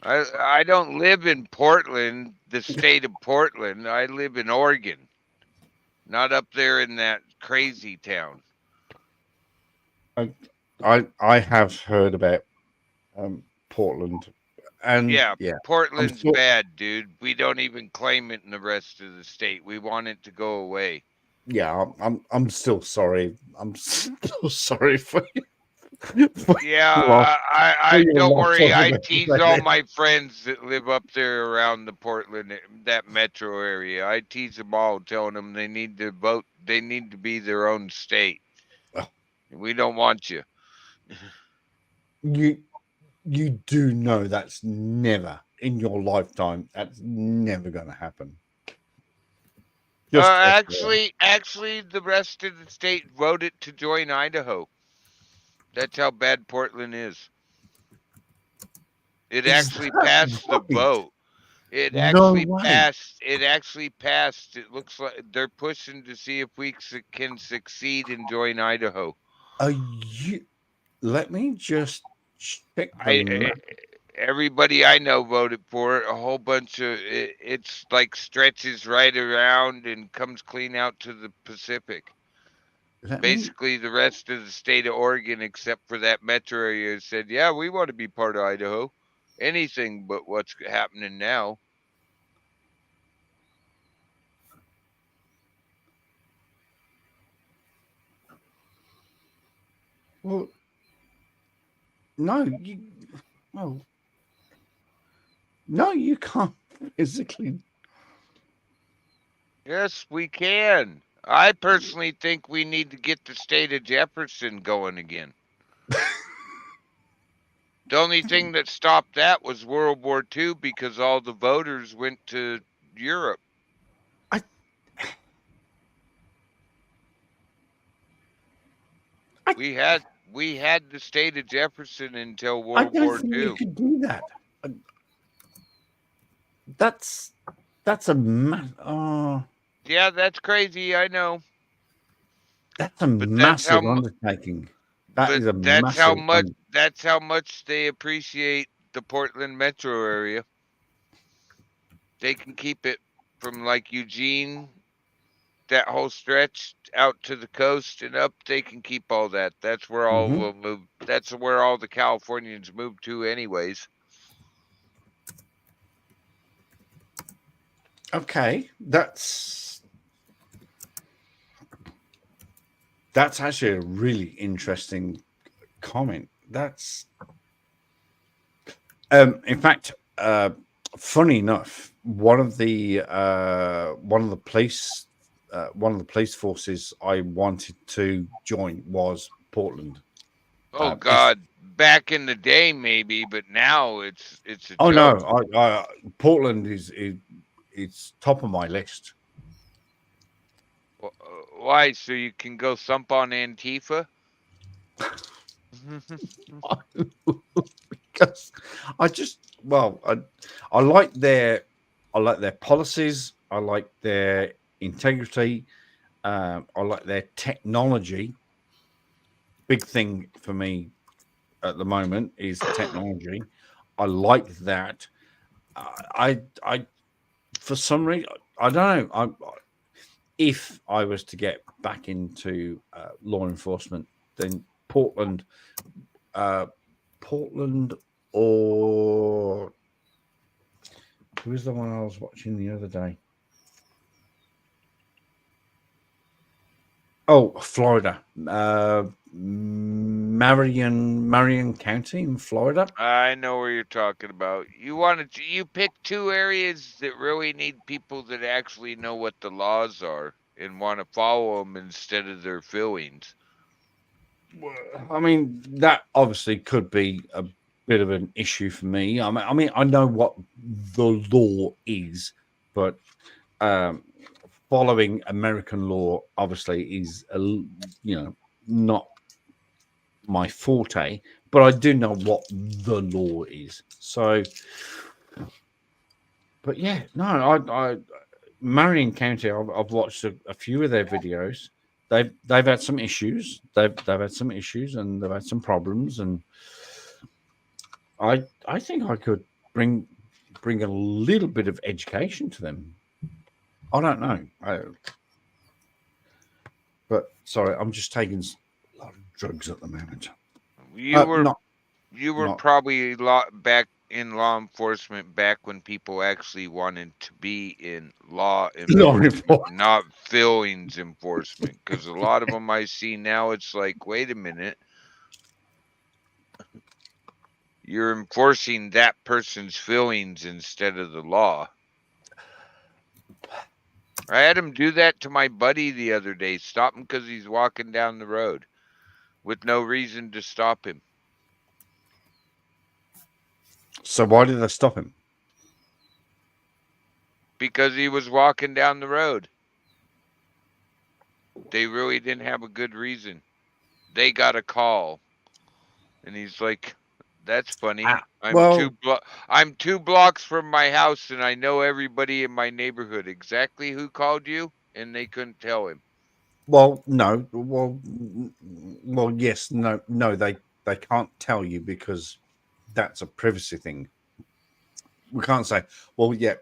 I don't live in Portland, the state of Portland. I live in Oregon, not up there in that crazy town. I have heard about Portland, and Yeah, Portland's sure- bad, dude. We don't even claim it in the rest of the state. We want it to go away. yeah, I'm still sorry. I'm still sorry for you. Yeah, Well, I you're don't lost worry. over I there. tease all my friends that live up there around the Portland, that metro area. I tease them all, telling them they need to vote. They need to be their own state. Oh. We don't want you. You do know that's never in your lifetime. That's never going to happen. Just Actually, the rest of the state voted to join Idaho. That's how bad Portland is. It Is actually that passed the right? vote. It No actually way. passed. It actually passed. It looks like they're pushing to see if we can succeed and join Idaho. Are you? Let me just check the map. Everybody I know voted for it. A whole bunch of it's like stretches right around and comes clean out to the Pacific. Let me. Basically, the rest of the state of Oregon, except for that metro area, said, "Yeah, we want to be part of Idaho." Anything but what's happening now. Well, no, well, no, you can't physically. Yes, we can. I personally think we need to get the state of Jefferson going again. The only thing that stopped that was World War II because all the voters went to Europe. We had the state of Jefferson until I World don't War think you II. could do that. That's a Yeah, that's crazy. I know, that's a but that's how massive undertaking. That but is a massive. that's how much they appreciate the Portland metro area. They can keep it from like Eugene, that whole stretch out to the coast and up. They can keep all that. That's where all Mhm. will move. That's where all the Californians move to, anyways. Okay, that's actually a really interesting comment. That's in fact, funny enough, one of the police forces I wanted to join was Portland. Oh It's God, back in the day maybe, but now it's a oh no, joke. Portland is it's top of my list. Why? So you can go thump on Antifa? Because I like their policies, I like their integrity, I like their technology. Big thing for me at the moment is technology. I like that. I for some reason I don't know. If I was to get back into law enforcement, then Portland, Portland, or who was the one I was watching the other day? Oh, Florida, Marion County in Florida. I know where you're talking about. You pick two areas that really need people that actually know what the laws are and want to follow them instead of their feelings. I mean, that obviously could be a bit of an issue for me. I mean, I know what the law is, but following American law obviously is not my forte. But I do know what the law is. So, but yeah, no, I Marion County. I've watched a few of their videos. They've had some issues. They've had some issues and they've had some problems. And I think I could bring a little bit of education to them. I don't know. But sorry, I'm just taking a lot of drugs at the moment. You were not- probably back in law enforcement back when people actually wanted to be in law enforcement, not feelings enforcement. Because a lot of them I see now, it's like, wait a minute, you're enforcing that person's feelings instead of the law. I had him do that to my buddy the other day. Stop him because he's walking down the road with no reason to stop him. So why did they stop him? Because he was walking down the road. They really didn't have a good reason. They got a call. And he's like, that's funny. I'm 2 blocks from my house and I know everybody in my neighborhood. Exactly who called you? And they couldn't tell him. Well, no. Well, yes, no. They can't tell you because that's a privacy thing. We can't say, well, yeah.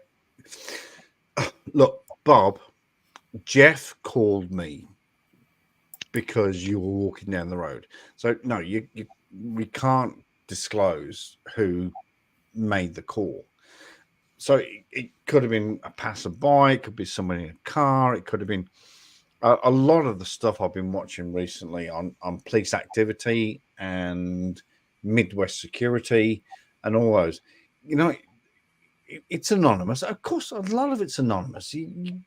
Look, Bob, Jeff called me because you were walking down the road. So no, we can't disclose who made the call. So it could have been a passerby, it could be somebody in a car, it could have been a lot of the stuff I've been watching recently on police activity and Midwest security and all those. You know, it's anonymous. Of course, a lot of it's anonymous. You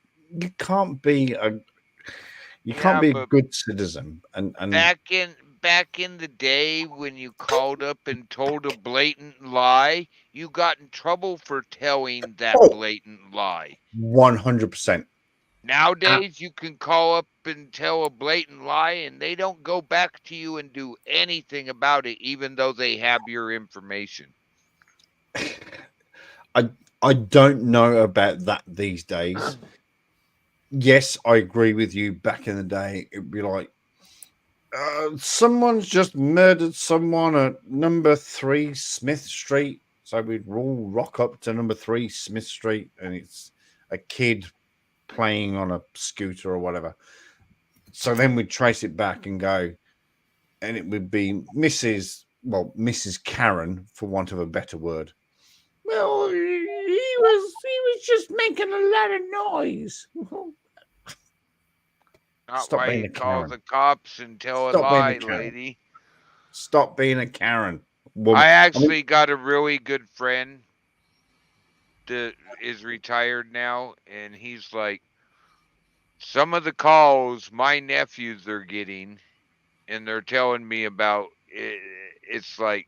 can't be a good citizen. And back in the day when you called up and told a blatant lie, you got in trouble for telling that blatant lie. 100%. Nowadays, you can call up and tell a blatant lie, and they don't go back to you and do anything about it, even though they have your information. I don't know about that these days. Yes, I agree with you. Back in the day, it'd be like, someone's just murdered someone at number 3 Smith Street. So we'd all rock up to number 3 Smith Street, and it's a kid playing on a scooter or whatever. So then we'd trace it back and go, and it would be Mrs. Karen, for want of a better word. Well, he was just making a lot of noise. Not Stop why being you a call Karen. the cops and tell Stop a being a lie, Karen. lady. Stop being a Karen. Woman. I actually got a really good friend that is retired now, and he's like, some of the calls my nephews are getting, and they're telling me about it, it's like,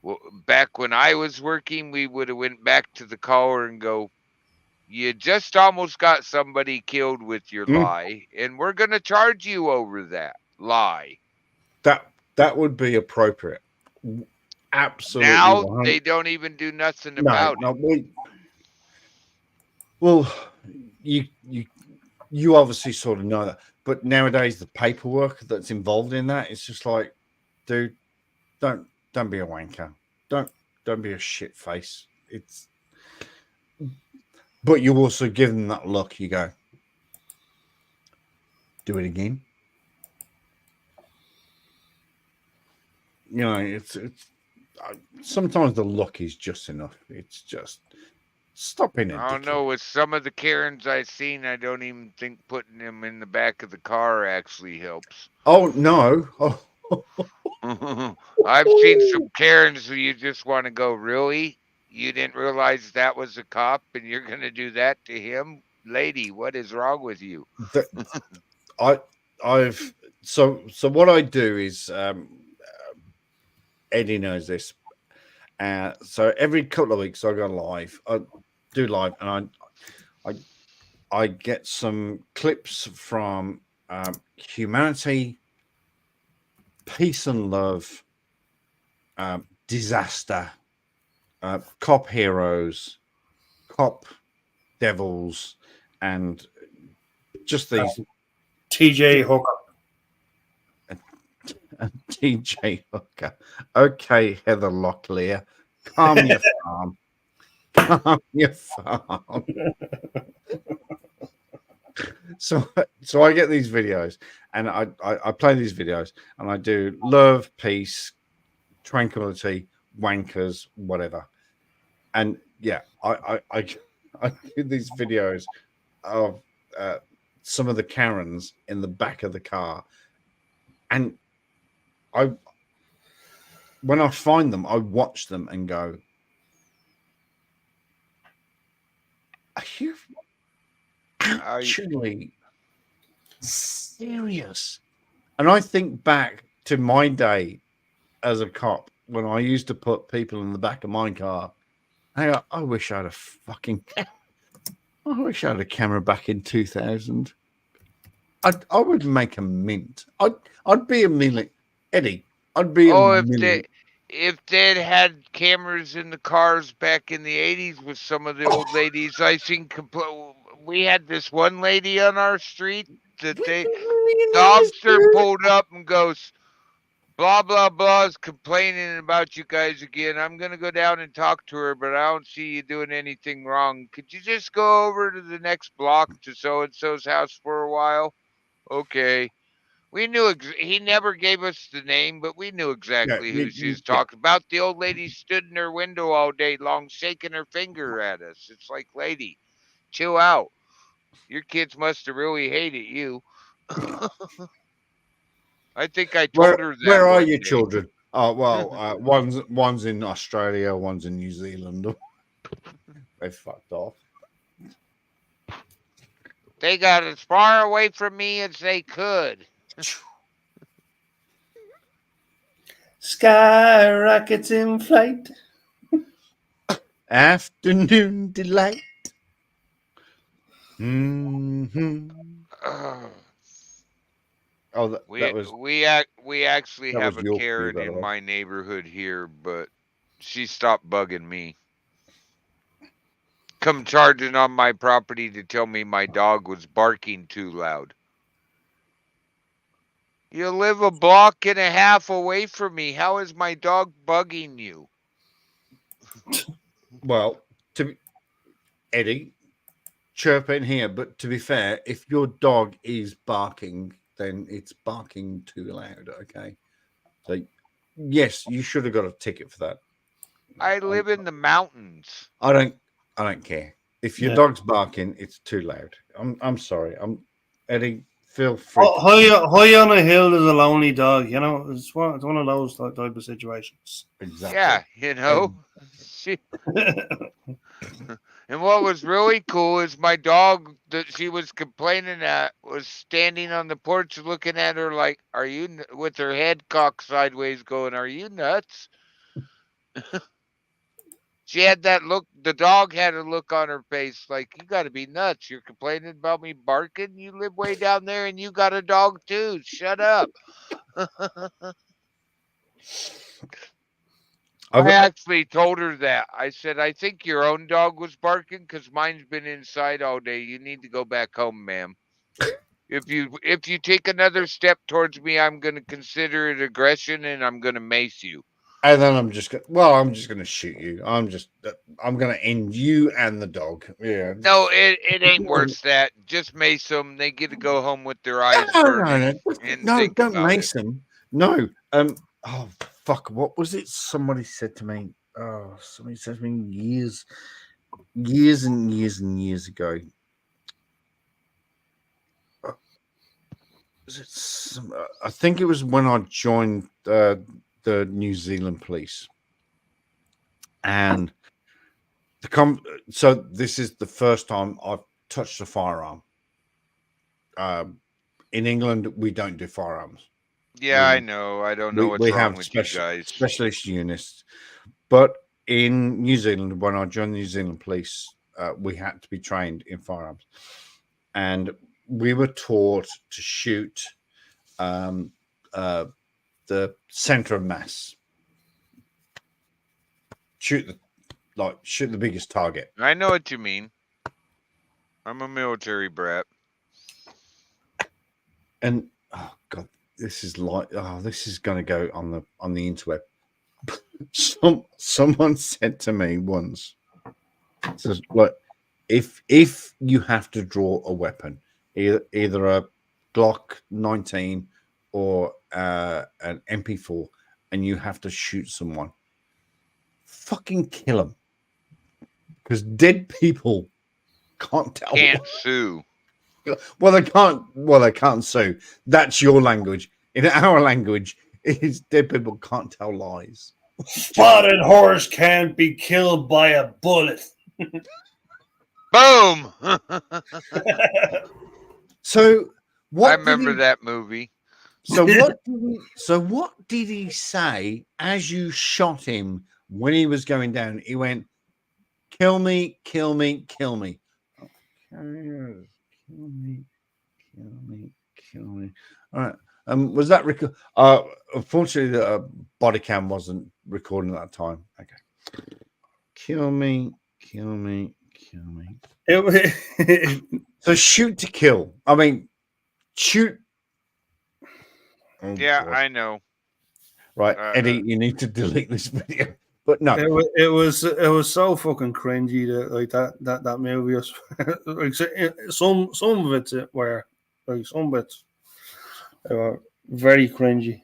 well, back when I was working, we would have went back to the caller and go, you just almost got somebody killed with your lie, and we're going to charge you over that lie. That would be appropriate. Absolutely. Now 100%. they don't even do nothing about it. Well, you obviously sort of know that, but nowadays the paperwork that's involved in that, it's just like, dude, don't be a wanker. Don't be a shit face. But you also give them that look. You go, do it again. You know, it's sometimes the look is just enough. It's just stopping it. I don't know. With some of the Karens I've seen, I don't even think putting them in the back of the car actually helps. Oh no! I've seen some Karens who you just want to go, really? You didn't realize that was a cop, and you're going to do that to him, lady? What is wrong with you? So what I do is, Eddie knows this. So every couple of weeks I go live. I do live, and I get some clips from humanity, peace and love, disaster, cop heroes, cop devils, and just these TJ Hooker. TJ Hooker. Okay, Heather Locklear, calm your farm. Calm your farm. So I get these videos, and I play these videos, and I do love, peace, tranquility, wankers, whatever. And yeah, I do these videos of some of the Karens in the back of the car, and when I find them, I watch them and go, are you actually serious? And I think back to my day as a cop when I used to put people in the back of my car. I wish I had a camera back in 2000. I would make a mint. I'd be a million. Eddie, I'd be a million. If they'd had cameras in the cars back in the 80s with some of the old ladies I seen, we had this one lady on our street that the officer pulled up and goes, blah blah blah is complaining about you guys again. I'm gonna go down and talk to her, but I don't see you doing anything wrong. Could you just go over to the next block to so and so's house for a while? Okay. We knew he never gave us the name, but we knew exactly who she was talking about. The old lady stood in her window all day long, shaking her finger at us. It's like, lady, chill out. Your kids must have really hated you. I think I told her that. Where are one your day. children? Oh well, one's in Australia, one's in New Zealand. They fucked off. They got as far away from me as they could. Sky rockets in flight. Afternoon delight. Mm-hmm. Oh, that was we actually that have was a your Karen cue, by the in way. my neighborhood here, but she stopped bugging me. Come charging on my property to tell me my dog was barking too loud. You live a block and a half away from me. How is my dog bugging you? Well, Eddie, chirp in here, but to be fair, if your dog is barking, then it's barking too loud, okay? So, yes, you should have got a ticket for that. I live in the mountains. I don't care. If your dog's barking, it's too loud. I'm sorry. Eddie, feel free. High on a hill, there's a lonely dog. You know, it's one of those type of situations. Exactly. Yeah, you know. And what was really cool is my dog that she was complaining at was standing on the porch looking at her like, are you, with her head cocked sideways going, are you nuts? She had that look, the dog had a look on her face like, you got to be nuts. You're complaining about me barking? You live way down there and you got a dog too. Shut up. I actually told her that. I said, I think your own dog was barking because mine's been inside all day. You need to go back home, ma'am. If you take another step towards me, I'm going to consider it aggression and I'm going to mace you. And then I'm just going to shoot you. I'm going to end you and the dog. Yeah. No, it ain't worse that. Just mace them. They get to go home with their eyes burning. No, don't mace them. No. Oh fuck! What was it? Somebody said to me. Oh, somebody said to me years and years and years ago. I think it was when I joined the New Zealand police, and so this is the first time I've touched a firearm. In England, we don't do firearms. Yeah, I know. I don't know what's wrong with you guys. Specialist units, but in New Zealand, when I joined the New Zealand police, we had to be trained in firearms, and we were taught to shoot the center of mass. Shoot the biggest target. I know what you mean. I'm a military brat. And oh god, this is going to go on the interweb. Someone said to me once, says, "Look, if you have to draw a weapon, either a Glock 19 or an MP4, and you have to shoot someone, fucking kill them, because dead people can't tell. Can't sue. Well, they can't sue. That's your language. In our language, is dead people can't tell lies. Spotted horse can't be killed by a bullet. Boom. So what? I remember that movie. So what did he say as you shot him when he was going down? He went, "Kill me, kill me, kill me." Okay. Kill me, kill me, kill me. All right. Was that unfortunately the body cam wasn't recording at that time. Okay. Kill me, kill me, kill me. So shoot to kill. I mean, shoot. Oh, yeah, God. I know. Right, Uh, Eddie, you need to delete this video. But no, It was so fucking cringy that like that movie was like some of it were like some bits were very cringy.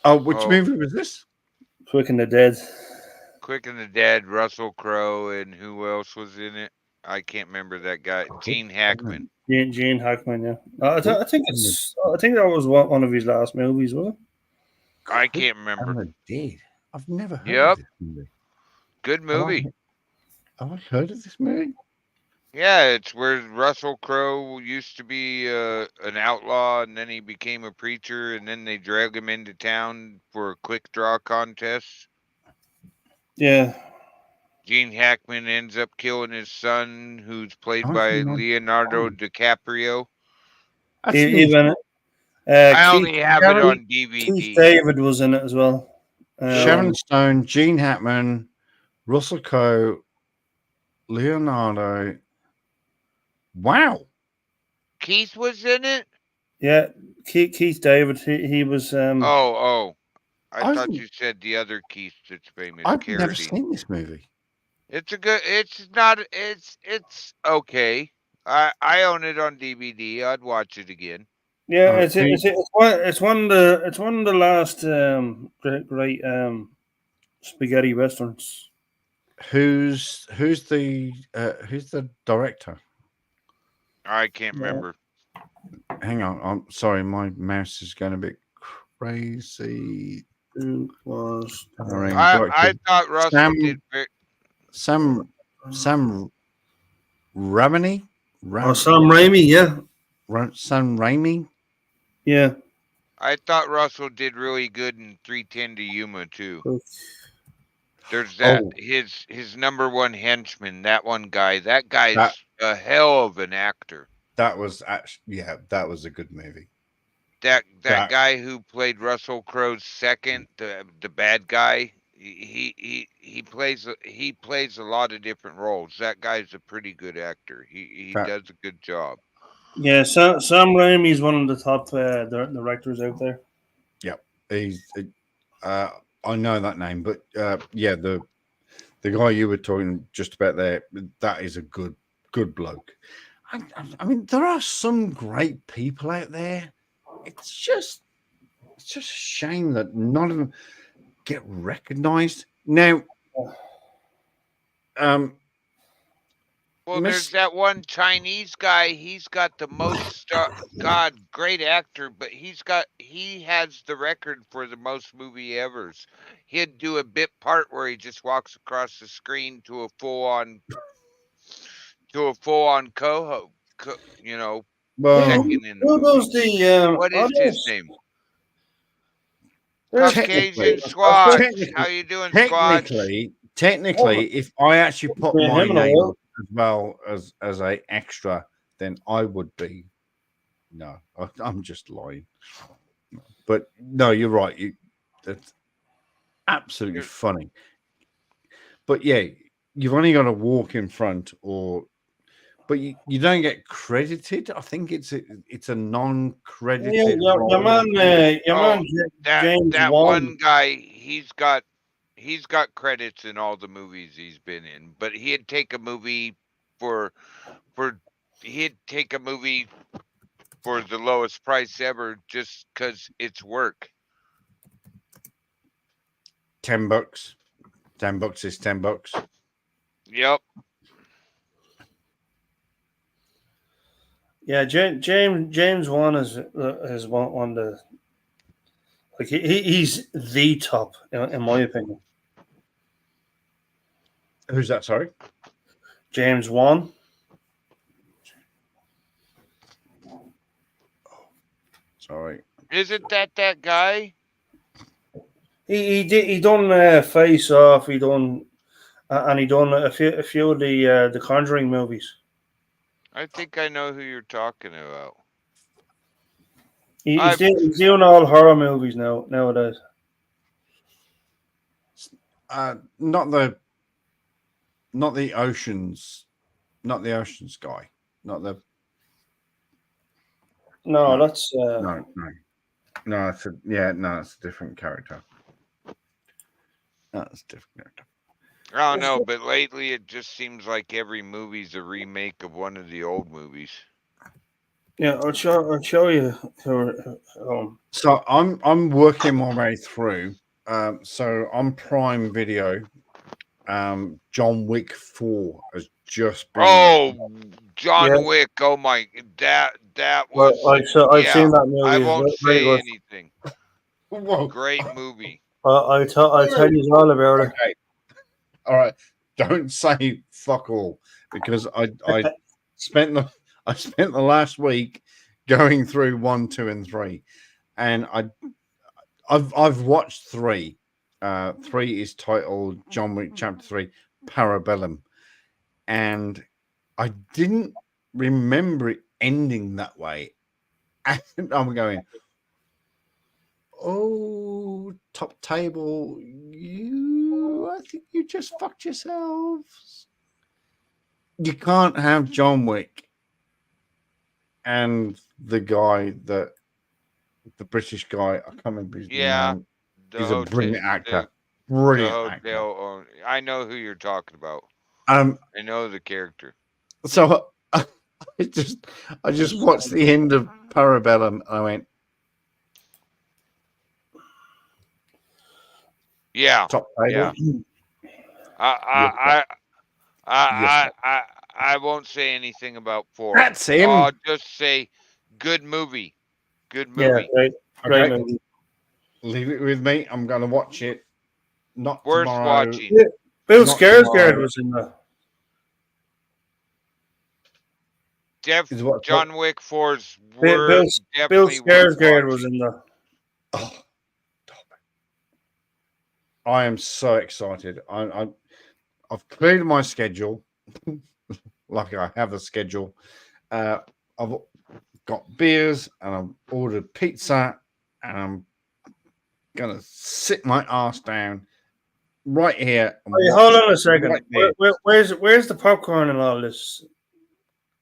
oh, which Oh. movie was this? Quick and the Dead. Quick and the Dead, Russell Crowe, and who else was in it? I can't remember that guy. Gene Hackman. Gene Hackman, yeah. I think that was one of his last movies, was it? I can't remember. I'm Dead. I've never heard Yep. of this movie. Good movie. Have I heard of this movie? Yeah, it's where Russell Crowe used to be an outlaw, and then he became a preacher, and then they drag him into town for a quick draw contest. Yeah. Gene Hackman ends up killing his son, who's played Oh, by no. Leonardo DiCaprio. That's Even I only have it on Keith DVD. David was in it as well. Sharon Stone, Gene Hackman, Russell Crowe, Leonardo. Wow. Keith was in it? Yeah, Keith David. He was. I I thought think- you said the other Keith that's famous. I've never Carradine. seen this movie. It's a good. It's not. It's okay. I own it on DVD. I'd watch it again. Yeah, Oh, it's one of the last great spaghetti westerns. Who's the director? I can't Yeah. remember. Hang on, I'm sorry, my mouse is going a bit crazy. Who was? Starring I director thought Russell Sam- did. Sam Raimi. Oh, Sam Raimi. Yeah, Sam Raimi. yeah. I thought Russell did really good in 310 to Yuma too. There's that Oh. his number one henchman. That one guy. That guy's That- a hell of an actor. That was actually that was a good movie. That That- guy who played Russell Crowe's second, the bad guy. He plays a lot of different roles. That guy's a pretty good actor. He That- does a good job. Yeah, Sam Raimi is one of the top directors out there. He's I know that name, but yeah, the guy you were talking just about there, that is a good bloke. I mean, there are some great people out there. It's just a shame that none of them get recognized. Now, Well, Miss- there's that one Chinese guy. He's got the most star. God, great actor, but he has the record for the most movie evers. He'd do a bit part where he just walks across the screen to a full on coho. You know, well, second in the Who movie. does the? What is his name? There's- Caucasian Squad. technically- How you doing, Squad? technically, if I actually put Yeah, my him and I name will. as well as a extra, then I would be. No, I'm just lying. But no, you're right. That's absolutely You're- funny. But yeah, you've only got to walk in front, but you don't get credited. I think it's a non-credited. Yeah, your role. man, Oh, James that Wan. one guy, he's got credits in all the movies he's been in, but he'd take a movie for the lowest price ever just because it's work. $10. $10 is $10. Yep. Yeah, James Wan is one of the like he's the top in my opinion. Who's that? Sorry. James Wan. Sorry. Isn't that guy? He done Face Off. He done and he done a few of the Conjuring movies. I think I know who you're talking about. He's doing all horror movies nowadays. Not the oceans, not the oceans guy, not the No, No. that's no. No, it's a different character. No, it's a different character. I don't know, but lately it just seems like every movie's a remake of one of the old movies. Yeah, I'll show you. So I'm working my way through. So on Prime Video, John Wick 4 has just been. Oh, John Yeah. Wick! Oh my, that Well, was I've yeah. seen that movie. I It's won't very say good. anything. Whoa. Great movie. I'll tell you all about it. Okay. All right. Don't say fuck all, because I spent the last week going through 1, 2, and 3, and I've watched 3. 3 is titled John Wick Chapter 3 Parabellum, and I didn't remember it ending that way. And I'm going, oh, Top Table, I think you just fucked yourselves. You can't have John Wick and the British guy, I can't remember his Yeah, name. the He's a hotel, brilliant actor. the Brilliant actor. hotel owner. I know who you're talking about. I know the character. So I just watched the end of Parabellum and I went, Yeah, Top Table. Yeah. I won't say anything about 4. That's him. I'll just say good movie. Good Yeah, movie. great Okay. movie. Leave it with me. I'm going to watch it. Not Worth tomorrow. watching. Yeah. Bill Not Skarsgård tomorrow. was in the. John Wick 4's Bill definitely worth Skarsgård was watching. in the. Oh, I am so excited. I've cleared my schedule. Like I have a schedule. I've got beers and I've ordered pizza and I'm gonna sit my ass down right here. And Hey, hold on a second. right there. Where's the popcorn and all this?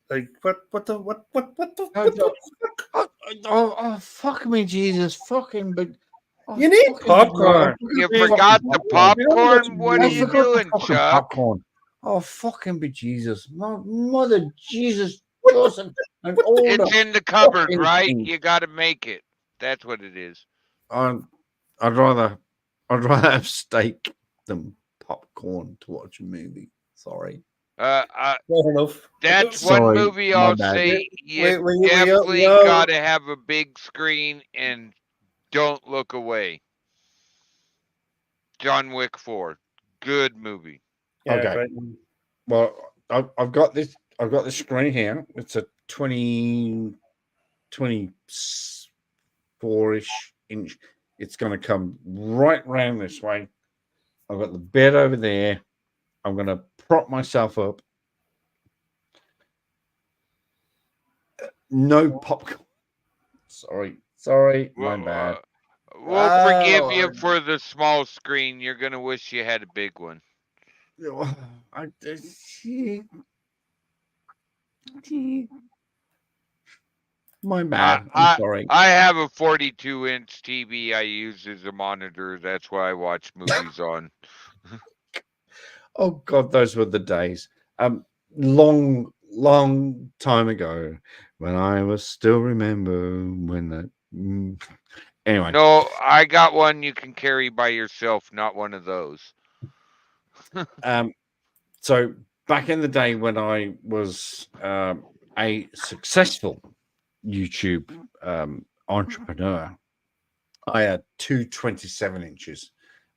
Like what the Oh, fuck me, Jesus, fucking! But You need popcorn. You forgot the popcorn? What are you doing, Chuck? Popcorn. Oh, fucking be Jesus, mother Jesus, Joseph, and all It's the in the cupboard, fucking right? things. You got to make it. That's what it is. I'd rather have steak than popcorn to watch a movie. Sorry. Fair enough. That's Sorry, one movie my I'll bad. say you We definitely all- got to have a big screen and don't look away. John Wick 4. Good movie. Yeah, Okay. great. Well, I've got this. I've got this screen here. It's a 24-ish inch. It's going to come right round this way. I've got the bed over there. I'm going to prop myself up. No popcorn. Sorry, my bad. We'll forgive Oh, you for the small screen. You're going to wish you had a big one. My bad. I'm sorry. I have a 42-inch TV I use as a monitor. That's why I watch movies on. Oh God, those were the days. Long time ago, when I was still remember when that. Anyway, No, I got one you can carry by yourself, not one of those. So back in the day when I was a successful YouTube entrepreneur, I had two 27 inches,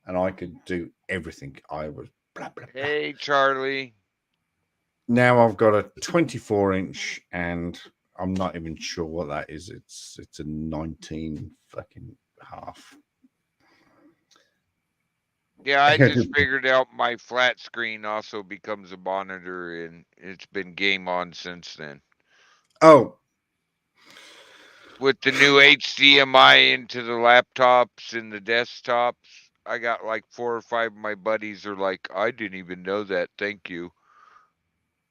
and I could do everything. I was blah blah blah. Hey, Charlie. Now I've got a 24-inch, and I'm not even sure what that is. It's a 19 fucking half. Yeah, I just figured out my flat screen also becomes a monitor, and it's been game on since then. Oh, With the new HDMI into the laptops and the desktops, I got like 4 or 5 of my buddies are like, I didn't even know that. Thank you.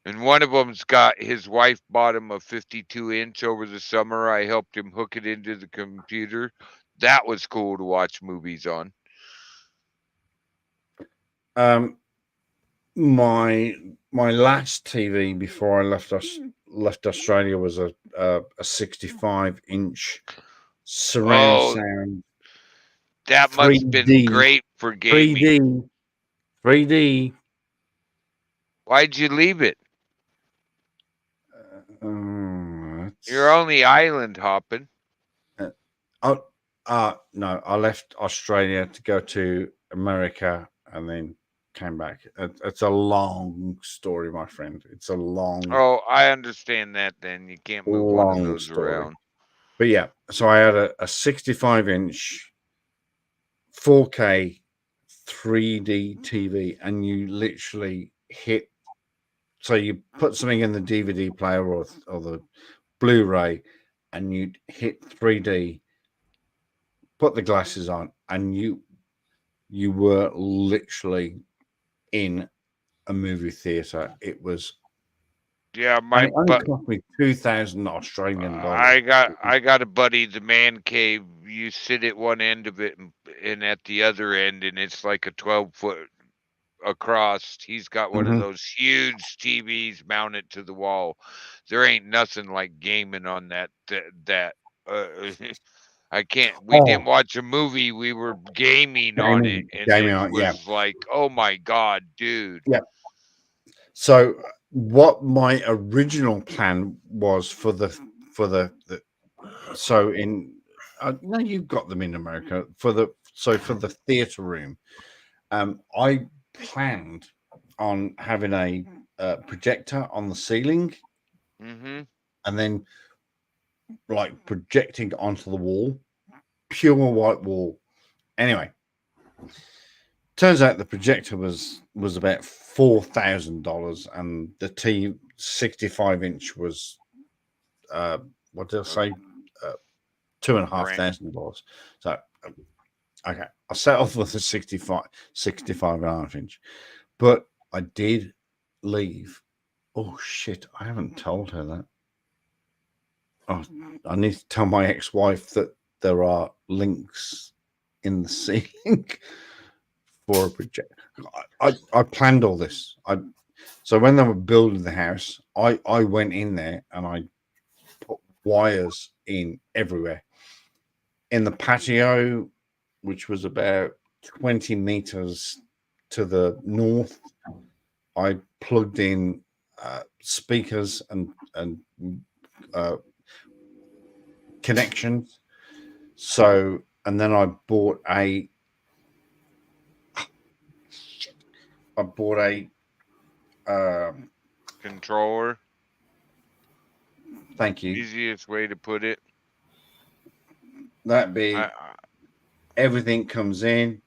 And one of them's got his wife bought him a 52-inch over the summer. I helped him hook it into the computer. That was cool to watch movies on. My last TV before I left Australia was a 65-inch surround Oh, sound that must have been 3D great for gaming. 3D. Why'd you leave it? You're only island hopping. No, I left Australia to go to America and then came back. It's a long story, my friend. It's a long, Oh, I understand that. Then you can't move one of long those story. around. But yeah, so I had a 65-inch 4K 3D TV, and you literally hit. So you put something in the DVD player or the Blu-ray, and you hit 3D. Put the glasses on, and you were literally in a movie theater. It was. Yeah, And my it only cost me 2,000 Australian dollars. I got a buddy, the man cave. You sit at one end of it and at the other end, and it's like a 12-foot across. He's got one of those huge TVs mounted to the wall. There ain't nothing like gaming on that. I can't. We didn't watch a movie. We were gaming on it, and Gaming it on it, was yeah. like, oh my god, dude. Yeah. So what my original plan was for the so in no, you've got them in America for the theater room. I planned on having a projector on the ceiling, Mm-hmm. and then like projecting onto the wall, pure white wall. Anyway, turns out the projector was about $4,000, and the 65-inch was what did I say? $2,500. So okay, I set off with a 65.5 inch, but I did leave. Oh shit! I haven't told her that. Oh, I need to tell my ex-wife that there are links in the ceiling for a project. I planned all this. So when they were building the house, I went in there and I put wires in everywhere. In the patio, which was about 20 meters to the north, I plugged in speakers and connections. So, and then I bought a Controller. Thank you. Easiest way to put it. That'd be everything comes in,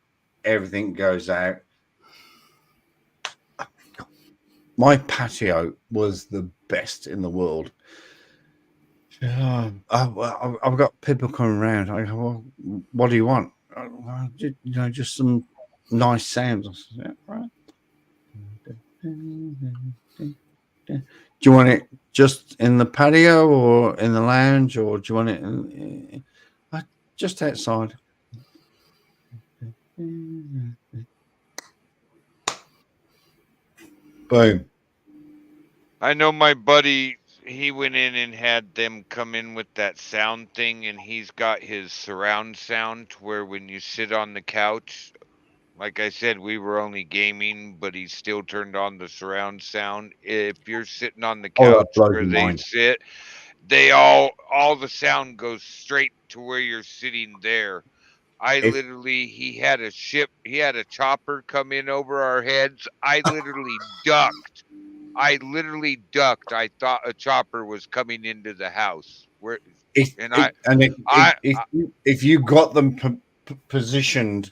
everything goes out. My patio was the best in the world. I've got people coming around. I go, well, what do you want? Well, just some nice sounds. I said, yeah, right. Do you want it just in the patio or in the lounge, or do you want it just outside? Boom. I know my buddy, he went in and had them come in with that sound thing, and he's got his surround sound to where when you sit on the couch, like I said, we were only gaming, but he still turned on the surround sound. If you're sitting on the couch where they sit, all the sound goes straight to where you're sitting there. He had a chopper come in over our heads. I literally ducked. I thought a chopper was coming into the house. If you got them positioned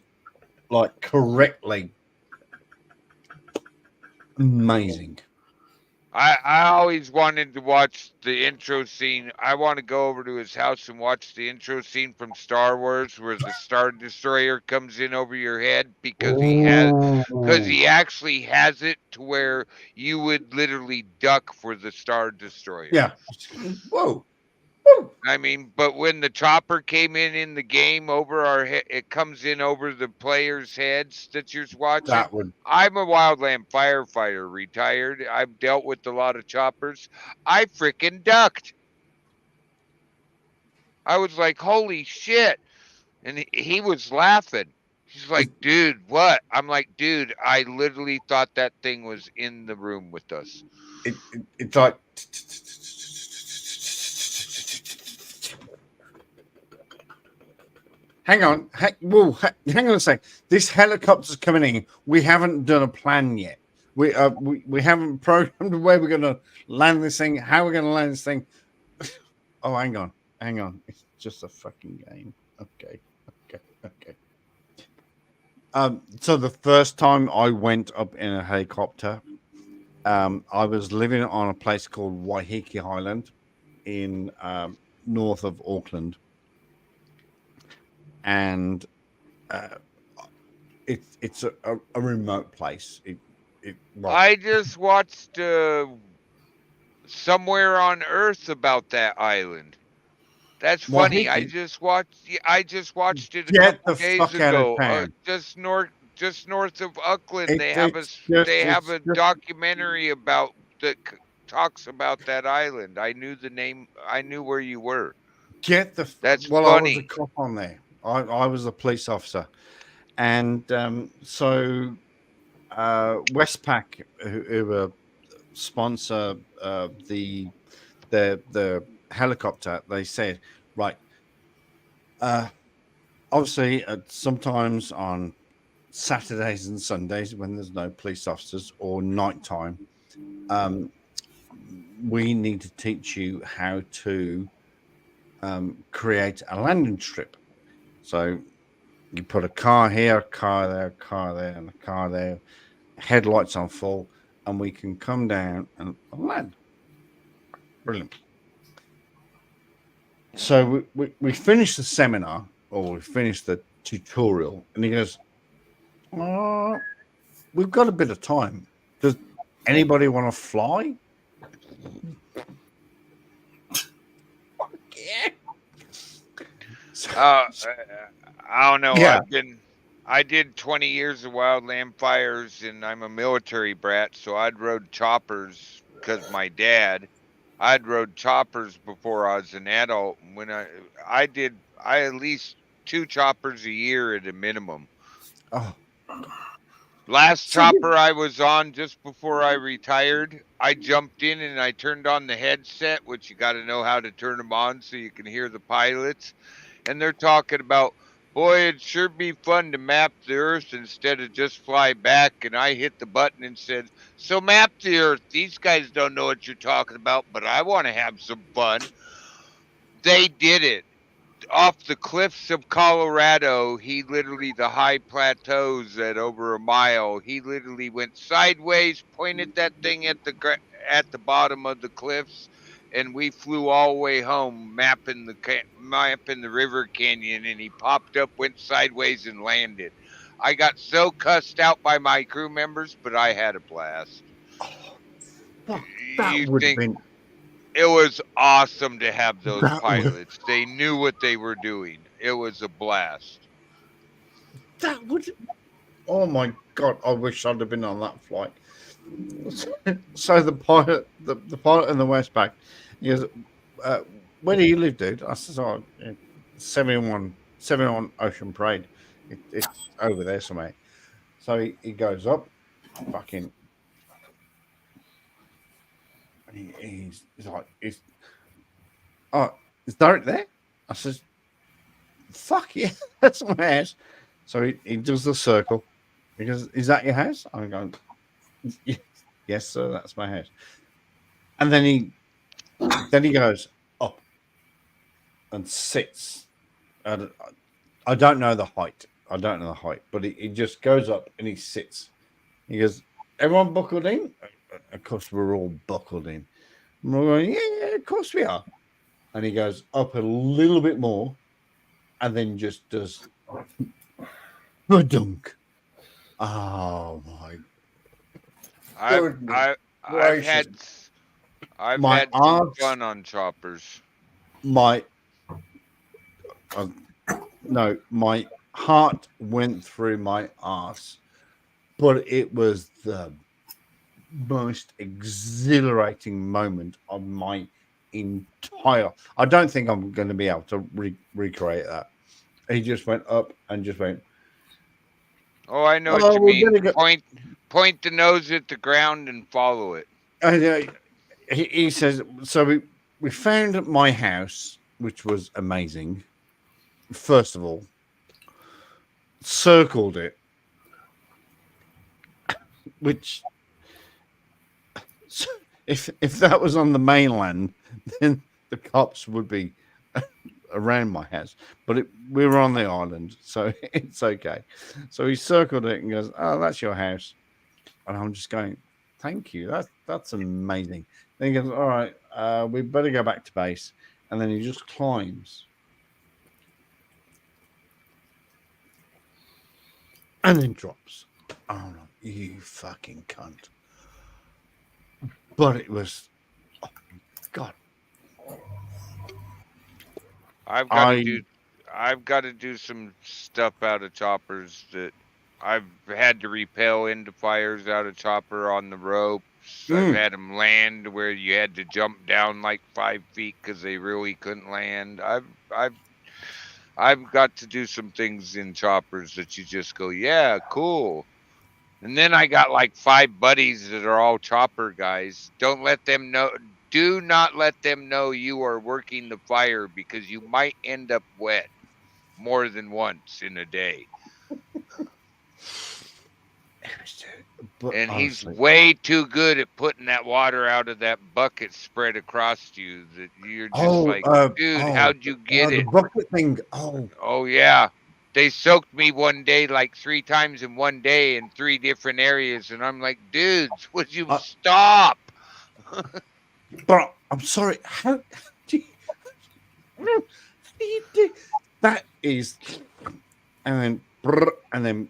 like correctly, amazing. I always wanted to watch the intro scene. I want to go over to his house and watch the intro scene from Star Wars where the Star Destroyer comes in over your head, because he actually has it to where you would literally duck for the Star Destroyer. Yeah. Whoa. Woo! I mean, but when the chopper came in the game over our head, it comes in over the players' heads that you're watching. That would. I'm a wildland firefighter, retired. I've dealt with a lot of choppers. I freaking ducked. I was like, holy shit. And he was laughing. He's like, dude, what? I'm like, dude, I literally thought that thing was in the room with us. It's like. Hang on. Hang on a sec. This helicopter's coming in. We haven't done a plan yet. We haven't programmed where we're going to land this thing, how we're going to land this thing. Oh, hang on. It's just a fucking game. Okay. So the first time I went up in a helicopter, I was living on a place called Waiheke Island in north of Auckland. And it's a remote place. I just watched Somewhere on Earth about that island. That's funny. I just watched it a couple days ago. Just north of Auckland, they have a documentary about that talks about that island. I knew the name. I knew where you were. That's funny. I was a cop on there. I was a police officer, and so Westpac, who sponsor the helicopter, they said, right, obviously sometimes on Saturdays and Sundays when there's no police officers or nighttime, we need to teach you how to create a landing strip. So you put a car here, a car there, a car there, and a car there, headlights on full, and we can come down and land. Brilliant. So we finished the seminar, or we finished the tutorial, and he goes, we've got a bit of time. Does anybody want to fly? Yeah. I don't know. Yeah. I did 20 years of wildland fires, and I'm a military brat, so I'd rode choppers because my dad. I'd rode choppers before I was an adult. When I at least 2 choppers a year at a minimum. Oh. Last chopper I was on just before I retired, I jumped in and I turned on the headset, which you got to know how to turn them on so you can hear the pilots. And they're talking about, boy, it'd sure be fun to map the Earth instead of just fly back. And I hit the button and said, so map the Earth. These guys don't know what you're talking about, but I want to have some fun. They did it. Off the cliffs of Colorado, the high plateaus at over a mile, he literally went sideways, pointed that thing at the bottom of the cliffs, and we flew all the way home, mapping the river canyon, and he popped up, went sideways, and landed. I got so cussed out by my crew members, but I had a blast. That would have been... It was awesome to have those pilots. They knew what they were doing. It was a blast. That would... Oh my God, I wish I'd have been on that flight. So the pilot in the Westpac, he goes, where do you live, dude? I said, 71 Ocean Parade. It's over there somewhere. So he goes up, fucking... He's like, oh, is Derek there? I says, fuck yeah, that's my house. So he does the circle. He goes, is that your house? I'm going, yes, sir, that's my house. And then he goes up and sits. I don't know the height. But he just goes up and he sits. He goes, everyone buckled in? Of course, we're all buckled in. And we're going, yeah, of course we are. And he goes up a little bit more and then just does a dunk. Oh, my I've had some fun on choppers. my no, my heart went through my ass, but it was the most exhilarating moment of my entire. I don't think I'm going to be able to recreate that. He just went up and just went. Oh, I know what Oh, you we mean. better go. Point the nose at the ground and follow it. And he says, so we found my house, which was amazing. First of all, circled it, which if that was on the mainland, then the cops would be around my house. But we were on the island, so it's okay. So he circled it and goes, "Oh, that's your house," and I'm just going, "Thank you. That's amazing." Then he goes, "All right, we better go back to base," and then he just climbs. And then drops. Oh no, you fucking cunt. But it was, oh my God. I've got to do some stuff out of choppers that I've had to repel into fires out of chopper on the ropes. I've had them land where you had to jump down like 5 feet because they really couldn't land. I've got to do some things in choppers that you just go, yeah, cool. And then I got like 5 buddies that are all chopper guys. Don't let them know. Do not let them know you are working the fire because you might end up wet more than once in a day. But and honestly, he's way too good at putting that water out of that bucket spread across you that you're just like, dude, how'd you get it? The bucket thing. Oh, yeah. They soaked me one day like 3 times in one day in 3 different areas. And I'm like, dudes, would you stop? But I'm sorry. How do you do that? Is and then.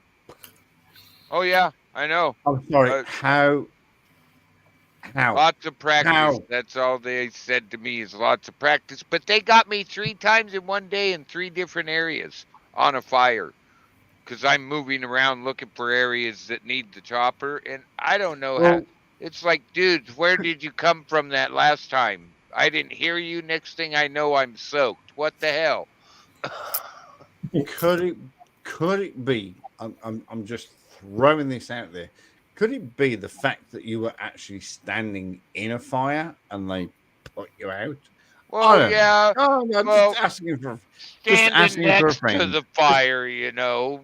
Oh yeah, I know. I'm sorry. How? Lots of practice. How? That's all they said to me is lots of practice. But they got me 3 times in one day in 3 different areas on a fire. Because I'm moving around looking for areas that need the chopper. And I don't know how. It's like, dudes, where did you come from that last time? I didn't hear you. Next thing I know, I'm soaked. What the hell? Could it be? I'm just throwing this out there. Could it be the fact that you were actually standing in a fire and they put you out? Well, yeah. Oh, no, well, just asking for next a friend. to the fire, you know.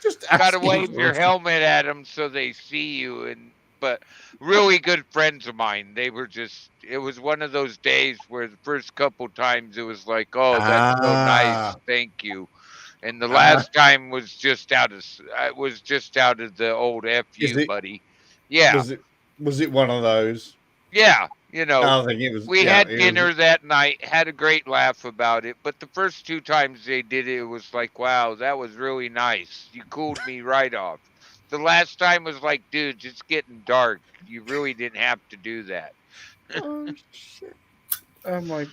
Just gotta wave your helmet at them so they see you. But really good friends of mine, they were just. It was one of those days where the first couple times it was like, oh, that's so nice, thank you. And the last time was just out of the old FU, buddy. Yeah. Was it one of those? Yeah, you know. I think it was. We had dinner that night, had a great laugh about it. But the first 2 times they did it, it was like, wow, that was really nice. You cooled me right off. The last time was like, dude, it's getting dark. You really didn't have to do that. Oh shit! Oh my.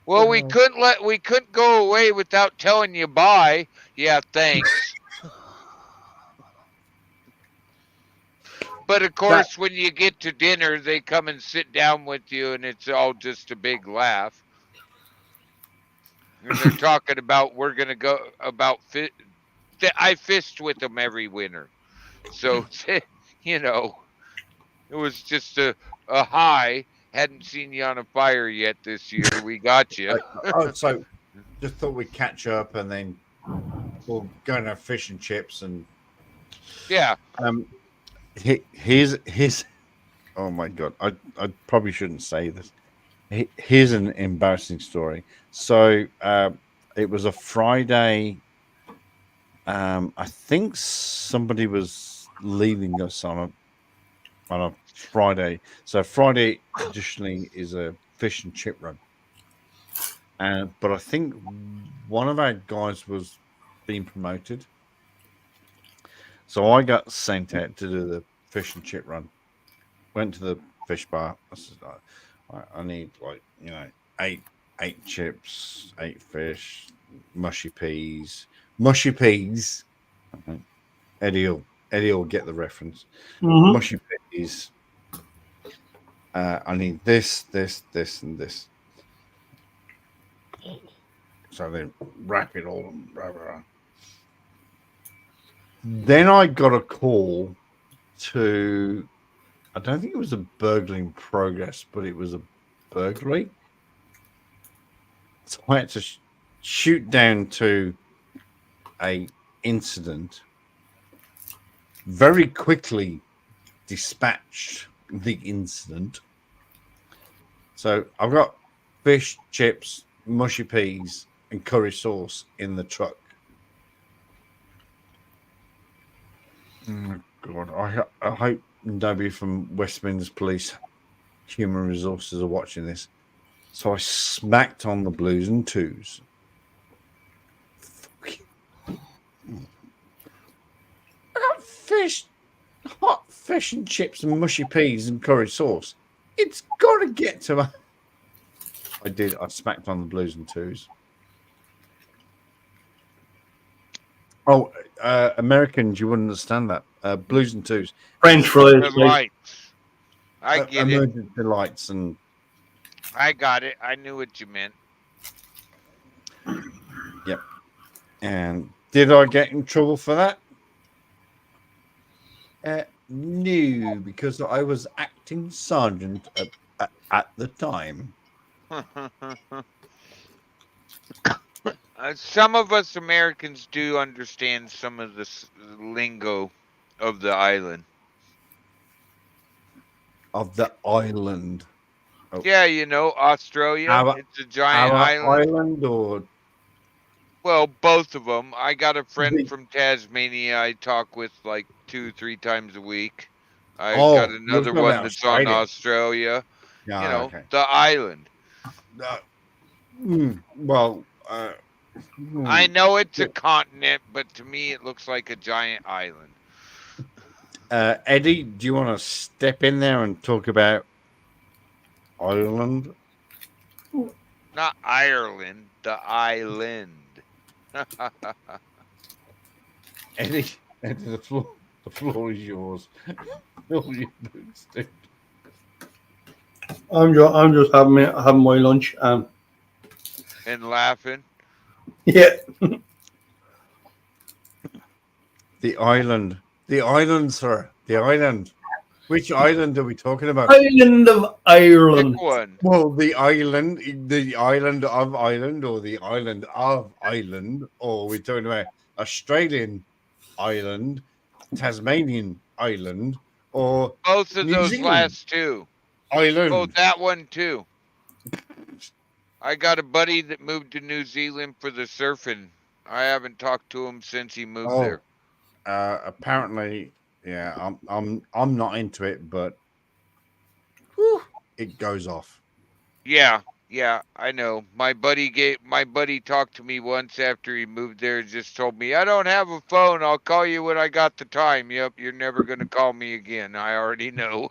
Well, we couldn't go away without telling you bye. Yeah, thanks. But of course, when you get to dinner, they come and sit down with you, and it's all just a big laugh. And they're talking about we're gonna go about I fished with them every winter, so you know, it was just a high. Hadn't seen you on a fire yet this year. We got you. So just thought we'd catch up and then we'll go and have fish and chips and yeah. Here's oh my God, I probably shouldn't say this. Here's an embarrassing story. So it was a Friday. I think somebody was leaving us on a Friday. So Friday traditionally is a fish and chip run. But I think one of our guys was being promoted. So I got sent out to do the fish and chip run. Went to the fish bar. I said, I need 8 chips, 8 fish, mushy peas. Mushy peas. Okay. Eddie will get the reference. Mhm. Mushy peas. I need this, and this. So they wrap it all. Blah, blah, blah. Then I got a call to, I don't think it was a burglary in progress, but it was a burglary. So I had to shoot down to a incident, very quickly dispatched the incident. So I've got fish, chips, mushy peas, and curry sauce in the truck. Oh God, I hope nobody from West Midlands Police Human Resources are watching this. So I smacked on the blues and twos. I got fish, hot fish and chips and mushy peas and curry sauce. It's got to get to my... I did. I smacked on the blues and twos. Oh, Americans, you wouldn't understand that. Blues and twos. French fries. The Like, lights. I get it. Emergency lights and... I got it. I knew what you meant. Yep. And did I get in trouble for that? No, because I was acting sergeant at the time. Some of us Americans do understand some of the lingo of the island. Of the island. Oh. Yeah, you know, Australia. It's a giant island or... Well, both of them. I got a friend from Tasmania I talk with like 2-3 times a week. I got another one that's on Australia. Yeah, you know, the island. Well, I know it's a continent, but to me it looks like a giant island. Eddie, do you want to step in there and talk about Ireland? Not Ireland, the island. Eddie, the floor is yours. All your boots, dude. I'm just having my lunch and laughing. Yeah. The island, sir. The island. Which island are we talking about? Island of Ireland. Pick one. Well, the island of Ireland, or the island of Ireland, or we're talking about Australian island, Tasmanian island, or both of New those Zealand last two. Island. Oh, that one too. I got a buddy that moved to New Zealand for the surfing. I haven't talked to him since he moved there. Apparently, yeah, I'm not into it, but it goes off. Yeah, I know. My buddy talked to me once after he moved there and just told me, I don't have a phone. I'll call you when I got the time. Yep, you're never going to call me again. I already know.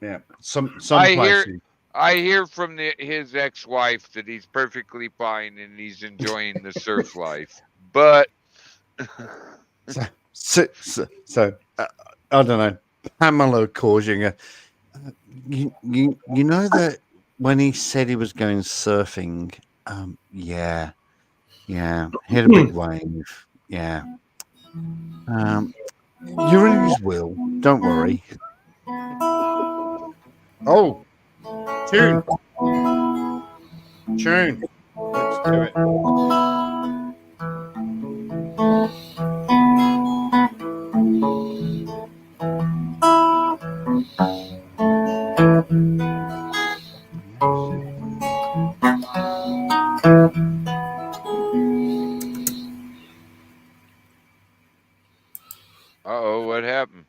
Yeah, some places. I hear from his ex-wife that he's perfectly fine and he's enjoying the surf life. But so I don't know. Pamela causing a. You know that when he said he was going surfing, yeah, he had a big wave, yeah. You're in his will. Don't worry. Oh, tune. Let's do it. Uh-oh, what happened?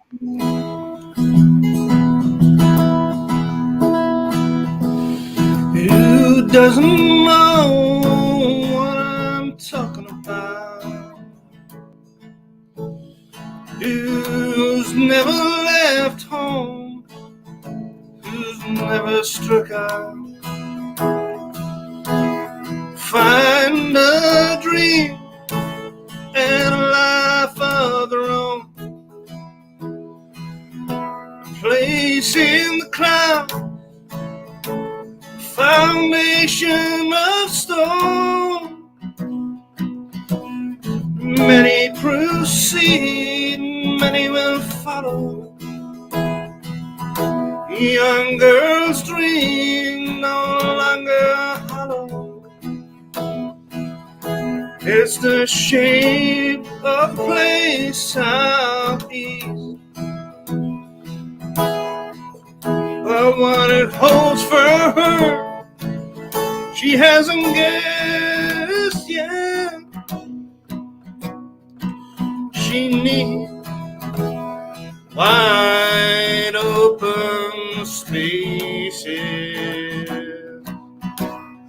Who doesn't know what I'm talking about? Who's never left home? Who's never struck out. Find a dream and a life of their own. Place in the cloud, foundation of stone. Many proceed, many will follow. Young girls' dream no longer hollow. It's the shape of place southeast. But what it holds for her, she hasn't guessed yet. She needs wide open spaces,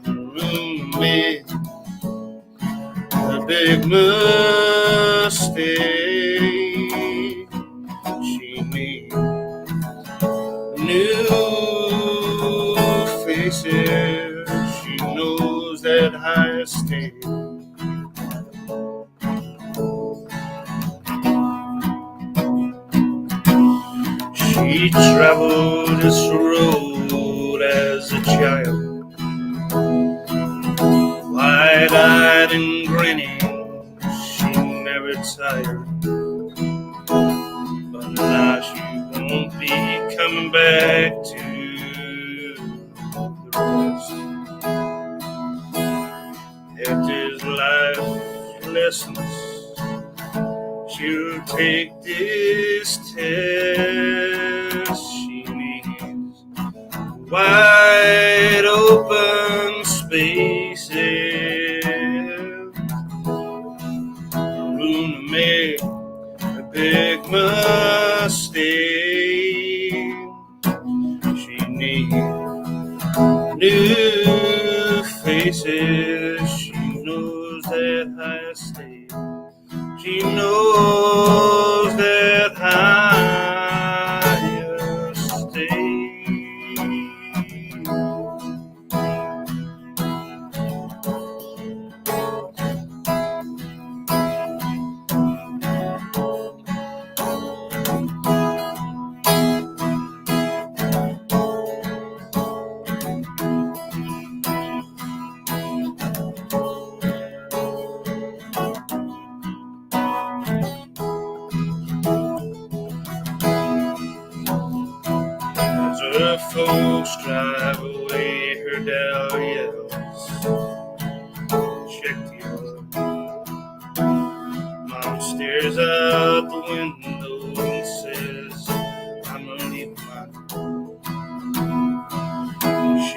room with a big mistake. She needs new faces. She knows that higher state. She traveled this road as a child, wide-eyed and grinning. She never tired, but now she won't be coming back to the rest. If there's life lessons, she'll take this test. She needs wide open spaces, room to make a big mistake. She needs new faces. She knows that higher state. She knows that higher state. Her folks drive away, her Dell yells, check the oil. Mom stares out the window and says, I'm gonna leave mine.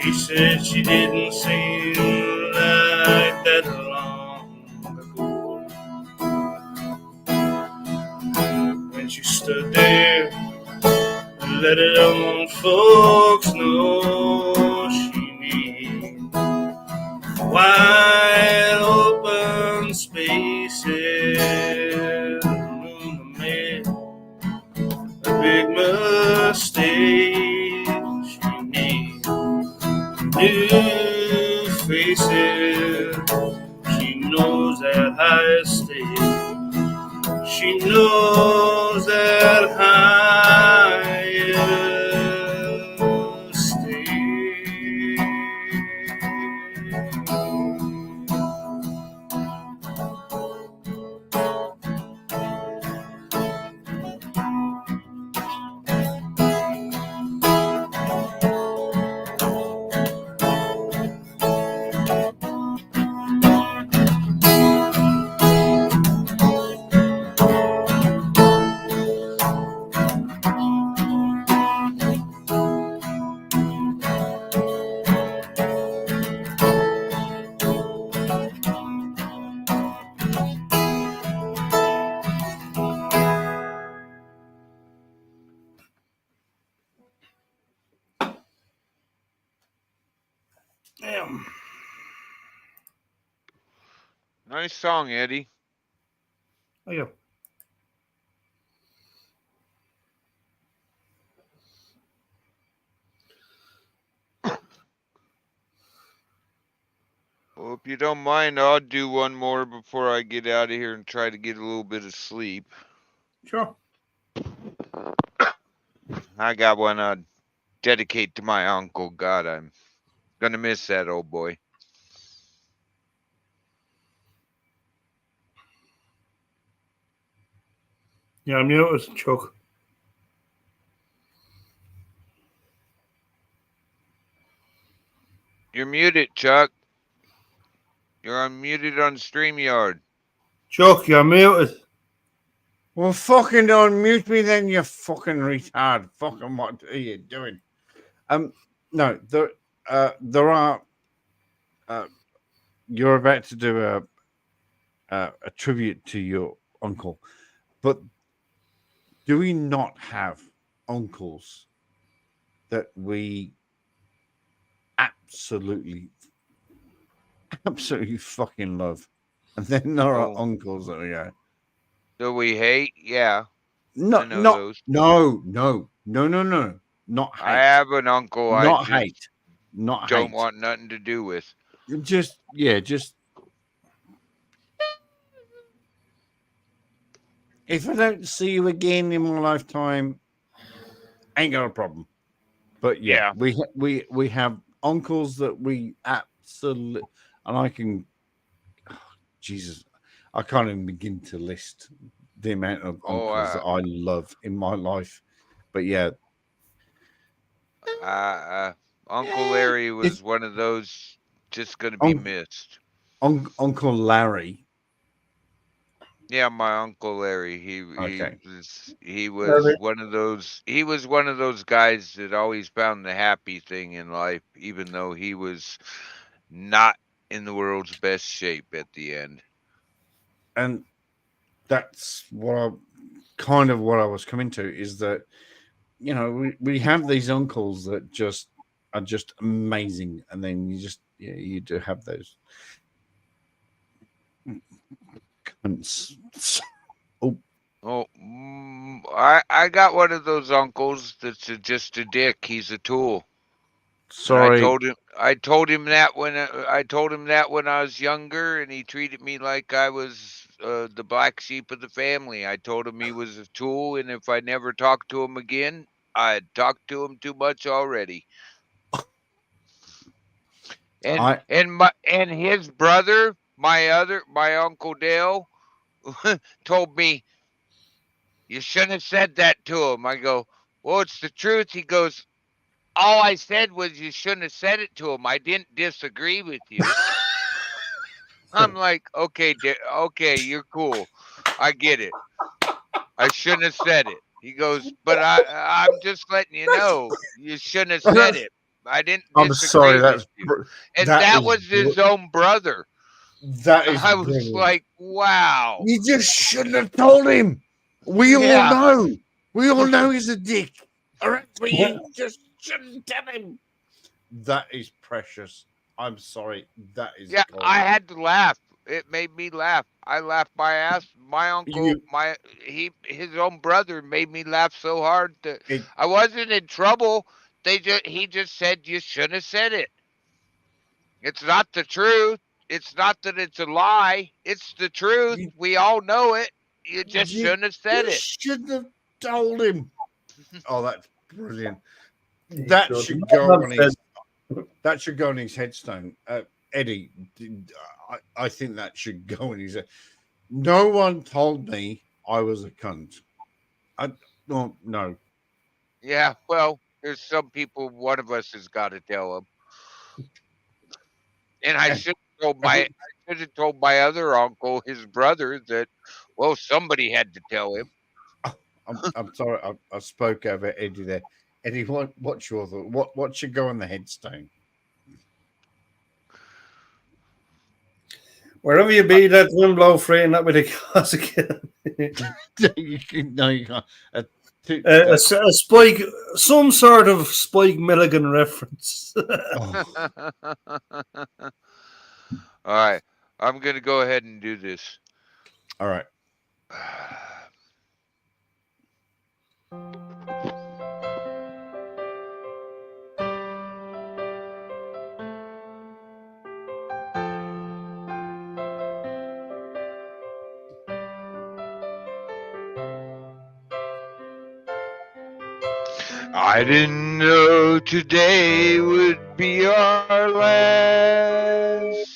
She said she didn't seem like that long ago. When she stood there, let it on folks know she needs wide open spaces, room to make a big mistake. She needs new faces. She knows that higher state. She knows that higher state. Damn. Nice song, Eddie. Oh, yeah. If you don't mind, I'll do one more before I get out of here and try to get a little bit of sleep. Sure. I got one I'd dedicate to my uncle. God, I'm gonna miss that old boy. Yeah, I'm muted, Chuck. You're muted, Chuck. You're unmuted on StreamYard. Chuck, you're muted. Well, fucking unmute me then, you fucking retard. Fucking what are you doing? No, there are. You're about to do a tribute to your uncle, but do we not have uncles that we absolutely fucking love? And then there are Oh. uncles that we go, Do we hate? Yeah. no, I know no, those. no, not hate. I have an uncle I not just hate. Not don't hate. want nothing to do with. Just if I don't see you again in my lifetime, ain't got a problem. But yeah, we have uncles that we absolutely, and I can, Jesus, I can't even begin to list the amount of uncles that I love in my life. But yeah, Uncle Larry was one of those just going to be missed. Uncle Larry. Yeah, my Uncle Larry. He Okay. was one of those. He was one of those guys that always found the happy thing in life, even though he was not in the world's best shape at the end. And that's what I was coming to, is that, you know, we have these uncles that just are just amazing, and then you do have those cunts. I got one of those uncles that's just a dick. He's a tool. Sorry. And I told him that when I was younger, and he treated me like I was the black sheep of the family. I told him he was a tool, and if I never talked to him again, I'd talked to him too much already. And his brother, my Uncle Dale, told me, you shouldn't have said that to him. I go, well, it's the truth. He goes, all I said was you shouldn't have said it to him. I didn't disagree with you. I'm like, okay, you're cool. I get it. I shouldn't have said it. He goes, but I'm just letting you know you shouldn't have said it. I didn't disagree with you. And that was his own brother. That is. I was like, wow. You just shouldn't have told him. We all know. We all know he's a dick. All right, but you just shouldn't tell him. That is precious. I'm sorry. That is. Yeah, gold. I had to laugh. It made me laugh. I laughed my ass. My uncle, his own brother made me laugh so hard that I wasn't in trouble. He just said you shouldn't have said it. It's not the truth. It's not that it's a lie. It's the truth. We all know it. You just shouldn't have said it. Shouldn't have told him. Oh, that's brilliant. That should go on his. That should go on his headstone. Eddie, I think that should go on his. No one told me I was a cunt. No. Yeah, well, there's some people. One of us has got to tell them. And I should have told my other uncle, his brother, that, well, somebody had to tell him. I'm sorry, I spoke over Eddie there. Eddie, what's your thought? What should go on the headstone? Wherever you be, that wind blow free, and that be the cause again. You can't. A Spike, some sort of Spike Milligan reference. All right, I'm gonna go ahead and do this. All right. I didn't know today would be our last,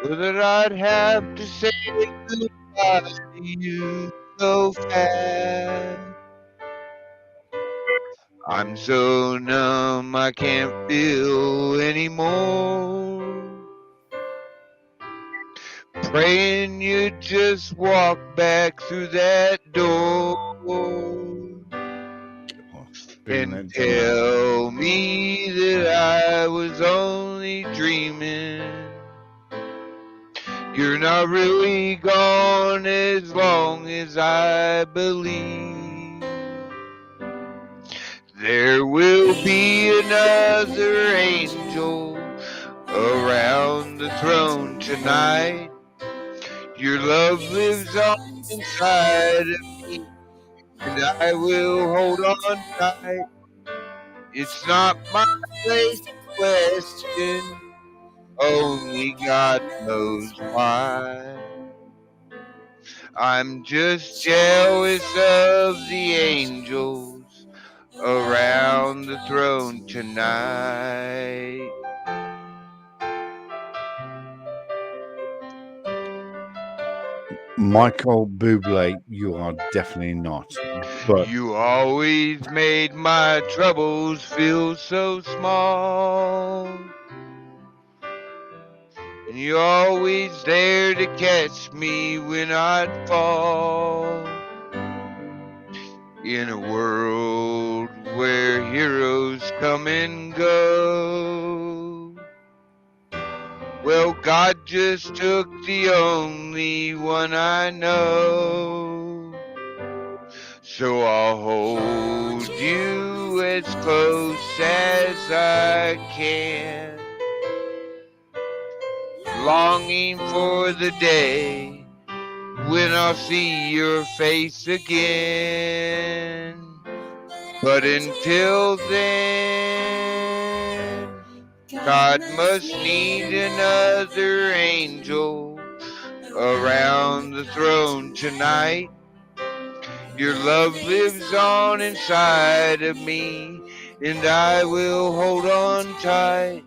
or that I'd have to say goodbye to you so fast. I'm so numb I can't feel anymore. Praying you just walk back through that door Been and there, done that. tell me that I was only dreaming. You're not really gone as long as I believe. There will be another angel around the throne tonight. Your love lives on inside of me, and I will hold on tight. It's not my place to question, only God knows why. I'm just jealous of the angels around the throne tonight. Michael Bublé, you are definitely not. But You always made my troubles feel so small. And you're always there to catch me when I'd fall. In a world where heroes come and go, well, God just took the only one I know. So I'll hold you as close as I can, longing for the day when I'll see your face again. But until then, God must need another angel around the throne tonight. Your love lives on inside of me, and I will hold on tight.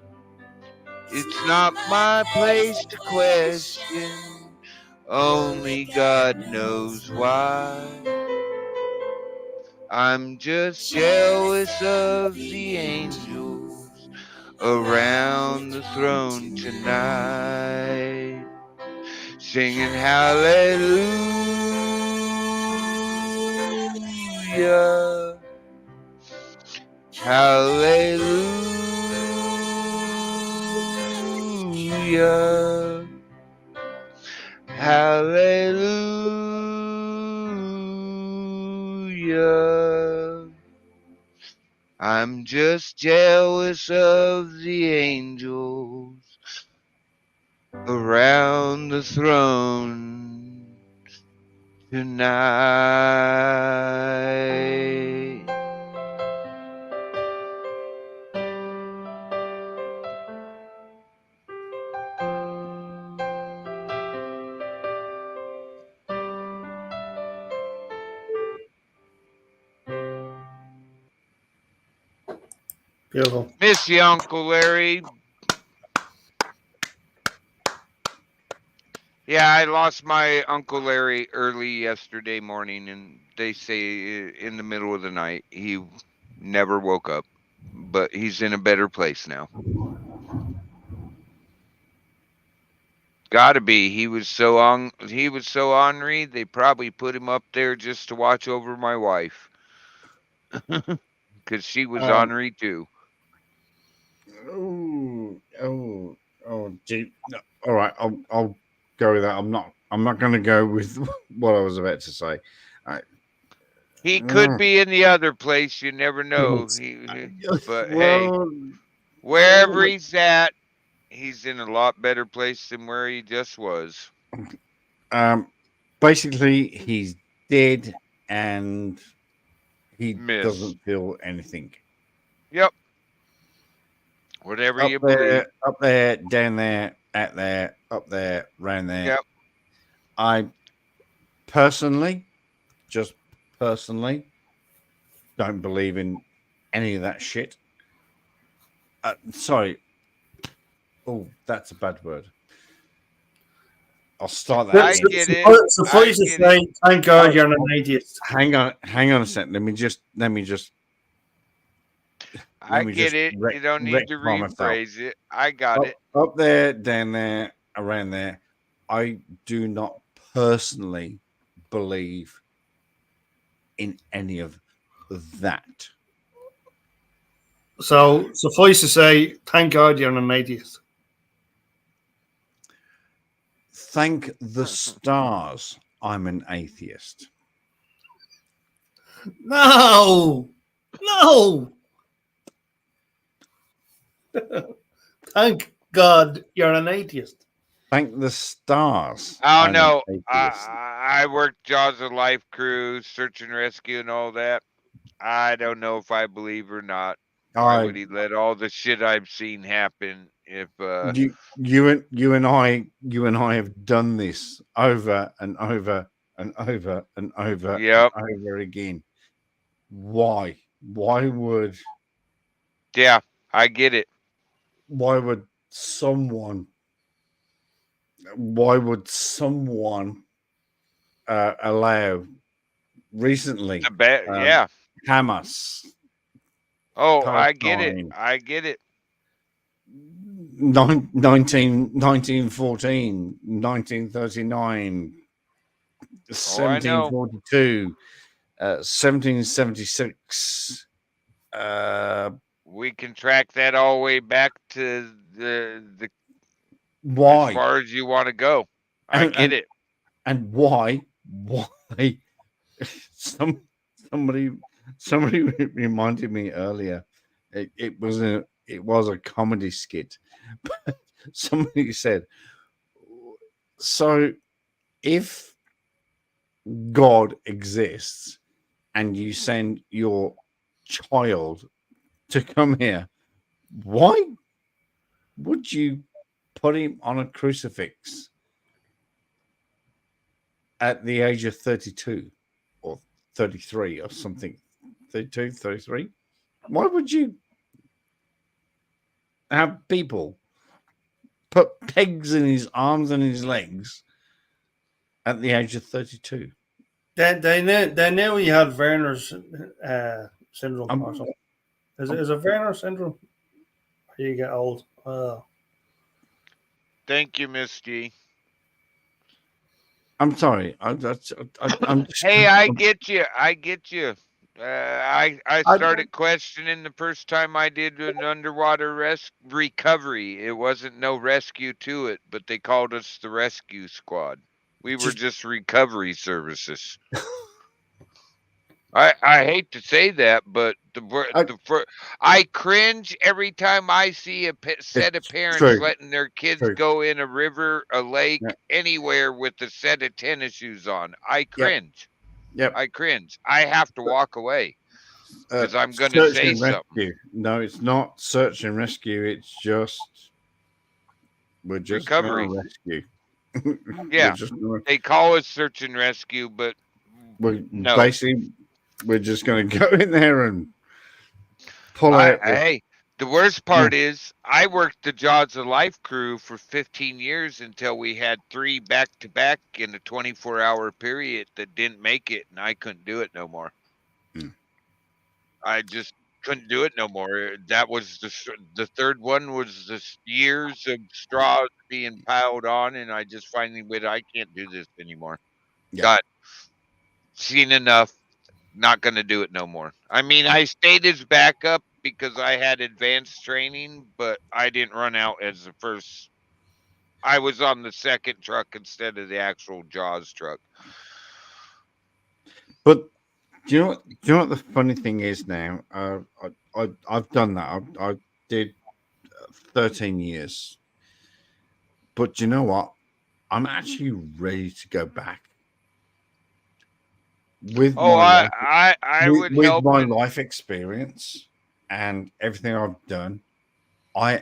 It's not my place to question, only God knows why. I'm just jealous of the angels around the throne tonight, singing hallelujah, hallelujah, hallelujah. I'm just jealous of the angels around the throne tonight. Beautiful. Miss you, Uncle Larry. Yeah, I lost my Uncle Larry early yesterday morning, and they say in the middle of the night. He never woke up, but he's in a better place now. Gotta be. He was so ornery. They probably put him up there just to watch over my wife, because she was ornery too. Gee. No, all right, I'll go with that. I'm not going to go with what I was about to say. He could be in the other place. You never know. But hey, well, wherever he's at, he's in a lot better place than where he just was. basically, he's dead and he Miss. doesn't feel anything. Yep. Whatever Up you there, believe. up there, down there, at there, up there, round there. Yep. I personally, just personally, don't believe in any of that shit. Sorry. Oh, that's a bad word. I'll start that. I again. get it. Suffice to I get say, thank God you're not an atheist. Hang on a second. Let me just I get it. You don't need to rectify myself. rephrase it. I got it. Up there, down there, around there. I do not personally believe in any of that. So suffice to say, thank God you're an atheist. Thank the stars I'm an atheist. No. Thank God you're an atheist. Thank the stars. Oh I'm an no, atheist. I worked Jaws of Life crew, search and rescue, and all that. I don't know if I believe or not. Why would he let all the shit I've seen happen? If you and I have done this over and over and over and over Yep. and over again. Why? Why would yeah, I get it. someone allow recently Yeah. Hamas Oh, I get it. Palestine, I get it. 1914, 1939, Oh, I know. 1742, 1776. We can track that all the way back to the Why? as far as you want to go. I get it. And why somebody reminded me earlier, it was a comedy skit, but somebody said, so if God exists and you send your child to come here, why would you put him on a crucifix at the age of 32 or 33 or something? 32, 33? Why would you have people put pegs in his arms and his legs at the age of 32? They knew he had Werner's syndrome or something. Is it Werner syndrome? You get old. Thank you, Miss G. I'm sorry. I'm Hey, I get you. I get you. I started questioning the first time I did an underwater recovery. It wasn't no rescue to it, but they called us the rescue squad. We were just recovery services. I hate to say that, but I cringe every time I see a set of parents letting their kids go in a river, a lake, anywhere with a set of tennis shoes on. I cringe. Yep. I cringe. I have to walk away because I'm going to say something. No, it's not search and rescue. It's just we're just recovery. Rescue. Yeah, they call us search and rescue, but no. Basically, we're just going to go in there and pull out. Hey, the worst part is I worked the Jaws of Life crew for 15 years until we had 3 back-to-back in a 24-hour period that didn't make it, and I couldn't do it no more. I just couldn't do it no more. That was the third one was just years of straws being piled on, and I just finally went, I can't do this anymore. Got seen enough. Not going to do it no more. I mean, I stayed as backup because I had advanced training, but I didn't run out as the first. I was on the second truck instead of the actual Jaws truck. But do you know what the funny thing is now? I've done that. I did 13 years. But you know what? I'm actually ready to go back. With my life experience and everything I've done, I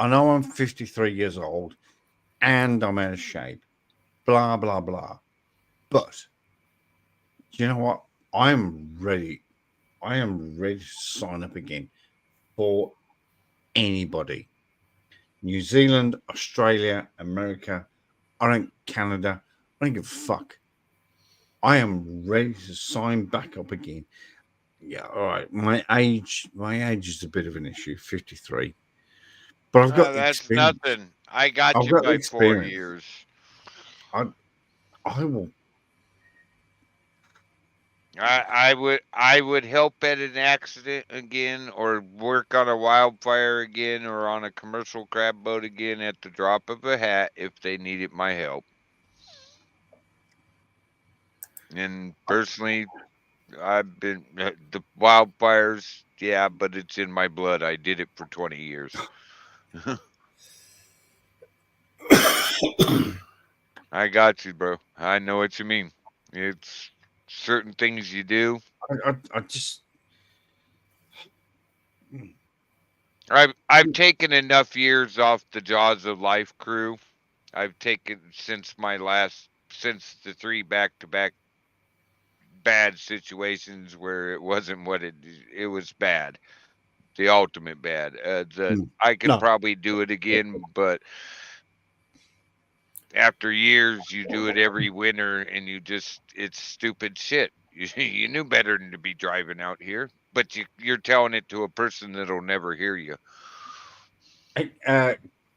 know I'm 53 years old and I'm out of shape, blah blah blah. But you know what? I am ready. I am ready to sign up again for anybody. New Zealand, Australia, America, Canada. I don't give a fuck. I am ready to sign back up again. Yeah, all right. My age is a bit of an issue, 53. But I've got That's experience. nothing. I got I've you got by 4 experience. years. I will. I would help at an accident again, or work on a wildfire again, or on a commercial crab boat again at the drop of a hat if they needed my help. And personally, I've been the wildfires, yeah, but it's in my blood. I did it for 20 years. I got you, bro. I know what you mean. It's certain things you do. I just. I've taken enough years off the Jaws of Life crew. I've taken since the 3 back-to-back bad situations where it wasn't what it was bad, the ultimate bad. I could No. probably do it again, but after years, you do it every winter, and it's stupid shit. You knew better than to be driving out here, but you're telling it to a person that'll never hear you.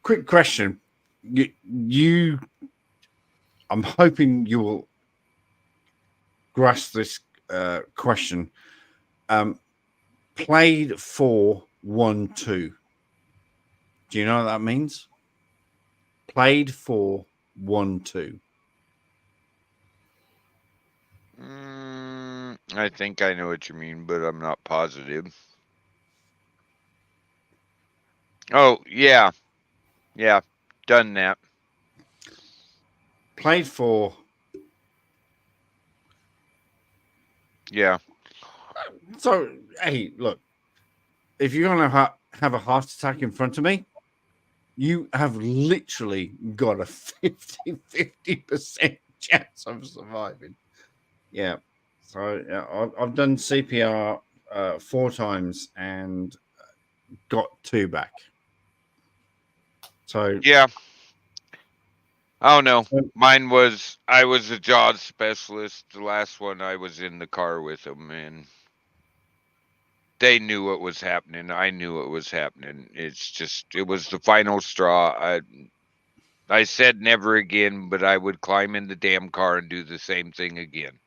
Quick question. You I'm hoping you will grasp this question. Played for 1-2. Do you know what that means? Played for 1-2. I think I know what you mean, but I'm not positive. Oh, yeah. Yeah, done that. Played for. Yeah. So, hey, look. If you're going to have a heart attack in front of me, you have literally got a 50% chance of surviving. Yeah. So I've done CPR 4 times and got 2 back. So yeah. Oh no, I was a Jaws specialist. The last one I was in the car with them, and they knew what was happening. I knew what was happening. It was the final straw. I said never again, but I would climb in the damn car and do the same thing again.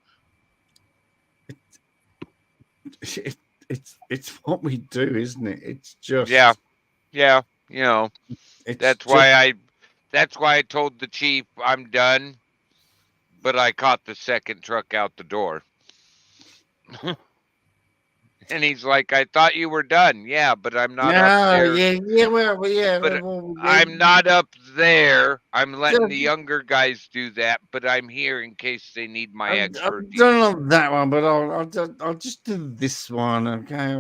It's what we do, isn't it? It's just yeah. You know, that's why I told the chief I'm done, but I caught the second truck out the door. And he's like, I thought you were done. Yeah, but I'm not up there. I'm not up there. I'm letting the younger guys do that, but I'm here in case they need my expertise. I don't know that one, but I'll just do this one. Okay.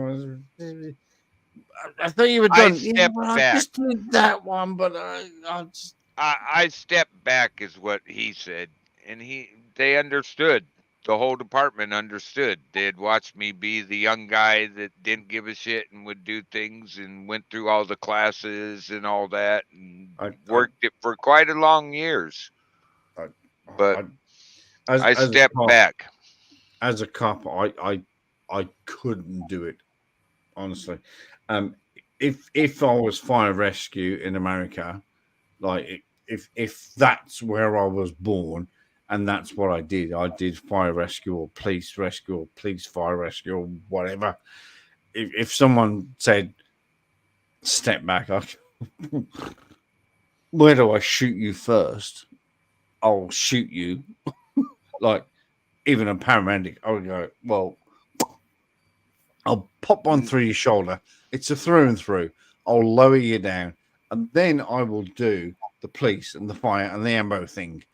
I thought you were done. I just did that one, but I stepped back, is what he said, and they understood. The whole department understood. They had watched me be the young guy that didn't give a shit and would do things and went through all the classes and all that and worked it for quite a long years. But I stepped back. As a cop, I couldn't do it, honestly. If I was fire rescue in America, like if that's where I was born and that's what I did fire rescue or police fire rescue or whatever. If someone said step back, where do I shoot you first? I'll shoot you. Like even a paramedic, I would go, well, I'll pop one through your shoulder. It's a through and through. I'll lower you down, and then I will do the police and the fire and the ammo thing.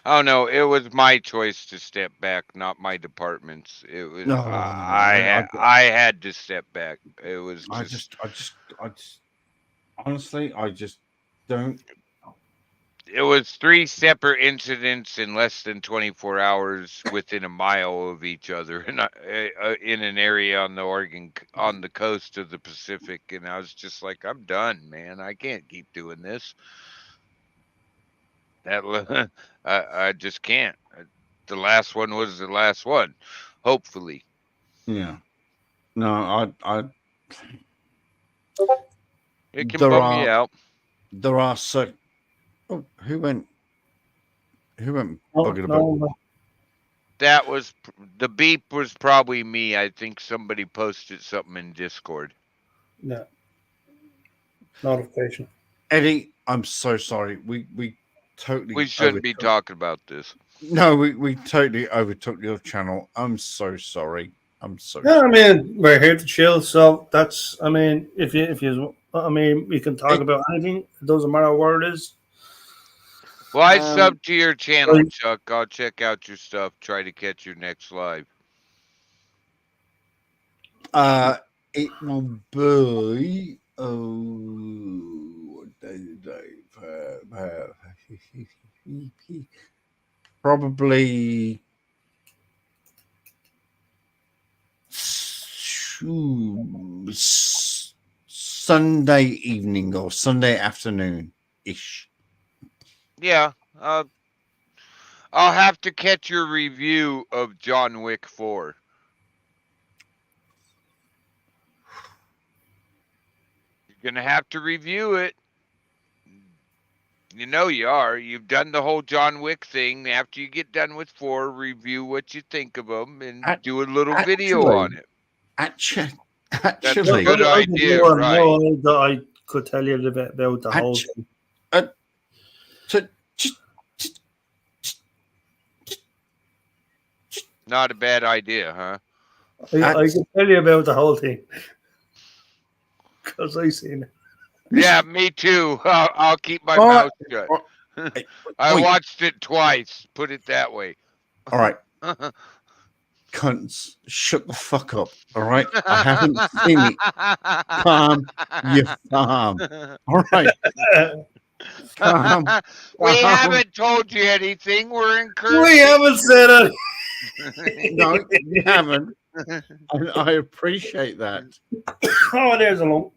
Oh no, it was my choice to step back, not my department's. It was I had to step back. It was I just honestly, I just don't. It was 3 separate incidents in less than 24 hours within a mile of each other, and in an area on the coast of the Pacific. And I was just like, I'm done, man. I can't keep doing this. I just can't. The last one was the last one. Hopefully. Yeah. No, It can There bum are- me out. there are so. Oh, who went No, bugging about? no, That was the beep was probably me. I think somebody posted something in Discord. no. Notification. Eddie, I'm so sorry. We totally. We shouldn't be overtook- talking about this. No, we totally overtook your channel. I'm so sorry. I'm so. Yeah, I sorry. mean, we're here to chill, so that's. I mean, if you, I mean, we can talk about anything. It doesn't matter what it is. Well, I Um, sub to your channel, well- Chuck. I'll check out your stuff. Try to catch your next live. It will be. What day is it? Probably Sunday evening or Sunday afternoon ish. Yeah. I'll have to catch your review of John Wick 4. You're gonna have to review it. You know you are. You've done the whole John Wick thing. After you get done with 4, review what you think of them and do a little video on it. Actually, That's a actually, good I idea, didn't right? know that I could tell you a little bit about the whole Actu- thing. so just Not a bad idea, huh? I can tell you about the whole thing because I seen it. Yeah, me too. I'll keep my All mouth right. shut. I Wait. watched it twice. Put it that way. all right, cunts, shut the fuck up. All right, I haven't seen it. Calm your farm. All right, calm. We haven't told you anything. We're We encouraging. haven't said it. No, you haven't. I appreciate that, Oh, there's a lump.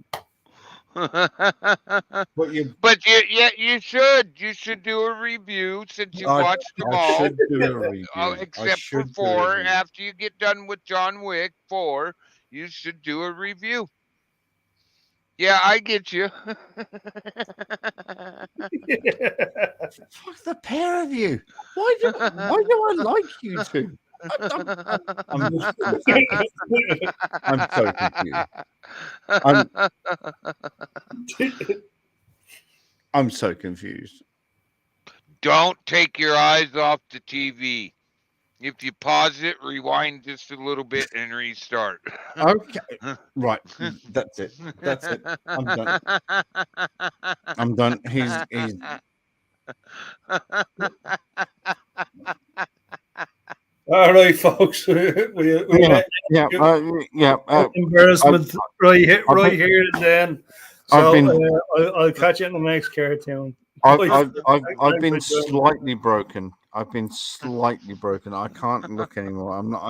but you. But you should. You should do a review since you watched them I all. should do a review. Except for should do a 4. review. After you get done with John Wick 4, you should do a review. Yeah, I get you. Fuck the pair of you. Why do I like you two? I'm so confused. I'm so confused. Don't take your eyes off the TV. If you pause it, rewind just a little bit and restart. Okay, right. That's it. That's it. I'm done. I'm done. He's All right, folks. we yeah. embarrassment right here I've- and then. I've So been- I'll catch you in the next cartoon. I've I've been been- slightly broken. I've been slightly broken. I can't look anymore. I'm not.